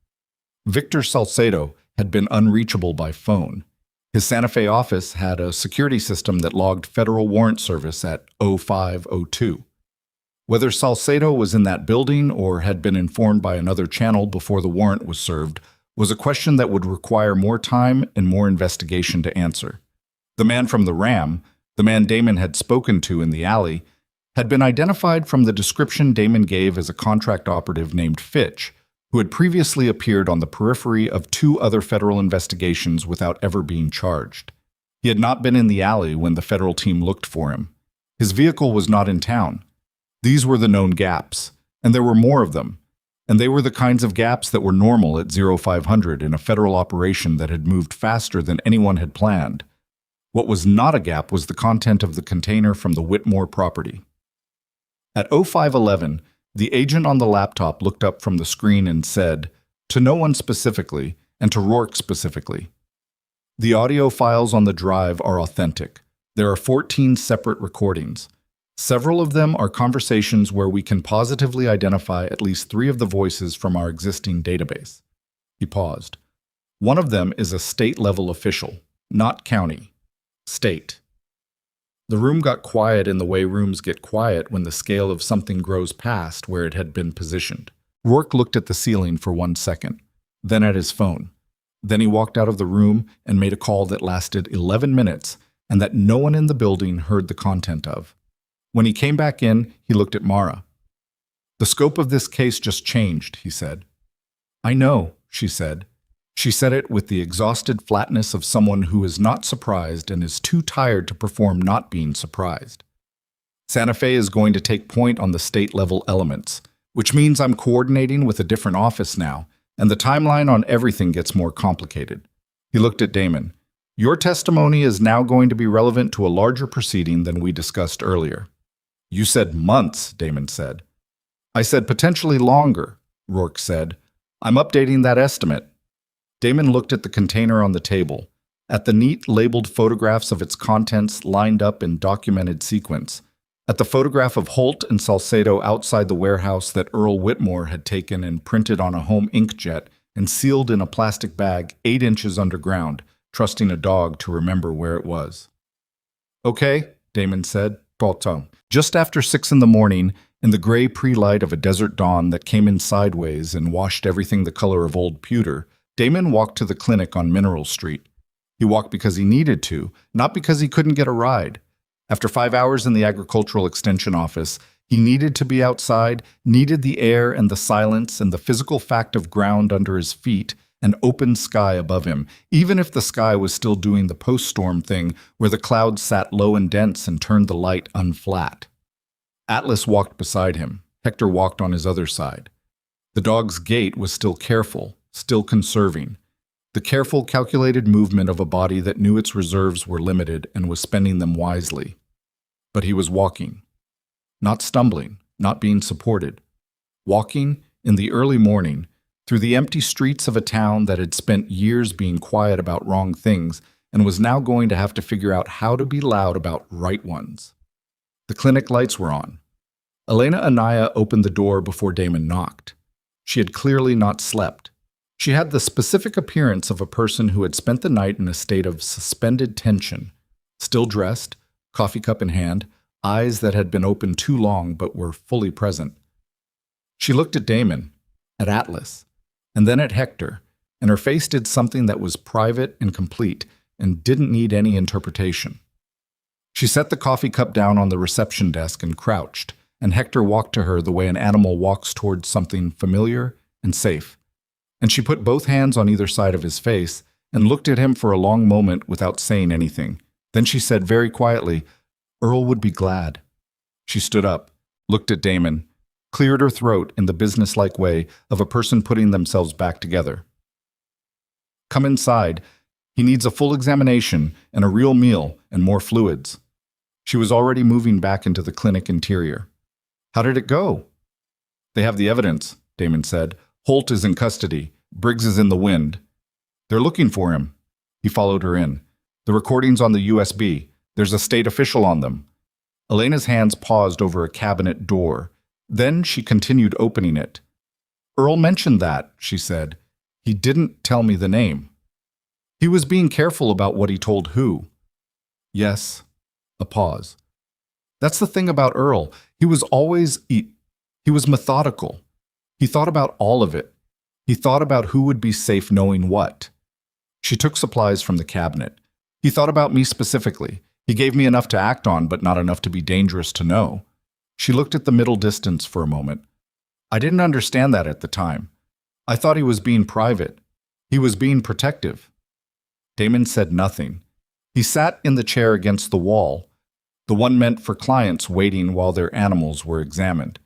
Victor Salcedo had been unreachable by phone. His Santa Fe office had a security system that logged federal warrant service at 0502. Whether Salcedo was in that building or had been informed by another channel before the warrant was served was a question that would require more time and more investigation to answer. The man from the Ram, the man Damon had spoken to in the alley, had been identified from the description Damon gave as a contract operative named Fitch, who had previously appeared on the periphery of 2 other federal investigations without ever being charged. He had not been in the alley when the federal team looked for him. His vehicle was not in town. These were the known gaps, and there were more of them, and they were the kinds of gaps that were normal at 0500 in a federal operation that had moved faster than anyone had planned. What was not a gap was the content of the container from the Whitmore property. At 0511, the agent on the laptop looked up from the screen and said, to no one specifically, and to Rourke specifically, "The audio files on the drive are authentic. There are 14 separate recordings. Several of them are conversations where we can positively identify at least 3 of the voices from our existing database." He paused. "One of them is a state-level official, not county. State." The room got quiet in the way rooms get quiet when the scale of something grows past where it had been positioned. Rourke looked at the ceiling for 1 second, then at his phone. Then he walked out of the room and made a call that lasted 11 minutes and that no one in the building heard the content of. When he came back in, he looked at Mara. "The scope of this case just changed," he said. "I know," she said. She said it with the exhausted flatness of someone who is not surprised and is too tired to perform not being surprised. "Santa Fe is going to take point on the state-level elements. which means I'm coordinating with a different office now, and the timeline on everything gets more complicated. He looked at Damon. Your testimony is now going to be relevant to a larger proceeding than we discussed earlier. You said months, Damon said. I said potentially longer, Rourke said. I'm updating that estimate. Damon looked at the container on the table, at the neat labeled photographs of its contents lined up in documented sequence, at the photograph of Holt and Salcedo outside the warehouse that Earl Whitmore had taken and printed on a home inkjet and sealed in a plastic bag 8 inches underground, trusting a dog to remember where it was. Okay, Damon said, pourtant. Just after 6 in the morning, in the gray pre-light of a desert dawn that came in sideways and washed everything the color of old pewter, Damon walked to the clinic on Mineral Street. He walked because he needed to, not because he couldn't get a ride. After 5 hours in the Agricultural Extension office, he needed to be outside, needed the air and the silence and the physical fact of ground under his feet and open sky above him, even if the sky was still doing the post-storm thing where the clouds sat low and dense and turned the light unflat. Atlas walked beside him. Hector walked on his other side. The dog's gait was still careful, still conserving. The careful, calculated movement of a body that knew its reserves were limited and was spending them wisely. But he was walking. Not stumbling, not being supported. Walking, in the early morning, through the empty streets of a town that had spent years being quiet about wrong things and was now going to have to figure out how to be loud about right ones. The clinic lights were on. Elena Anaya opened the door before Damon knocked. She had clearly not slept. She had the specific appearance of a person who had spent the night in a state of suspended tension, still dressed, coffee cup in hand, eyes that had been open too long but were fully present. She looked at Damon, at Atlas, and then at Hector, and her face did something that was private and complete and didn't need any interpretation. She set the coffee cup down on the reception desk and crouched, and Hector walked to her the way an animal walks towards something familiar and safe. And she put both hands on either side of his face and looked at him for a long moment without saying anything. Then she said very quietly, "Earl would be glad." She stood up, looked at Damon, cleared her throat in the businesslike way of a person putting themselves back together. "Come inside. He needs a full examination and a real meal and more fluids." She was already moving back into the clinic interior. "How did it go?" "They have the evidence," Damon said. "Holt is in custody. Briggs is in the wind. They're looking for him." He followed her in. "The recordings on the USB. There's a state official on them." Elena's hands paused over a cabinet door. Then she continued opening it. "Earl mentioned that," she said. "He didn't tell me the name. He was being careful about what he told who." "Yes." A pause. "That's the thing about Earl. He was always... he was methodical. He thought about all of it. He thought about who would be safe knowing what." She took supplies from the cabinet. "He thought about me specifically. He gave me enough to act on, but not enough to be dangerous to know." She looked at the middle distance for a moment. "I didn't understand that at the time. I thought he was being private. He was being protective." Damon said nothing. He sat in the chair against the wall, the one meant for clients waiting while their animals were examined.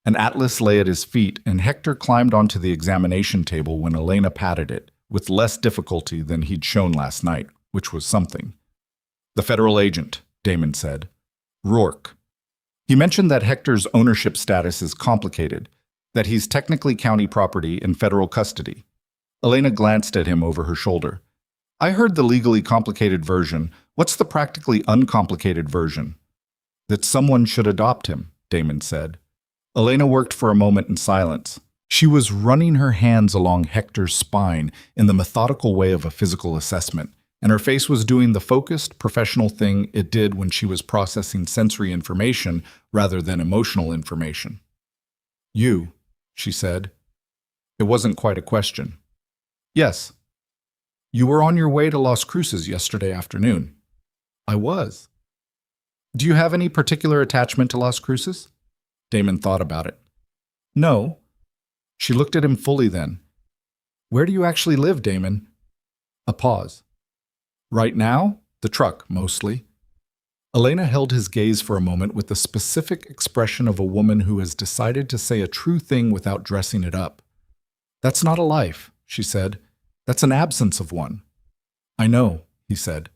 And Atlas lay at his feet, and Hector climbed onto the examination table when Elena patted it, with less difficulty than he'd shown last night, which was something. "The federal agent," Damon said. "Rourke." He mentioned that Hector's ownership status is complicated, that he's technically county property in federal custody. Elena glanced at him over her shoulder. "I heard the legally complicated version. What's the practically uncomplicated version?" "That someone should adopt him," Damon said. Elena worked for a moment in silence. She was running her hands along Hector's spine in the methodical way of a physical assessment, and her face was doing the focused, professional thing it did when she was processing sensory information rather than emotional information. "You," she said. It wasn't quite a question. "Yes." "You were on your way to Las Cruces yesterday afternoon." "I was." "Do you have any particular attachment to Las Cruces?" Damon thought about it. "No." She looked at him fully then. "Where do you actually live, Damon?" A pause. "Right now? The truck, mostly." Elena held his gaze for a moment with the specific expression of a woman who has decided to say a true thing without dressing it up. "That's not a life," she said. "That's an absence of one." "I know," he said.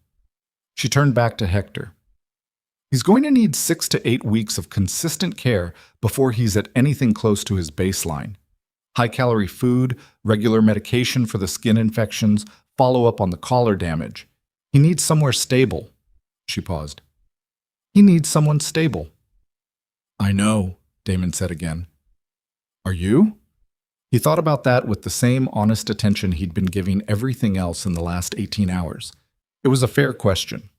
She turned back to Hector. "He's going to need 6 to 8 weeks of consistent care before he's at anything close to his baseline. High-calorie food, regular medication for the skin infections, follow-up on the collar damage. He needs somewhere stable." She paused. "He needs someone stable." "I know," Damon said again. "Are you?" He thought about that with the same honest attention he'd been giving everything else in the last 18 hours. It was a fair question.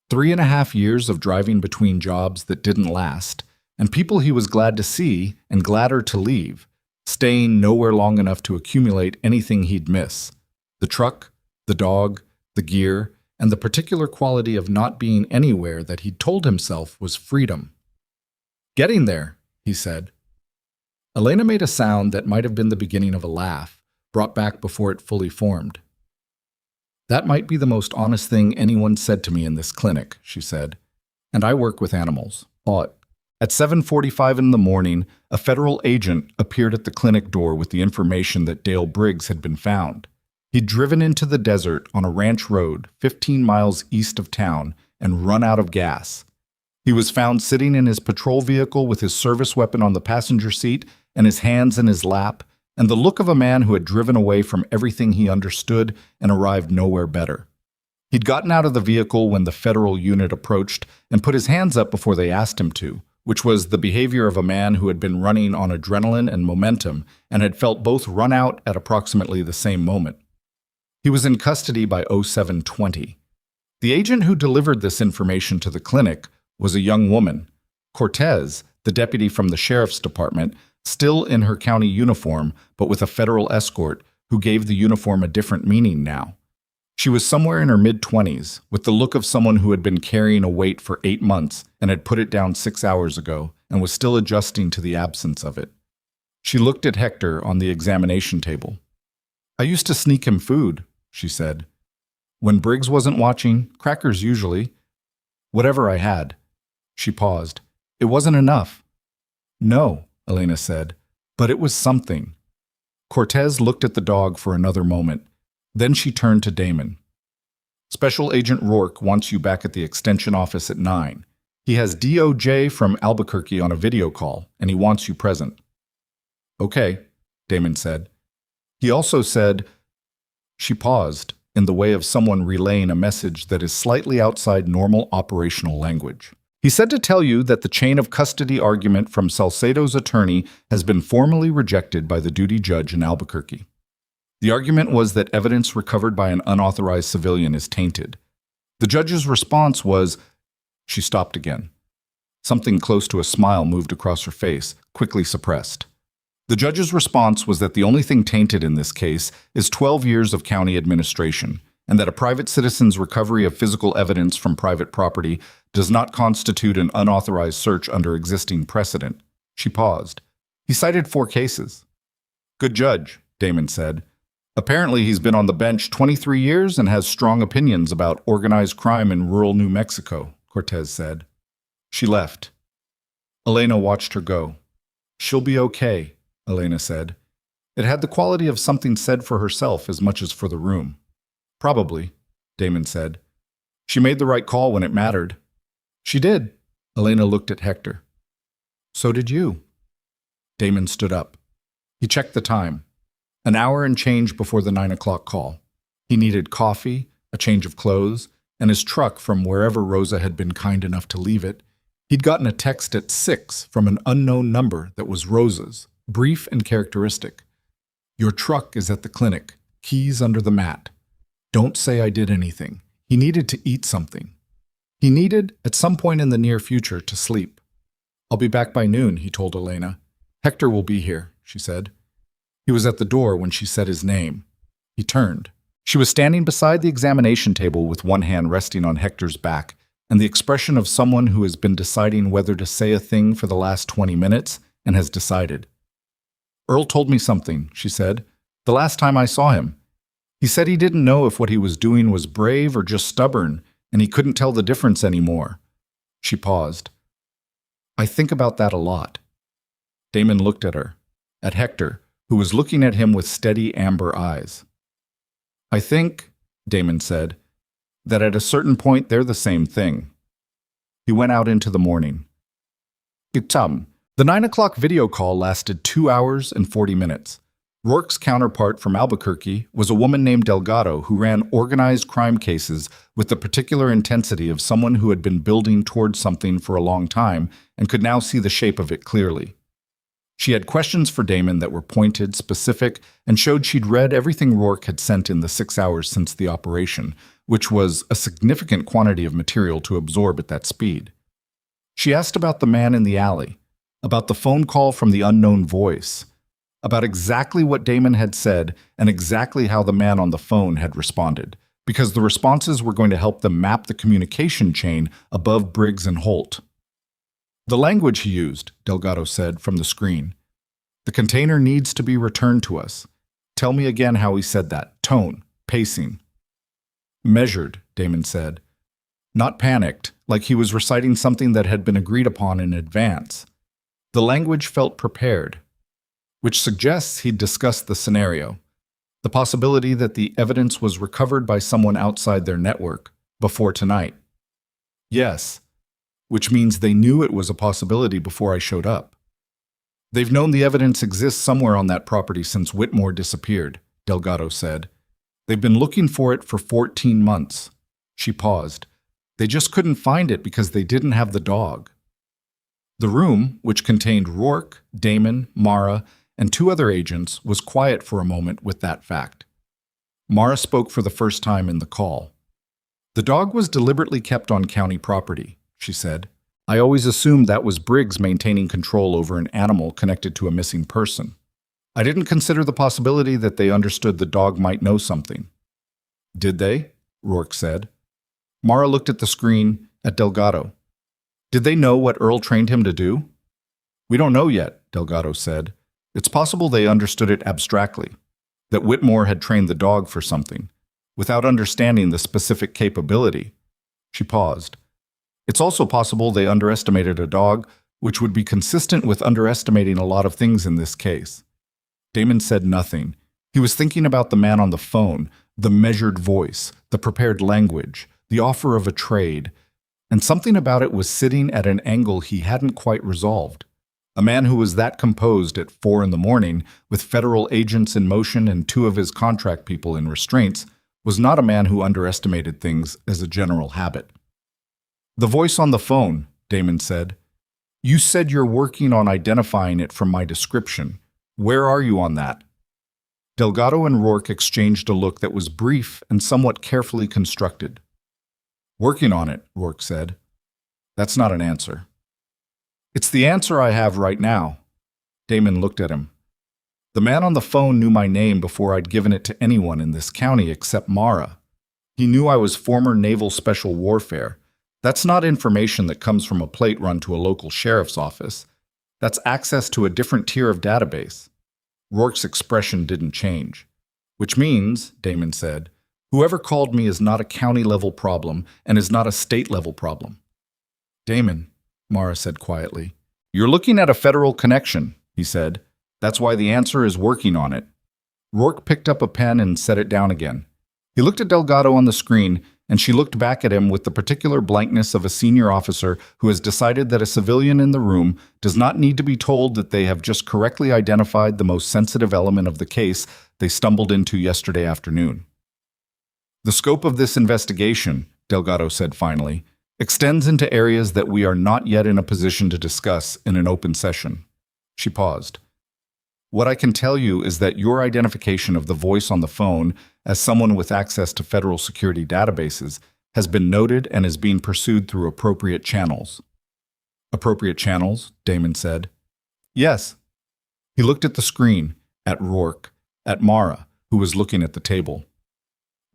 3.5 years of driving between jobs that didn't last, and people he was glad to see and gladder to leave, staying nowhere long enough to accumulate anything he'd miss. The truck, the dog, the gear, and the particular quality of not being anywhere that he'd told himself was freedom. "Getting there," he said. Elena made a sound that might have been the beginning of a laugh, brought back before it fully formed. "That might be the most honest thing anyone said to me in this clinic," she said. "And I work with animals." At 7:45 in the morning, a federal agent appeared at the clinic door with the information that Dale Briggs had been found. He'd driven into the desert on a ranch road 15 miles east of town and run out of gas. He was found sitting in his patrol vehicle with his service weapon on the passenger seat and his hands in his lap, and the look of a man who had driven away from everything he understood and arrived nowhere better. He'd gotten out of the vehicle when the federal unit approached and put his hands up before they asked him to, which was the behavior of a man who had been running on adrenaline and momentum and had felt both run out at approximately the same moment. He was in custody by 07:20. The agent who delivered this information to the clinic was a young woman, Cortez, the deputy from the sheriff's department, still in her county uniform but with a federal escort, who gave the uniform a different meaning now. She was somewhere in her mid-20s, with the look of someone who had been carrying a weight for 8 months and had put it down 6 hours ago and was still adjusting to the absence of it. She looked at Hector on the examination table. "I used to sneak him food," she said. "When Briggs wasn't watching, crackers usually. Whatever I had." She paused. "It wasn't enough." "No," Elena said, "but it was something." Cortez looked at the dog for another moment. Then she turned to Damon. "Special Agent Rourke wants you back at the extension office at 9. He has DOJ from Albuquerque on a video call, and he wants you present." "Okay," Damon said. He also said... She paused, in the way of someone relaying a message that is slightly outside normal operational language. "He said to tell you that the chain of custody argument from Salcedo's attorney has been formally rejected by the duty judge in Albuquerque. The argument was that evidence recovered by an unauthorized civilian is tainted. The judge's response was..." She stopped again. Something close to a smile moved across her face, quickly suppressed. The judge's response was that the only thing tainted in this case is 12 years of county administration, and that a private citizen's recovery of physical evidence from private property does not constitute an unauthorized search under existing precedent. She paused. "He cited 4 cases. "Good judge," Damon said. "Apparently he's been on the bench 23 years and has strong opinions about organized crime in rural New Mexico," Cortez said. She left. Elena watched her go. "She'll be okay," Elena said. It had the quality of something said for herself as much as for the room. "Probably," Damon said. "She made the right call when it mattered." "She did." Elena looked at Hector. "So did you." Damon stood up. He checked the time. An hour and change before the 9 o'clock call. He needed coffee, a change of clothes, and his truck from wherever Rosa had been kind enough to leave it. He'd gotten a text at 6 from an unknown number that was Rosa's, brief and characteristic. "Your truck is at the clinic. Keys under the mat. Don't say I did anything." He needed to eat something. He needed, at some point in the near future, to sleep. "I'll be back by noon," he told Elena. "Hector will be here," she said. He was at the door when she said his name. He turned. She was standing beside the examination table with one hand resting on Hector's back, and the expression of someone who has been deciding whether to say a thing for the last 20 minutes and has decided. "Earl told me something," she said, "the last time I saw him. He said he didn't know if what he was doing was brave or just stubborn, and he couldn't tell the difference anymore. She paused. I think about that a lot. Damon looked at her, at Hector, who was looking at him with steady amber eyes. I think, Damon said, that at a certain point they're the same thing. He went out into the morning. The 9 o'clock video call lasted 2 hours and 40 minutes. Rourke's counterpart from Albuquerque was a woman named Delgado who ran organized crime cases with the particular intensity of someone who had been building towards something for a long time and could now see the shape of it clearly. She had questions for Damon that were pointed, specific, and showed she'd read everything Rourke had sent in the 6 hours since the operation, which was a significant quantity of material to absorb at that speed. She asked about the man in the alley, about the phone call from the unknown voice, about exactly what Damon had said and exactly how the man on the phone had responded, because the responses were going to help them map the communication chain above Briggs and Holt. The language he used, Delgado said from the screen. The container needs to be returned to us. Tell me again how he said that. Tone, pacing. Measured, Damon said. Not panicked, like he was reciting something that had been agreed upon in advance. The language felt prepared, which suggests he'd discussed the scenario, the possibility that the evidence was recovered by someone outside their network before tonight. Yes, which means they knew it was a possibility before I showed up. They've known the evidence exists somewhere on that property since Whitmore disappeared, Delgado said. They've been looking for it for 14 months. She paused. They just couldn't find it because they didn't have the dog. The room, which contained Rourke, Damon, Mara, and 2 other agents, was quiet for a moment with that fact. Mara spoke for the first time in the call. The dog was deliberately kept on county property, she said. I always assumed that was Briggs maintaining control over an animal connected to a missing person. I didn't consider the possibility that they understood the dog might know something. Did they? Rourke said. Mara looked at the screen, at Delgado. Did they know what Earl trained him to do? We don't know yet, Delgado said. It's possible they understood it abstractly, that Whitmore had trained the dog for something, without understanding the specific capability. She paused. It's also possible they underestimated a dog, which would be consistent with underestimating a lot of things in this case. Damon said nothing. He was thinking about the man on the phone, the measured voice, the prepared language, the offer of a trade, and something about it was sitting at an angle he hadn't quite resolved. A man who was that composed at 4 a.m, with federal agents in motion and 2 of his contract people in restraints, was not a man who underestimated things as a general habit. The voice on the phone, Damon said. You said you're working on identifying it from my description. Where are you on that? Delgado and Rourke exchanged a look that was brief and somewhat carefully constructed. Working on it, Rourke said. That's not an answer. It's the answer I have right now. Damon looked at him. The man on the phone knew my name before I'd given it to anyone in this county except Mara. He knew I was former Naval Special Warfare. That's not information that comes from a plate run to a local sheriff's office. That's access to a different tier of database. Rourke's expression didn't change. Which means, Damon said, whoever called me is not a county-level problem and is not a state-level problem. Damon, Mara said quietly. You're looking at a federal connection, he said. That's why the answer is working on it. Rourke picked up a pen and set it down again. He looked at Delgado on the screen, and she looked back at him with the particular blankness of a senior officer who has decided that a civilian in the room does not need to be told that they have just correctly identified the most sensitive element of the case they stumbled into yesterday afternoon. The scope of this investigation, Delgado said finally, extends into areas that we are not yet in a position to discuss in an open session. She paused. What I can tell you is that your identification of the voice on the phone as someone with access to federal security databases has been noted and is being pursued through appropriate channels. Appropriate channels, Damon said. Yes. He looked at the screen, at Rourke, at Mara, who was looking at the table.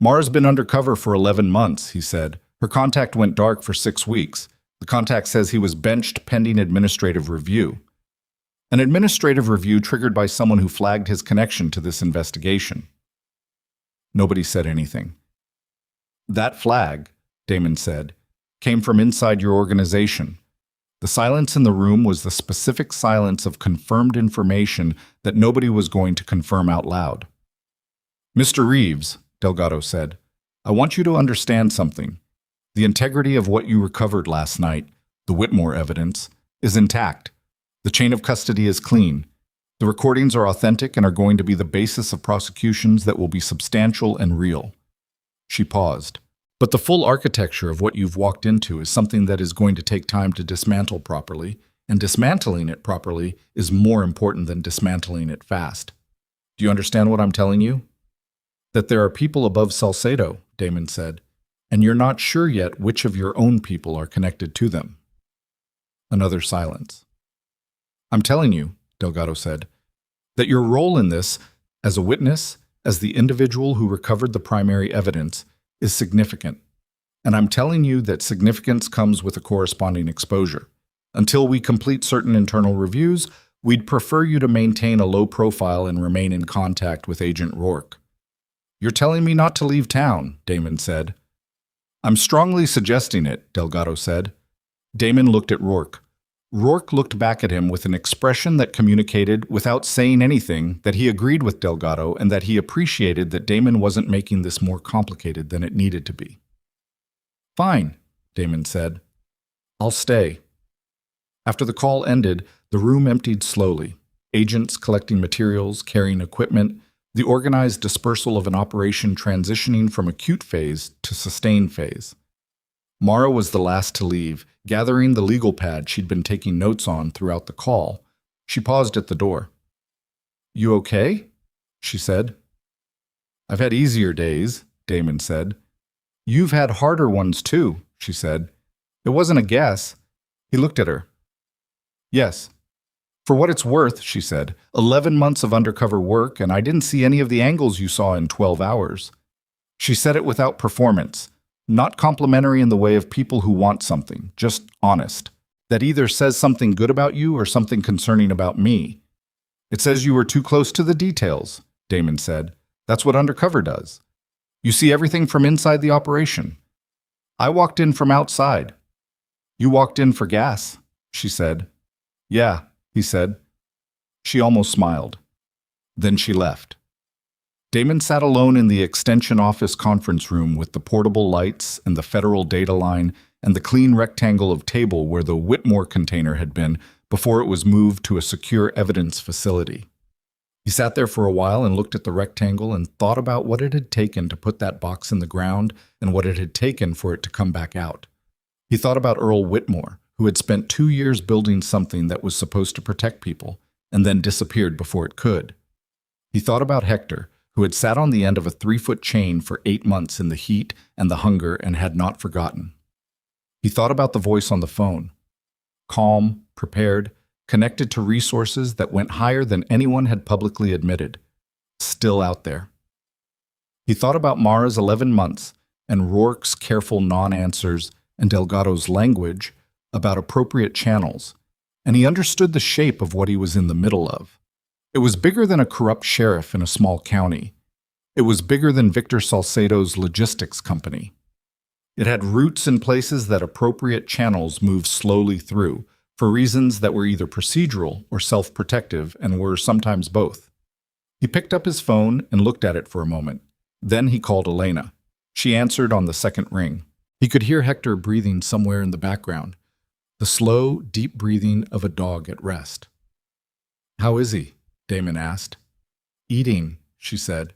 Mara's been undercover for 11 months, he said. Her contact went dark for 6 weeks. The contact says he was benched pending administrative review. An administrative review triggered by someone who flagged his connection to this investigation. Nobody said anything. That flag, Damon said, came from inside your organization. The silence in the room was the specific silence of confirmed information that nobody was going to confirm out loud. Mr. Reeves, Delgado said, I want you to understand something. The integrity of what you recovered last night, the Whitmore evidence, is intact. The chain of custody is clean. The recordings are authentic and are going to be the basis of prosecutions that will be substantial and real. She paused. But the full architecture of what you've walked into is something that is going to take time to dismantle properly, and dismantling it properly is more important than dismantling it fast. Do you understand what I'm telling you? That there are people above Salcedo, Damon said, and you're not sure yet which of your own people are connected to them. Another silence. I'm telling you, Delgado said, that your role in this, as a witness, as the individual who recovered the primary evidence, is significant. And I'm telling you that significance comes with a corresponding exposure. Until we complete certain internal reviews, we'd prefer you to maintain a low profile and remain in contact with Agent Rourke. You're telling me not to leave town, Damon said. I'm strongly suggesting it, Delgado said. Damon looked at Rourke. Rourke looked back at him with an expression that communicated, without saying anything, that he agreed with Delgado and that he appreciated that Damon wasn't making this more complicated than it needed to be. Fine, Damon said. I'll stay. After the call ended, the room emptied slowly. Agents collecting materials, carrying equipment, the organized dispersal of an operation transitioning from acute phase to sustained phase. Mara was the last to leave, gathering the legal pad she'd been taking notes on throughout the call. She paused at the door. You okay? She said. I've had easier days, Damon said. You've had harder ones too, she said. It wasn't a guess. He looked at her. Yes. For what it's worth, she said, 11 months of undercover work, and I didn't see any of the angles you saw in 12 hours. She said it without performance. Not complimentary in the way of people who want something, just honest. That either says something good about you or something concerning about me. It says you were too close to the details, Damon said. That's what undercover does. You see everything from inside the operation. I walked in from outside. You walked in for gas, she said. Yeah, he said. She almost smiled. Then she left. Damon sat alone in the extension office conference room with the portable lights and the federal data line and the clean rectangle of table where the Whitmore container had been before it was moved to a secure evidence facility. He sat there for a while and looked at the rectangle and thought about what it had taken to put that box in the ground and what it had taken for it to come back out. He thought about Earl Whitmore, who had spent 2 years building something that was supposed to protect people and then disappeared before it could. He thought about Hector, who had sat on the end of a 3-foot chain for 8 months in the heat and the hunger and had not forgotten. He thought about the voice on the phone. Calm, prepared, connected to resources that went higher than anyone had publicly admitted. Still out there. He thought about Mara's 11 months and Rourke's careful non-answers and Delgado's language about appropriate channels, and he understood the shape of what he was in the middle of. It was bigger than a corrupt sheriff in a small county. It was bigger than Victor Salcedo's logistics company. It had roots in places that appropriate channels moved slowly through, for reasons that were either procedural or self-protective and were sometimes both. He picked up his phone and looked at it for a moment. Then he called Elena. She answered on the second ring. He could hear Hector breathing somewhere in the background, the slow, deep breathing of a dog at rest. How is he? Damon asked. Eating, she said.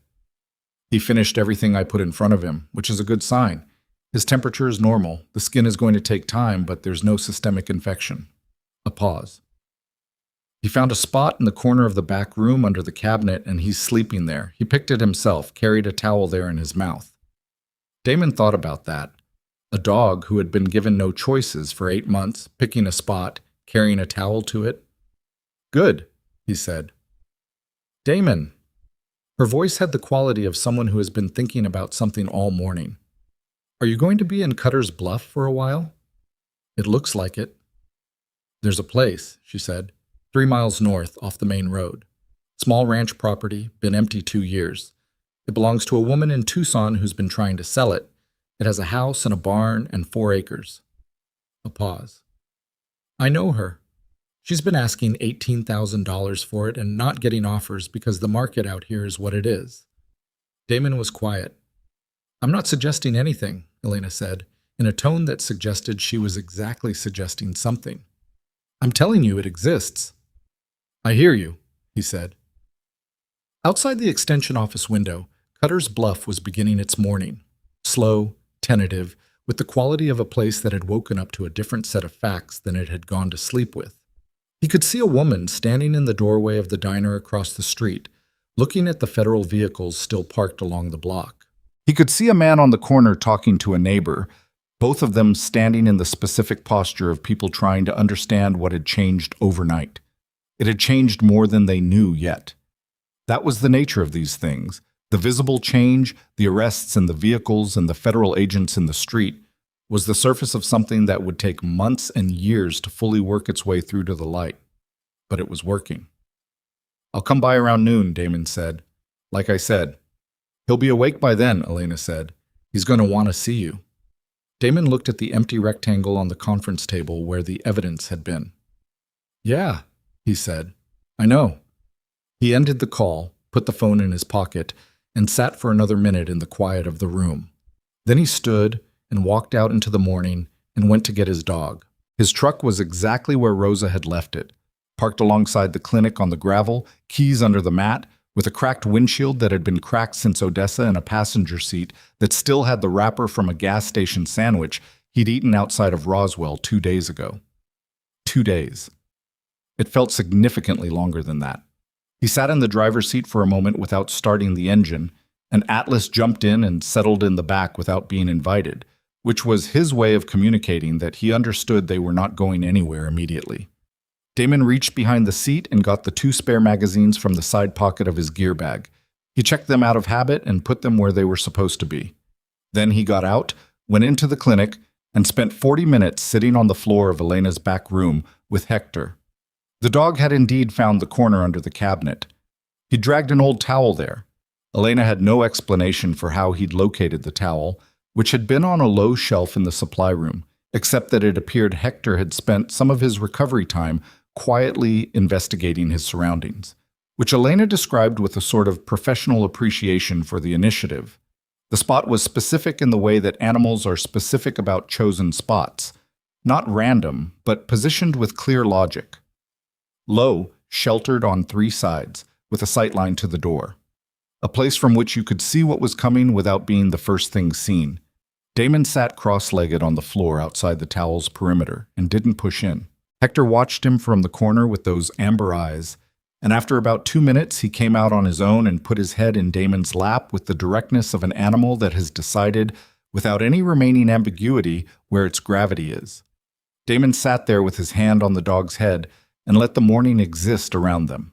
He finished everything I put in front of him, which is a good sign. His temperature is normal. The skin is going to take time, but there's no systemic infection. A pause. He found a spot in the corner of the back room under the cabinet, and he's sleeping there. He picked it himself, carried a towel there in his mouth. Damon thought about that. A dog who had been given no choices for 8 months, picking a spot, carrying a towel to it. Good, he said. Damon. Her voice had the quality of someone who has been thinking about something all morning. Are you going to be in Cutter's Bluff for a while? It looks like it. There's a place, she said, 3 miles north off the main road. Small ranch property, been empty 2 years. It belongs to a woman in Tucson who's been trying to sell it. It has a house and a barn and 4 acres. A pause. I know her. She's been asking $18,000 for it and not getting offers because the market out here is what it is. Damon was quiet. I'm not suggesting anything, Elena said, in a tone that suggested she was exactly suggesting something. I'm telling you it exists. I hear you, he said. Outside the extension office window, Cutter's Bluff was beginning its morning. Slow, tentative, with the quality of a place that had woken up to a different set of facts than it had gone to sleep with. He could see a woman standing in the doorway of the diner across the street, looking at the federal vehicles still parked along the block. He could see a man on the corner talking to a neighbor, both of them standing in the specific posture of people trying to understand what had changed overnight. It had changed more than they knew yet. That was the nature of these things. The visible change, the arrests and the vehicles and the federal agents in the street, was the surface of something that would take months and years to fully work its way through to the light. But it was working. I'll come by around noon, Damon said. Like I said. He'll be awake by then, Elena said. He's going to want to see you. Damon looked at the empty rectangle on the conference table where the evidence had been. Yeah, he said. I know. He ended the call, put the phone in his pocket, and sat for another minute in the quiet of the room. Then he stood and walked out into the morning and went to get his dog. His truck was exactly where Rosa had left it, parked alongside the clinic on the gravel, keys under the mat, with a cracked windshield that had been cracked since Odessa and a passenger seat that still had the wrapper from a gas station sandwich he'd eaten outside of Roswell 2 days ago. 2 days. It felt significantly longer than that. He sat in the driver's seat for a moment without starting the engine, and Atlas jumped in and settled in the back without being invited, which was his way of communicating that he understood they were not going anywhere immediately. Damon reached behind the seat and got the 2 spare magazines from the side pocket of his gear bag. He checked them out of habit and put them where they were supposed to be. Then he got out, went into the clinic, and spent 40 minutes sitting on the floor of Elena's back room with Hector. The dog had indeed found the corner under the cabinet. He dragged an old towel there. Elena had no explanation for how he'd located the towel, which had been on a low shelf in the supply room, except that it appeared Hector had spent some of his recovery time quietly investigating his surroundings, which Elena described with a sort of professional appreciation for the initiative. The spot was specific in the way that animals are specific about chosen spots, not random, but positioned with clear logic. Low, sheltered on 3 sides, with a sightline to the door. A place from which you could see what was coming without being the first thing seen. Damon sat cross-legged on the floor outside the towel's perimeter and didn't push in. Hector watched him from the corner with those amber eyes, and after about 2 minutes he came out on his own and put his head in Damon's lap with the directness of an animal that has decided, without any remaining ambiguity, where its gravity is. Damon sat there with his hand on the dog's head and let the morning exist around them.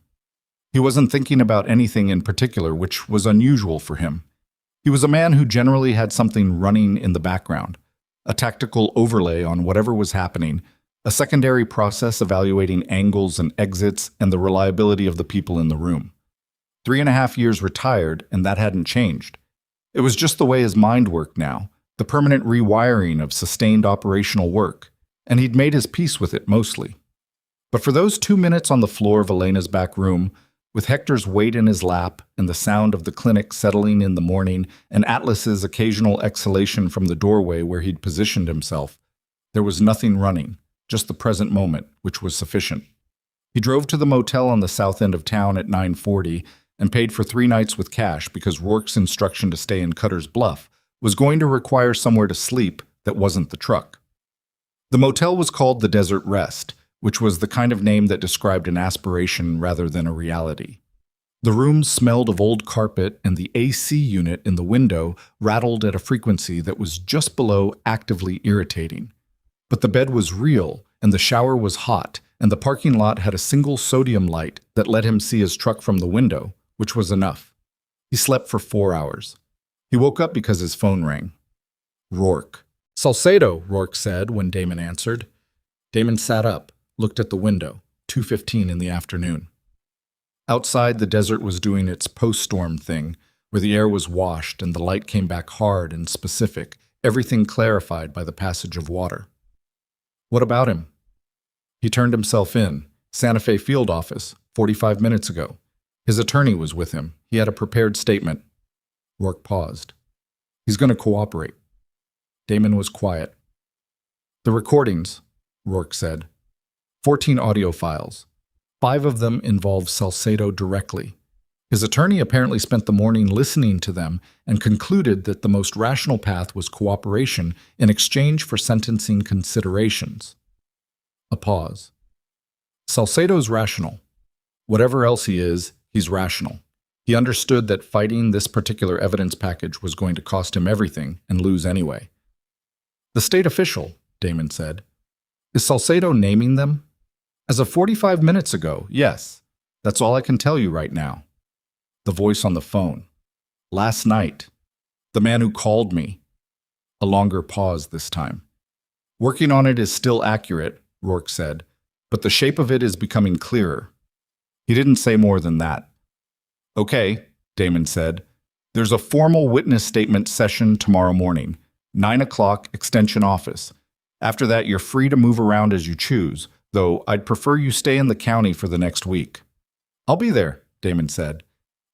He wasn't thinking about anything in particular, which was unusual for him. He was a man who generally had something running in the background, a tactical overlay on whatever was happening, a secondary process evaluating angles and exits and the reliability of the people in the room. 3.5 years retired, and that hadn't changed. It was just the way his mind worked now, the permanent rewiring of sustained operational work, and he'd made his peace with it mostly. But for those 2 minutes on the floor of Elena's back room, with Hector's weight in his lap and the sound of the clinic settling in the morning and Atlas's occasional exhalation from the doorway where he'd positioned himself, there was nothing running, just the present moment, which was sufficient. He drove to the motel on the south end of town at 9:40 and paid for 3 nights with cash because Rourke's instruction to stay in Cutter's Bluff was going to require somewhere to sleep that wasn't the truck. The motel was called the Desert Rest, which was the kind of name that described an aspiration rather than a reality. The room smelled of old carpet, and the AC unit in the window rattled at a frequency that was just below actively irritating. But the bed was real, and the shower was hot, and the parking lot had a single sodium light that let him see his truck from the window, which was enough. He slept for 4 hours. He woke up because his phone rang. Rourke. "Salcedo," Rourke said when Damon answered. Damon sat up, looked at the window, 2:15 in the afternoon. Outside, the desert was doing its post-storm thing, where the air was washed and the light came back hard and specific, everything clarified by the passage of water. What about him? He turned himself in. Santa Fe field office, 45 minutes ago. His attorney was with him. He had a prepared statement. Rourke paused. He's going to cooperate. Damon was quiet. The recordings, Rourke said. 14 audio files. 5 of them involve Salcedo directly. His attorney apparently spent the morning listening to them and concluded that the most rational path was cooperation in exchange for sentencing considerations. A pause. Salcedo's rational. Whatever else he is, he's rational. He understood that fighting this particular evidence package was going to cost him everything and lose anyway. The state official, Damon said. Is Salcedo naming them? As of 45 minutes ago, yes. That's all I can tell you right now. The voice on the phone. Last night. The man who called me. A longer pause this time. Working on it is still accurate, Rourke said, but the shape of it is becoming clearer. He didn't say more than that. Okay, Damon said. There's a formal witness statement session tomorrow morning, 9 o'clock, extension office. After that, you're free to move around as you choose, though I'd prefer you stay in the county for the next week. I'll be there, Damon said.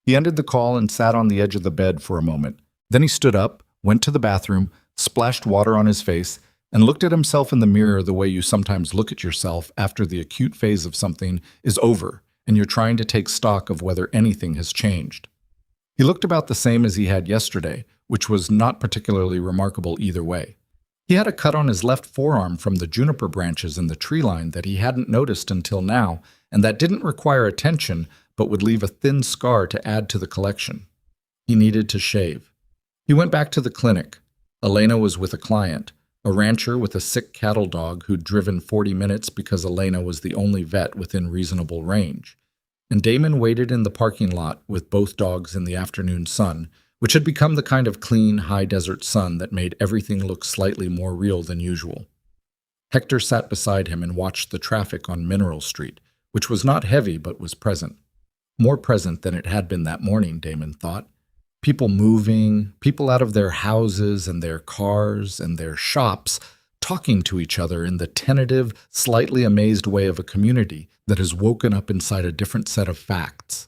He ended the call and sat on the edge of the bed for a moment. Then he stood up, went to the bathroom, splashed water on his face, and looked at himself in the mirror the way you sometimes look at yourself after the acute phase of something is over and you're trying to take stock of whether anything has changed. He looked about the same as he had yesterday, which was not particularly remarkable either way. He had a cut on his left forearm from the juniper branches in the tree line that he hadn't noticed until now, and that didn't require attention but would leave a thin scar to add to the collection. He needed to shave. He went back to the clinic. Elena was with a client, a rancher with a sick cattle dog who'd driven 40 minutes because Elena was the only vet within reasonable range. And Damon waited in the parking lot with both dogs in the afternoon sun, which had become the kind of clean, high-desert sun that made everything look slightly more real than usual. Hector sat beside him and watched the traffic on Mineral Street, which was not heavy but was present. More present than it had been that morning, Damon thought. People moving, people out of their houses and their cars and their shops, talking to each other in the tentative, slightly amazed way of a community that has woken up inside a different set of facts.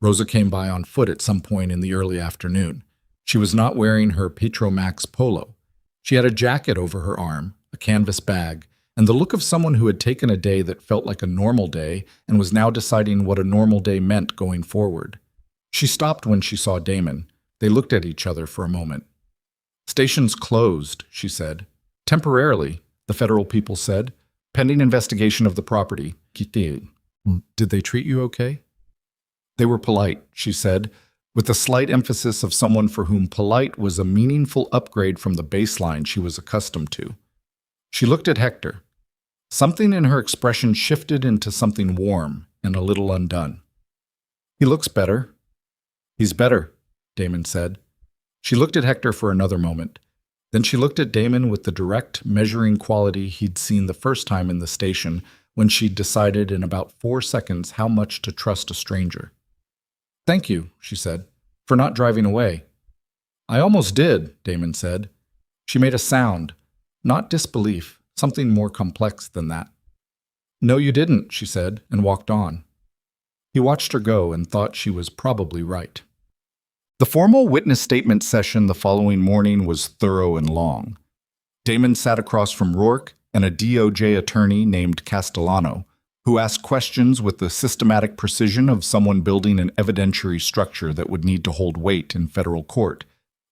Rosa came by on foot at some point in the early afternoon. She was not wearing her Petromax polo. She had a jacket over her arm, a canvas bag, and the look of someone who had taken a day that felt like a normal day and was now deciding what a normal day meant going forward. She stopped when she saw Damon. They looked at each other for a moment. Station's closed, she said. Temporarily, the federal people said, pending investigation of the property. Did they treat you okay? They were polite, she said, with a slight emphasis of someone for whom polite was a meaningful upgrade from the baseline she was accustomed to. She looked at Hector. Something in her expression shifted into something warm and a little undone. He looks better. He's better, Damon said. She looked at Hector for another moment. Then she looked at Damon with the direct, measuring quality he'd seen the first time in the station when she'd decided in about 4 seconds how much to trust a stranger. Thank you, she said, for not driving away. I almost did, Damon said. She made a sound, not disbelief. Something more complex than that. No, you didn't, she said, and walked on. He watched her go and thought she was probably right. The formal witness statement session the following morning was thorough and long. Damon sat across from Rourke and a DOJ attorney named Castellano, who asked questions with the systematic precision of someone building an evidentiary structure that would need to hold weight in federal court,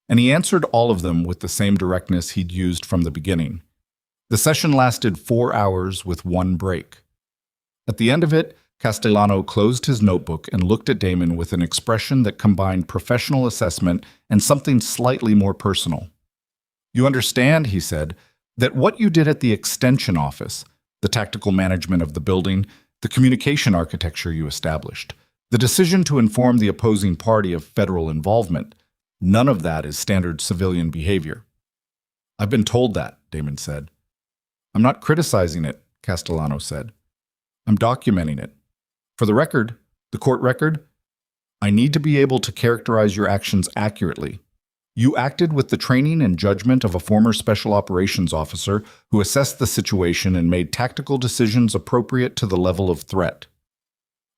and he answered all of them with the same directness he'd used from the beginning. The session lasted 4 hours with one break. At the end of it, Castellano closed his notebook and looked at Damon with an expression that combined professional assessment and something slightly more personal. You understand, he said, that what you did at the extension office, the tactical management of the building, the communication architecture you established, the decision to inform the opposing party of federal involvement, none of that is standard civilian behavior. I've been told that, Damon said. I'm not criticizing it, Castellano said. I'm documenting it. For the record, the court record, I need to be able to characterize your actions accurately. You acted with the training and judgment of a former special operations officer who assessed the situation and made tactical decisions appropriate to the level of threat.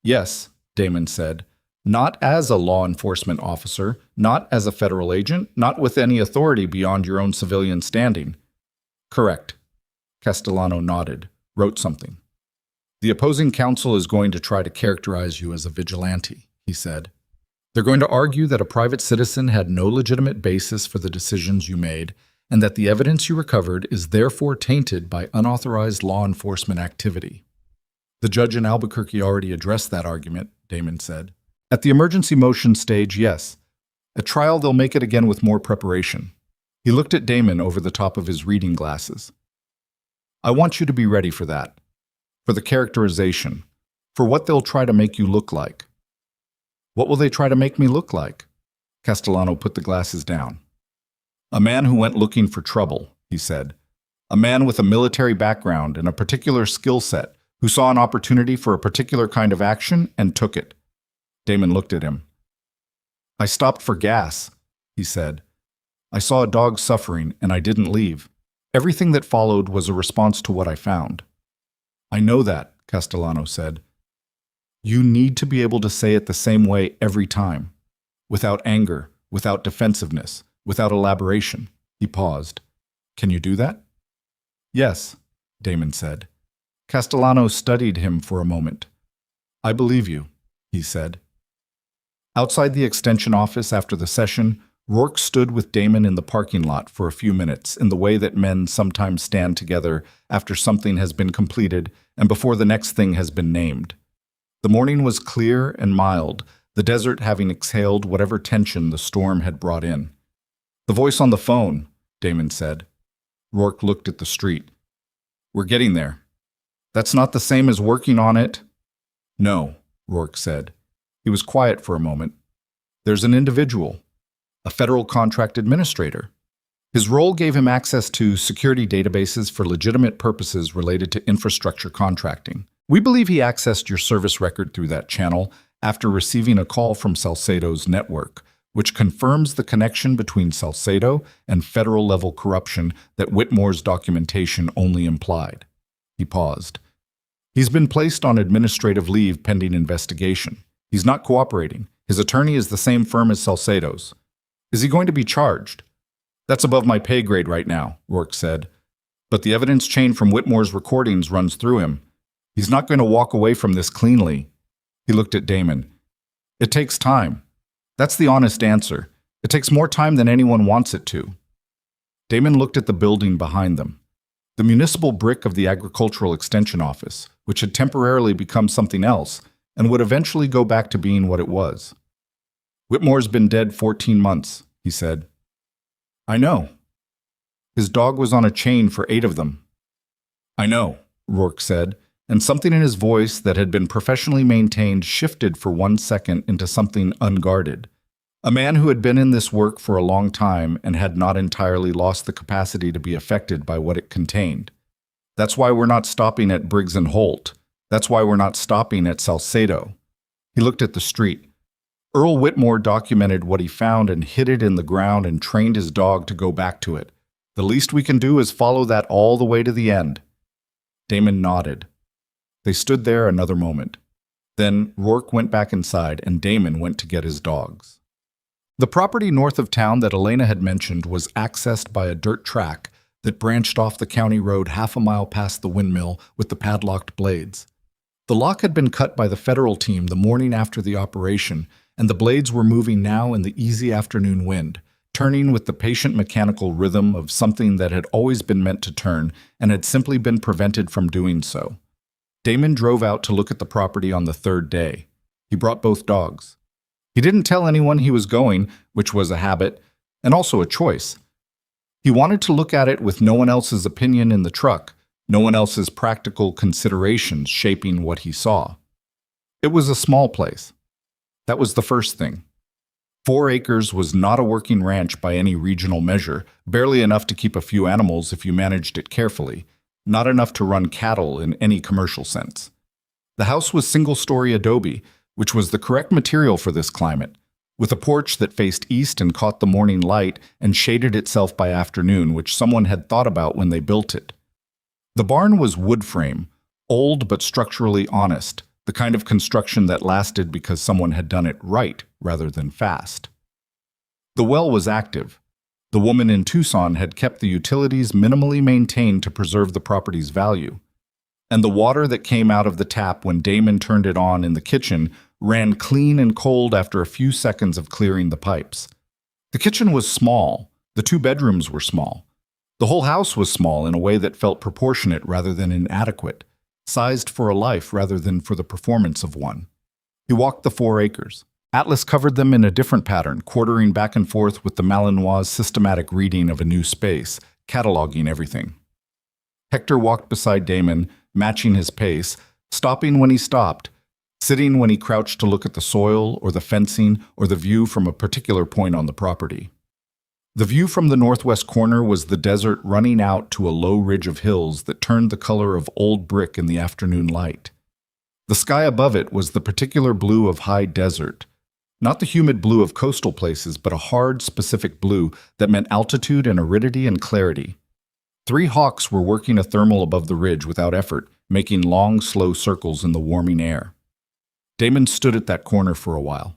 Yes, Damon said. Not as a law enforcement officer, not as a federal agent, not with any authority beyond your own civilian standing. Correct. Castellano nodded, wrote something. The opposing counsel is going to try to characterize you as a vigilante, he said. They're going to argue that a private citizen had no legitimate basis for the decisions you made, and that the evidence you recovered is therefore tainted by unauthorized law enforcement activity. The judge in Albuquerque already addressed that argument, Damon said. At the emergency motion stage, yes. At trial, they'll make it again with more preparation. He looked at Damon over the top of his reading glasses. I want you to be ready for that. For the characterization. For what they'll try to make you look like. What will they try to make me look like? Castellano put the glasses down. A man who went looking for trouble, he said. A man with a military background and a particular skill set, who saw an opportunity for a particular kind of action and took it. Damon looked at him. I stopped for gas, he said. I saw a dog suffering and I didn't leave. Everything that followed was a response to what I found. I know that, Castellano said. You need to be able to say it the same way every time, without anger, without defensiveness, without elaboration. He paused. Can you do that? Yes, Damon said. Castellano studied him for a moment. I believe you, he said. Outside the extension office after the session, Rourke stood with Damon in the parking lot for a few minutes in the way that men sometimes stand together after something has been completed and before the next thing has been named. The morning was clear and mild, the desert having exhaled whatever tension the storm had brought in. The voice on the phone, Damon said. Rourke looked at the street. We're getting there. That's not the same as working on it. No, Rourke said. He was quiet for a moment. There's an individual, a federal contract administrator. His role gave him access to security databases for legitimate purposes related to infrastructure contracting. We believe he accessed your service record through that channel after receiving a call from Salcedo's network, which confirms the connection between Salcedo and federal-level corruption that Whitmore's documentation only implied. He paused. He's been placed on administrative leave pending investigation. He's not cooperating. His attorney is the same firm as Salcedo's. Is he going to be charged? That's above my pay grade right now, Rourke said. But the evidence chain from Whitmore's recordings runs through him. He's not going to walk away from this cleanly. He looked at Damon. It takes time. That's the honest answer. It takes more time than anyone wants it to. Damon looked at the building behind them. The municipal brick of the Agricultural Extension Office, which had temporarily become something else, and would eventually go back to being what it was. Whitmore's been dead 14 months, he said. I know. His dog was on a chain for 8 of them. I know, Rourke said, and something in his voice that had been professionally maintained shifted for 1 second into something unguarded. A man who had been in this work for a long time and had not entirely lost the capacity to be affected by what it contained. That's why we're not stopping at Briggs and Holt. That's why we're not stopping at Salcedo. He looked at the street. Earl Whitmore documented what he found and hid it in the ground and trained his dog to go back to it. The least we can do is follow that all the way to the end. Damon nodded. They stood there another moment. Then Rourke went back inside and Damon went to get his dogs. The property north of town that Elena had mentioned was accessed by a dirt track that branched off the county road half a mile past the windmill with the padlocked blades. The lock had been cut by the federal team the morning after the operation, and the blades were moving now in the easy afternoon wind, turning with the patient mechanical rhythm of something that had always been meant to turn and had simply been prevented from doing so. Damon drove out to look at the property on the 3rd day. He brought both dogs. He didn't tell anyone he was going, which was a habit, and also a choice. He wanted to look at it with no one else's opinion in the truck, no one else's practical considerations shaping what he saw. It was a small place. That was the first thing. 4 acres was not a working ranch by any regional measure, barely enough to keep a few animals if you managed it carefully, not enough to run cattle in any commercial sense. The house was single-story adobe, which was the correct material for this climate. with a porch that faced east and caught the morning light and shaded itself by afternoon, which someone had thought about when they built it. The barn was wood frame, old but structurally honest, the kind of construction that lasted because someone had done it right rather than fast. The well was active. The woman in Tucson had kept the utilities minimally maintained to preserve the property's value. And the water that came out of the tap when Damon turned it on in the kitchen ran clean and cold after a few seconds of clearing the pipes. The kitchen was small. The 2 bedrooms were small. The whole house was small in a way that felt proportionate rather than inadequate, sized for a life rather than for the performance of one. He walked the 4 acres. Atlas covered them in a different pattern, quartering back and forth with the Malinois' systematic reading of a new space, cataloging everything. Hector walked beside Damon, matching his pace, stopping when he stopped, sitting when he crouched to look at the soil or the fencing or the view from a particular point on the property. The view from the northwest corner was the desert running out to a low ridge of hills that turned the color of old brick in the afternoon light. The sky above it was the particular blue of high desert, not the humid blue of coastal places, but a hard, specific blue that meant altitude and aridity and clarity. 3 hawks were working a thermal above the ridge without effort, making long, slow circles in the warming air. Damon stood at that corner for a while.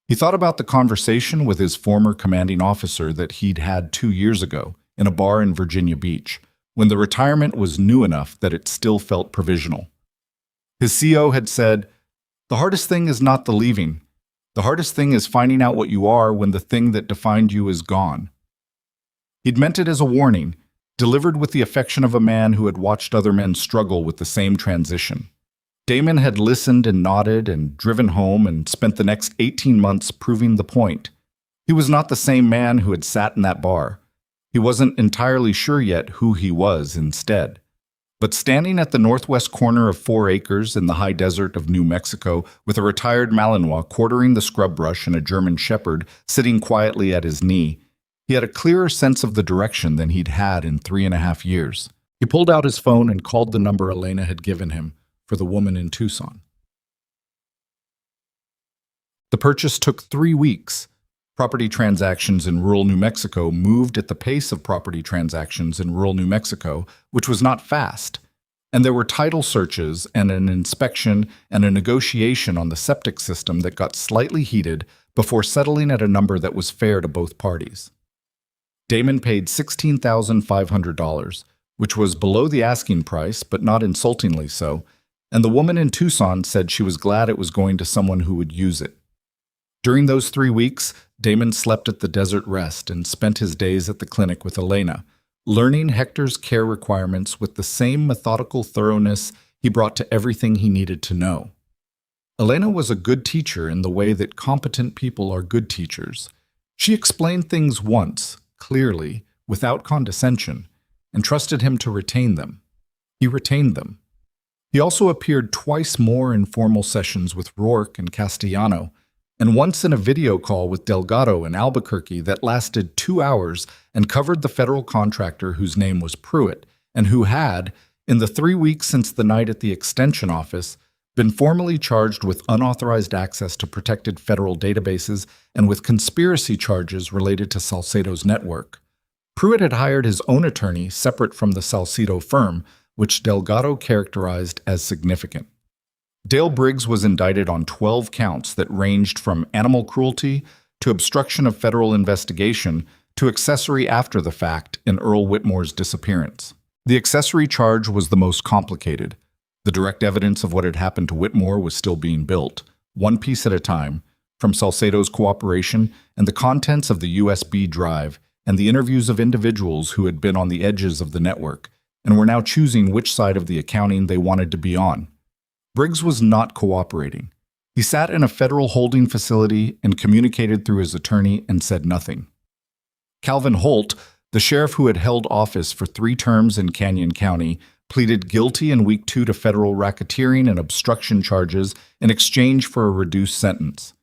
He thought about the conversation with his former commanding officer that he'd had 2 years ago in a bar in Virginia Beach, when the retirement was new enough that it still felt provisional. His CO had said, "The hardest thing is not the leaving. The hardest thing is finding out what you are when the thing that defined you is gone." He'd meant it as a warning, delivered with the affection of a man who had watched other men struggle with the same transition. Damon had listened and nodded and driven home and spent the next 18 months proving the point. He was not the same man who had sat in that bar. He wasn't entirely sure yet who he was instead. But standing at the northwest corner of 4 acres in the high desert of New Mexico with a retired Malinois quartering the scrub brush and a German shepherd sitting quietly at his knee, he had a clearer sense of the direction than he'd had in 3.5 years. He pulled out his phone and called the number Elena had given him for the woman in Tucson. The purchase took 3 weeks. Property transactions in rural New Mexico moved at the pace of property transactions in rural New Mexico, which was not fast. And there were title searches and an inspection and a negotiation on the septic system that got slightly heated before settling at a number that was fair to both parties. Damon paid $16,500, which was below the asking price, but not insultingly so, and the woman in Tucson said she was glad it was going to someone who would use it. During those 3 weeks, Damon slept at the Desert Rest and spent his days at the clinic with Elena, learning Hector's care requirements with the same methodical thoroughness he brought to everything he needed to know. Elena was a good teacher in the way that competent people are good teachers. She explained things once, clearly, without condescension, and trusted him to retain them. He retained them. He also appeared twice more in formal sessions with Rourke and Castellano, and once in a video call with Delgado in Albuquerque that lasted 2 hours and covered the federal contractor whose name was Pruitt, and who had, in the 3 weeks since the night at the extension office, been formally charged with unauthorized access to protected federal databases and with conspiracy charges related to Salcedo's network. Pruitt had hired his own attorney separate from the Salcedo firm, which Delgado characterized as significant. Dale Briggs was indicted on 12 counts that ranged from animal cruelty to obstruction of federal investigation to accessory after the fact in Earl Whitmore's disappearance. The accessory charge was the most complicated. The direct evidence of what had happened to Whitmore was still being built, one piece at a time, from Salcedo's cooperation and the contents of the USB drive and the interviews of individuals who had been on the edges of the network and were now choosing which side of the accounting they wanted to be on. Briggs was not cooperating. He sat in a federal holding facility and communicated through his attorney and said nothing. Calvin Holt, the sheriff who had held office for 3 terms in Canyon County, pleaded guilty in Week 2 to federal racketeering and obstruction charges in exchange for a reduced sentence.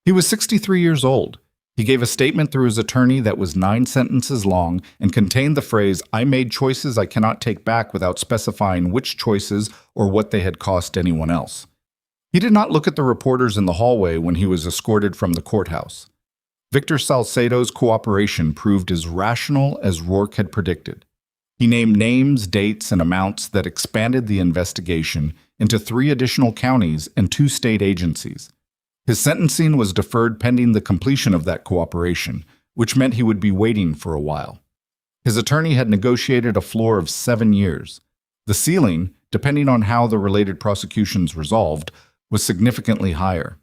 He was 63 years old. He gave a statement through his attorney that was 9 sentences long and contained the phrase, "I made choices I cannot take back," without specifying which choices or what they had cost anyone else. He did not look at the reporters in the hallway when he was escorted from the courthouse. Victor Salcedo's cooperation proved as rational as Rourke had predicted. He named names, dates, and amounts that expanded the investigation into 3 additional counties and 2 state agencies. His sentencing was deferred pending the completion of that cooperation, which meant he would be waiting for a while. His attorney had negotiated a floor of 7 years. The ceiling, depending on how the related prosecutions resolved, was significantly higher.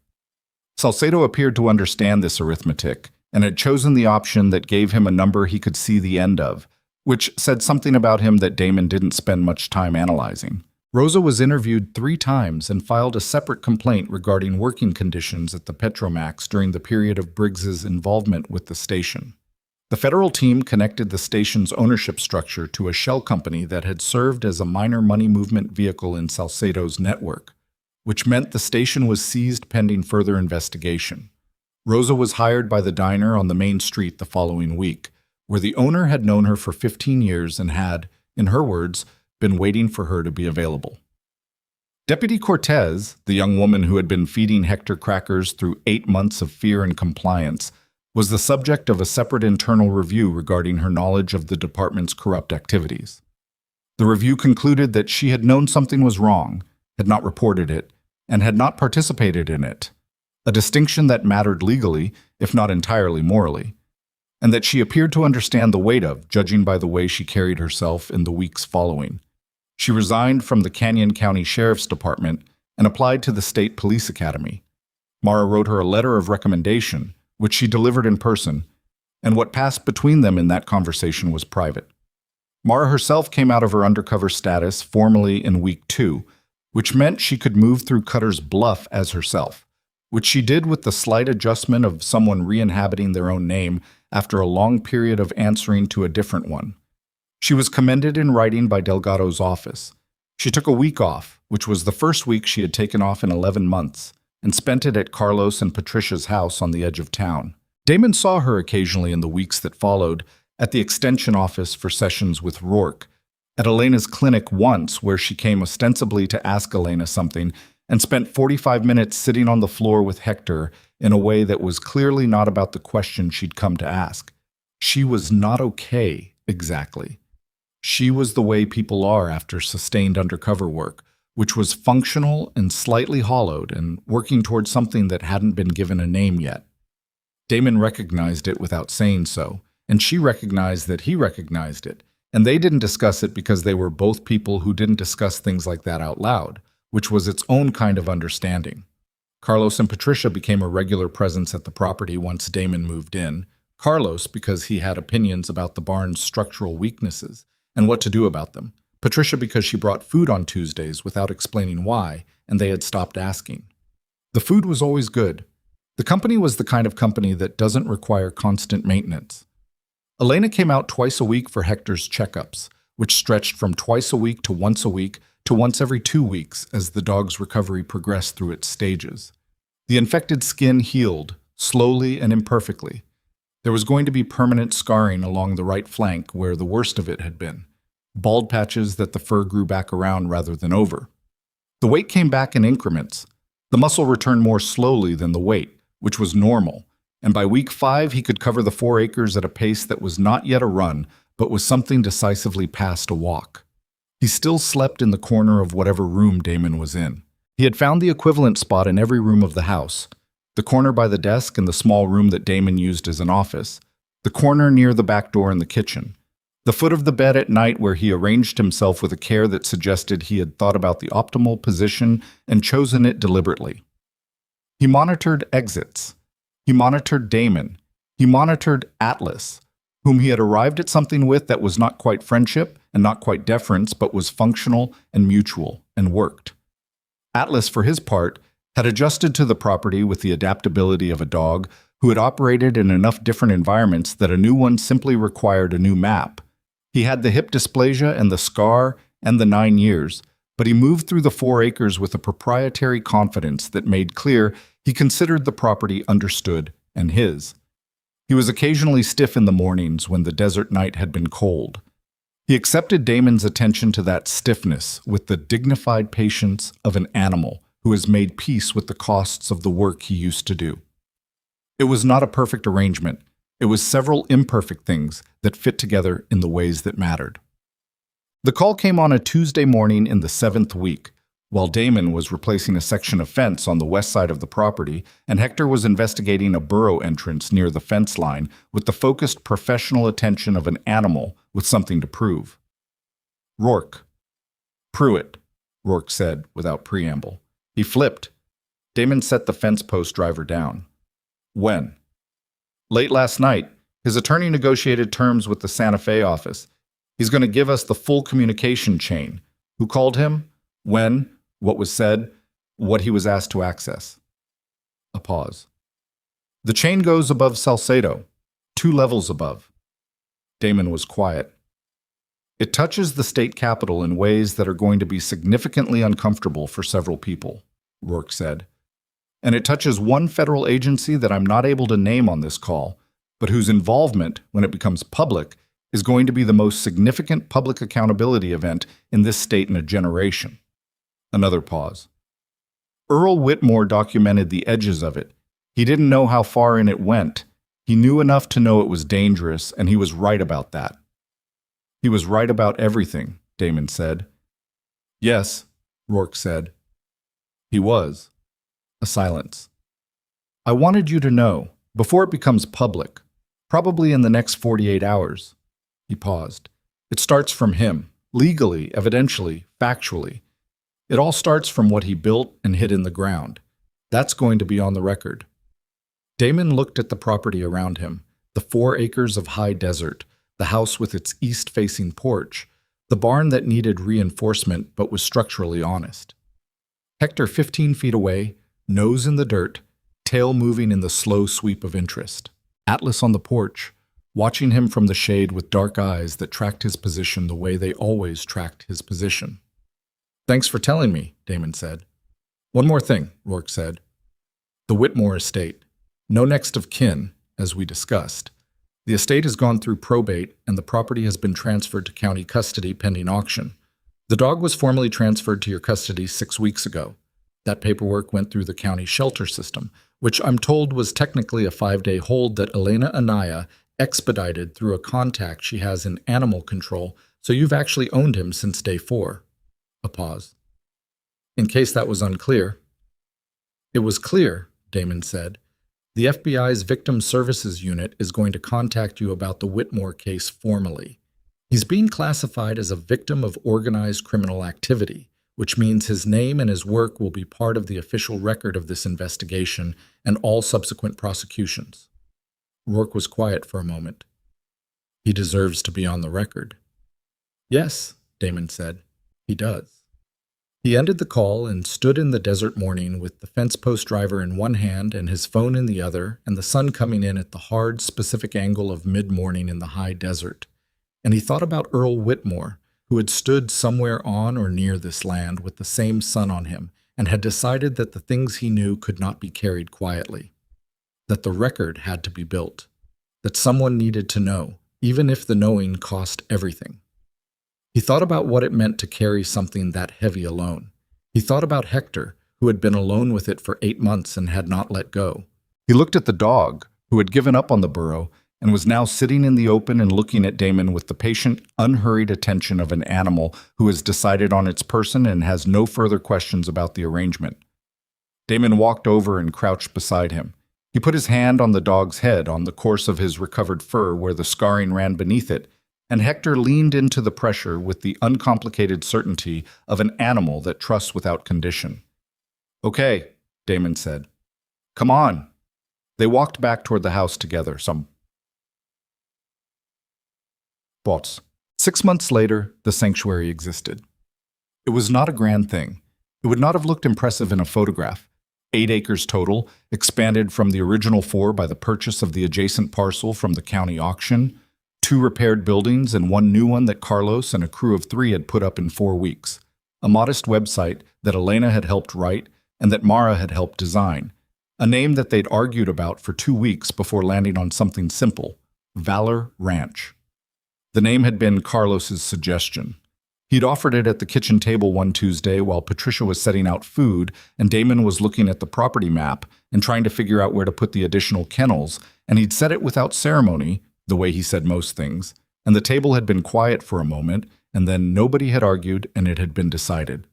Salcedo appeared to understand this arithmetic and had chosen the option that gave him a number he could see the end of, which said something about him that Damon didn't spend much time analyzing. Rosa was interviewed 3 times and filed a separate complaint regarding working conditions at the Petromax during the period of Briggs's involvement with the station. The federal team connected the station's ownership structure to a shell company that had served as a minor money movement vehicle in Salcedo's network, which meant the station was seized pending further investigation. Rosa was hired by the diner on the main street the following week, where the owner had known her for 15 years and had, in her words, been waiting for her to be available. Deputy Cortez, the young woman who had been feeding Hector crackers through 8 months of fear and compliance, was the subject of a separate internal review regarding her knowledge of the department's corrupt activities. The review concluded that she had known something was wrong, had not reported it, and had not participated in it, a distinction that mattered legally, if not entirely morally, and that she appeared to understand the weight of, judging by the way she carried herself in the weeks following. She resigned from the Canyon County Sheriff's Department and applied to the State Police Academy. Mara wrote her a letter of recommendation, which she delivered in person, and what passed between them in that conversation was private. Mara herself came out of her undercover status formally in week 2, which meant she could move through Cutter's Bluff as herself, which she did with the slight adjustment of someone re-inhabiting their own name after a long period of answering to a different one. She was commended in writing by Delgado's office. She took a week off, which was the first week she had taken off in 11 months, and spent it at Carlos and Patricia's house on the edge of town. Damon saw her occasionally in the weeks that followed at the extension office for sessions with Rourke, at Elena's clinic once where she came ostensibly to ask Elena something and spent 45 minutes sitting on the floor with Hector in a way that was clearly not about the question she'd come to ask. She was not okay, exactly. She was the way people are after sustained undercover work, which was functional and slightly hollowed and working towards something that hadn't been given a name yet. Damon recognized it without saying so, and she recognized that he recognized it, and they didn't discuss it because they were both people who didn't discuss things like that out loud, which was its own kind of understanding. Carlos and Patricia became a regular presence at the property once Damon moved in. Carlos because he had opinions about the barn's structural weaknesses and what to do about them. Patricia because she brought food on Tuesdays without explaining why, and they had stopped asking. The food was always good. The company was the kind of company that doesn't require constant maintenance. Elena came out twice a week for Hector's checkups, which stretched from twice a week to once every 2 weeks as the dog's recovery progressed through its stages. The infected skin healed, slowly and imperfectly. There was going to be permanent scarring along the right flank where the worst of it had been, bald patches that the fur grew back around rather than over. The weight came back in increments. The muscle returned more slowly than the weight, which was normal, and by week 5 he could cover the 4 acres at a pace that was not yet a run, but was something decisively past a walk. He still slept in the corner of whatever room Damon was in. He had found the equivalent spot in every room of the house, the corner by the desk in the small room that Damon used as an office, the corner near the back door in the kitchen, the foot of the bed at night where he arranged himself with a care that suggested he had thought about the optimal position and chosen it deliberately. He monitored exits. He monitored Damon. He monitored Atlas, whom he had arrived at something with that was not quite friendship and not quite deference, but was functional and mutual and worked. Atlas, for his part, had adjusted to the property with the adaptability of a dog who had operated in enough different environments that a new one simply required a new map. He had the hip dysplasia and the scar and the 9 years, but he moved through the 4 acres with a proprietary confidence that made clear he considered the property understood and his. He was occasionally stiff in the mornings when the desert night had been cold. He accepted Damon's attention to that stiffness with the dignified patience of an animal who has made peace with the costs of the work he used to do. It was not a perfect arrangement. It was several imperfect things that fit together in the ways that mattered. The call came on a Tuesday morning in the 7th week, while Damon was replacing a section of fence on the west side of the property, and Hector was investigating a burrow entrance near the fence line with the focused professional attention of an animal with something to prove. "Rourke." "Pruitt," Rourke said without preamble. He flipped. Damon set the fence post driver down. "When?" "Late last night. His attorney negotiated terms with the Santa Fe office. He's going to give us the full communication chain. Who called him? When? What was said? What he was asked to access." A pause. "The chain goes above Salcedo, 2 levels above." Damon was quiet. "It touches the state capitol in ways that are going to be significantly uncomfortable for several people," Rourke said. "And it touches one federal agency that I'm not able to name on this call, but whose involvement, when it becomes public, is going to be the most significant public accountability event in this state in a generation." Another pause. "Earl Whitmore documented the edges of it. He didn't know how far in it went. He knew enough to know it was dangerous, and he was right about that." "He was right about everything," Damon said. "Yes," Rourke said. "He was." A silence. "I wanted you to know, before it becomes public, probably in the next 48 hours. He paused. "It starts from him, legally, evidentially, factually. It all starts from what he built and hid in the ground. That's going to be on the record." Damon looked at the property around him, the 4 acres of high desert, the house with its east-facing porch, the barn that needed reinforcement but was structurally honest. Hector 15 feet away, nose in the dirt, tail moving in the slow sweep of interest. Atlas on the porch, watching him from the shade with dark eyes that tracked his position the way they always tracked his position. "Thanks for telling me," Damon said. "One more thing," Rourke said. "The Whitmore estate. No next of kin, as we discussed. The estate has gone through probate, and the property has been transferred to county custody pending auction. The dog was formally transferred to your custody 6 weeks ago. That paperwork went through the county shelter system, which I'm told was technically a 5-day hold that Elena Anaya expedited through a contact she has in animal control, so you've actually owned him since day 4. A pause. "In case that was unclear." "It was clear," Damon said. "The FBI's Victim Services Unit is going to contact you about the Whitmore case formally. He's being classified as a victim of organized criminal activity, which means his name and his work will be part of the official record of this investigation and all subsequent prosecutions." Rourke was quiet for a moment. "He deserves to be on the record." "Yes," Damon said. "He does." He ended the call and stood in the desert morning with the fence post driver in one hand and his phone in the other, and the sun coming in at the hard, specific angle of mid-morning in the high desert. And he thought about Earl Whitmore, who had stood somewhere on or near this land with the same sun on him, and had decided that the things he knew could not be carried quietly, that the record had to be built, that someone needed to know, even if the knowing cost everything. He thought about what it meant to carry something that heavy alone. He thought about Hector, who had been alone with it for 8 months and had not let go. He looked at the dog, who had given up on the burrow, and was now sitting in the open and looking at Damon with the patient, unhurried attention of an animal who has decided on its person and has no further questions about the arrangement. Damon walked over and crouched beside him. He put his hand on the dog's head on the course of his recovered fur where the scarring ran beneath it, and Hector leaned into the pressure with the uncomplicated certainty of an animal that trusts without condition. "Okay," Damon said. "Come on." They walked back toward the house together. Bots. 6 months later, the sanctuary existed. It was not a grand thing. It would not have looked impressive in a photograph. 8 acres total, expanded from the original 4 by the purchase of the adjacent parcel from the county auction, 2 repaired buildings and 1 new one that Carlos and a crew of 3 had put up in 4 weeks, a modest website that Elena had helped write and that Mara had helped design, a name that they'd argued about for 2 weeks before landing on something simple, Valor Ranch. The name had been Carlos's suggestion. He'd offered it at the kitchen table one Tuesday while Patricia was setting out food, and Damon was looking at the property map and trying to figure out where to put the additional kennels, and he'd said it without ceremony, the way he said most things, and the table had been quiet for a moment, and then nobody had argued and it had been decided.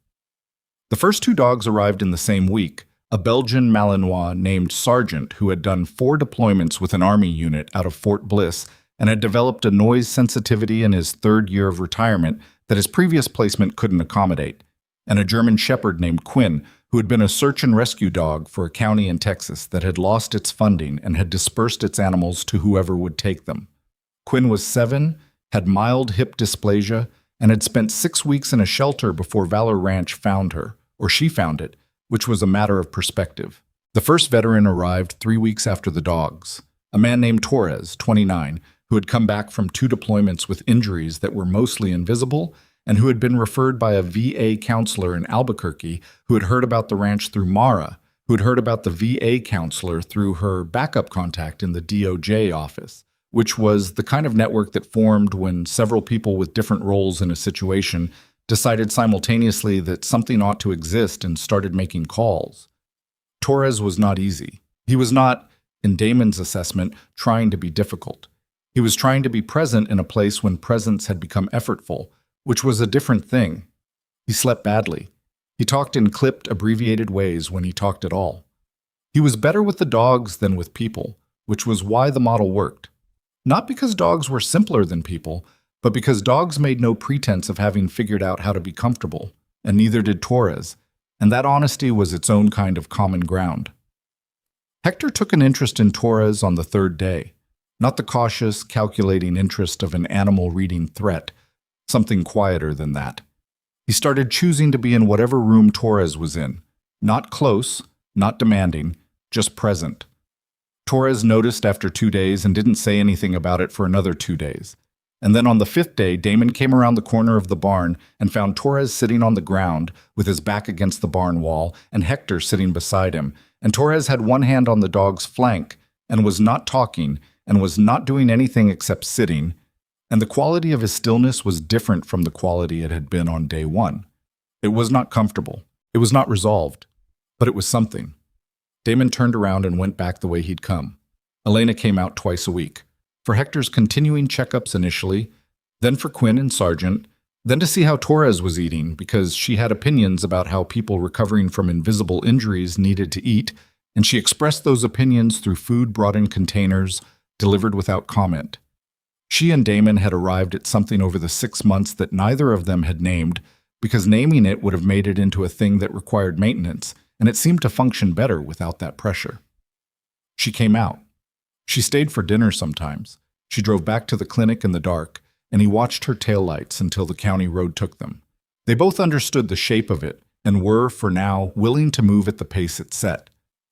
The first two dogs arrived in the same week, a Belgian Malinois named Sargent who had done 4 deployments with an army unit out of Fort Bliss and had developed a noise sensitivity in his 3rd year of retirement that his previous placement couldn't accommodate, and a German Shepherd named Quinn, who had been a search and rescue dog for a county in Texas that had lost its funding and had dispersed its animals to whoever would take them. Quinn was 7, had mild hip dysplasia, and had spent 6 weeks in a shelter before Valor Ranch found her, or she found it, which was a matter of perspective. The first veteran arrived 3 weeks after the dogs, a man named Torres, 29, who had come back from 2 deployments with injuries that were mostly invisible and who had been referred by a VA counselor in Albuquerque who had heard about the ranch through Mara, who had heard about the VA counselor through her backup contact in the DOJ office, which was the kind of network that formed when several people with different roles in a situation decided simultaneously that something ought to exist and started making calls. Torres was not easy. He was not, in Damon's assessment, trying to be difficult. He was trying to be present in a place when presence had become effortful, which was a different thing. He slept badly. He talked in clipped, abbreviated ways when he talked at all. He was better with the dogs than with people, which was why the model worked. Not because dogs were simpler than people, but because dogs made no pretense of having figured out how to be comfortable, and neither did Torres, and that honesty was its own kind of common ground. Hector took an interest in Torres on the 3rd day. Not the cautious, calculating interest of an animal reading threat, something quieter than that. He started choosing to be in whatever room Torres was in, not close, not demanding, just present. Torres noticed after 2 days and didn't say anything about it for another 2 days. And then on the 5th day, Damon came around the corner of the barn and found Torres sitting on the ground with his back against the barn wall and Hector sitting beside him, and Torres had one hand on the dog's flank and was not talking and was not doing anything except sitting, and the quality of his stillness was different from the quality it had been on day 1. It was not comfortable. It was not resolved. But it was something. Damon turned around and went back the way he'd come. Elena came out twice a week, for Hector's continuing checkups initially, then for Quinn and Sargent, then to see how Torres was eating because she had opinions about how people recovering from invisible injuries needed to eat, and she expressed those opinions through food brought in containers, delivered without comment. She and Damon had arrived at something over the 6 months that neither of them had named, because naming it would have made it into a thing that required maintenance, and it seemed to function better without that pressure. She came out. She stayed for dinner sometimes. She drove back to the clinic in the dark, and he watched her taillights until the county road took them. They both understood the shape of it, and were, for now, willing to move at the pace it set.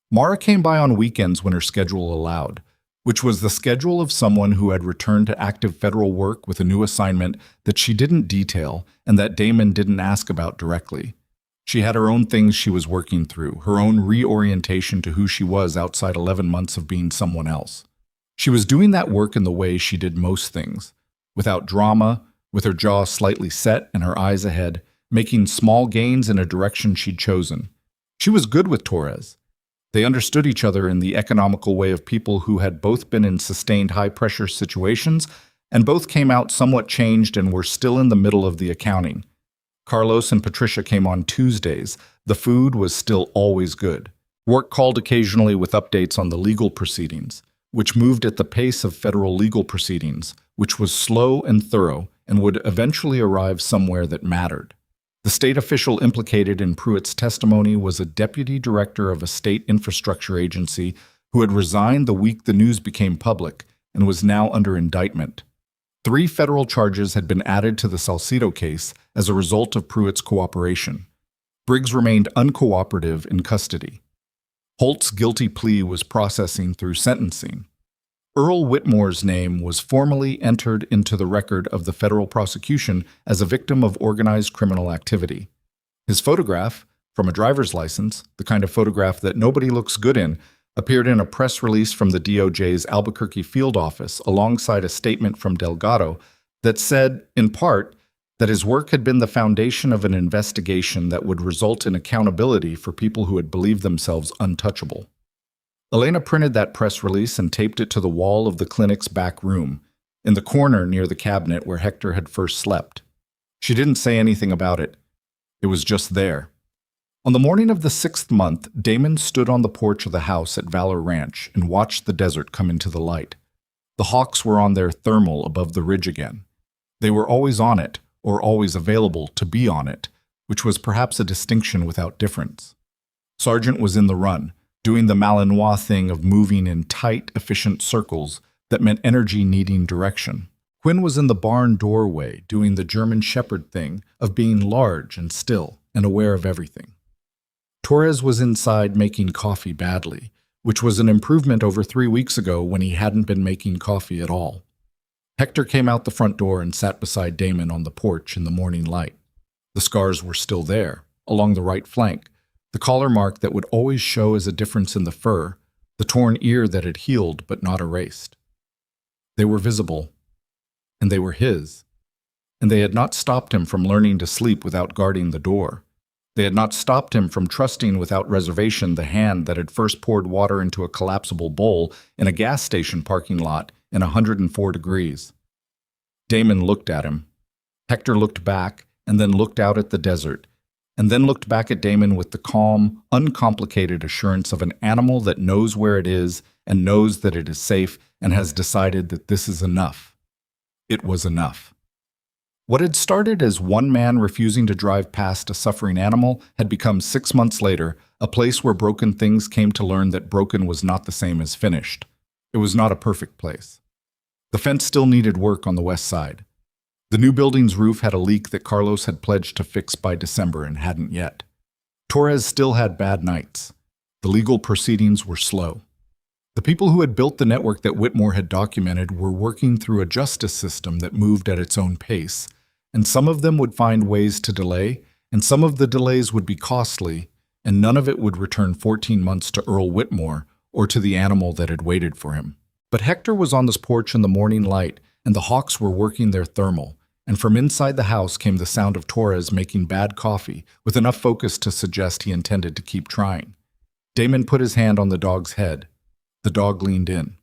Mara came by on weekends when her schedule allowed, which was the schedule of someone who had returned to active federal work with a new assignment that she didn't detail and that Damon didn't ask about directly. She had her own things she was working through, her own reorientation to who she was outside 11 months of being someone else. She was doing that work in the way she did most things, without drama, with her jaw slightly set and her eyes ahead, making small gains in a direction she'd chosen. She was good with Torres. They understood each other in the economical way of people who had both been in sustained high-pressure situations and both came out somewhat changed and were still in the middle of the accounting. Carlos and Patricia came on Tuesdays. The food was still always good. Work called occasionally with updates on the legal proceedings, which moved at the pace of federal legal proceedings, which was slow and thorough and would eventually arrive somewhere that mattered. The state official implicated in Pruitt's testimony was a deputy director of a state infrastructure agency who had resigned the week the news became public and was now under indictment. 3 federal charges had been added to the Salcido case as a result of Pruitt's cooperation. Briggs remained uncooperative in custody. Holt's guilty plea was processing through sentencing. Earl Whitmore's name was formally entered into the record of the federal prosecution as a victim of organized criminal activity. His photograph, from a driver's license, the kind of photograph that nobody looks good in, appeared in a press release from the DOJ's Albuquerque field office alongside a statement from Delgado that said, in part, that his work had been the foundation of an investigation that would result in accountability for people who had believed themselves untouchable. Elena printed that press release and taped it to the wall of the clinic's back room, in the corner near the cabinet where Hector had first slept. She didn't say anything about it. It was just there. On the morning of the 6th month, Damon stood on the porch of the house at Valor Ranch and watched the desert come into the light. The hawks were on their thermal above the ridge again. They were always on it, or always available to be on it, which was perhaps a distinction without difference. Sargent was in the run, doing the Malinois thing of moving in tight, efficient circles that meant energy needing direction. Quinn was in the barn doorway, doing the German shepherd thing of being large and still and aware of everything. Torres was inside making coffee badly, which was an improvement over 3 weeks ago when he hadn't been making coffee at all. Hector came out the front door and sat beside Damon on the porch in the morning light. The scars were still there, along the right flank, the collar mark that would always show as a difference in the fur, the torn ear that had healed but not erased. They were visible, and they were his, and they had not stopped him from learning to sleep without guarding the door. They had not stopped him from trusting without reservation the hand that had first poured water into a collapsible bowl in a gas station parking lot in 104 degrees. Damon looked at him. Hector looked back, and then looked out at the desert, and then looked back at Damon with the calm, uncomplicated assurance of an animal that knows where it is and knows that it is safe and has decided that this is enough. It was enough. What had started as one man refusing to drive past a suffering animal had become 6 months later a place where broken things came to learn that broken was not the same as finished. It was not a perfect place. The fence still needed work on the west side. The new building's roof had a leak that Carlos had pledged to fix by December and hadn't yet. Torres still had bad nights. The legal proceedings were slow. The people who had built the network that Whitmore had documented were working through a justice system that moved at its own pace, and some of them would find ways to delay, and some of the delays would be costly, and none of it would return 14 months to Earl Whitmore or to the animal that had waited for him. But Hector was on this porch in the morning light, and the hawks were working their thermal, and from inside the house came the sound of Torres making bad coffee with enough focus to suggest he intended to keep trying. Damon put his hand on the dog's head. The dog leaned in.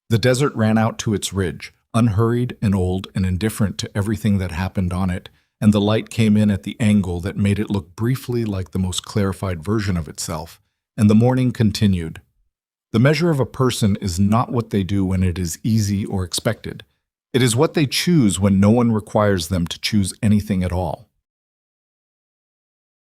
The desert ran out to its ridge, unhurried and old and indifferent to everything that happened on it, and the light came in at the angle that made it look briefly like the most clarified version of itself, and the morning continued. The measure of a person is not what they do when it is easy or expected. It is what they choose when no one requires them to choose anything at all.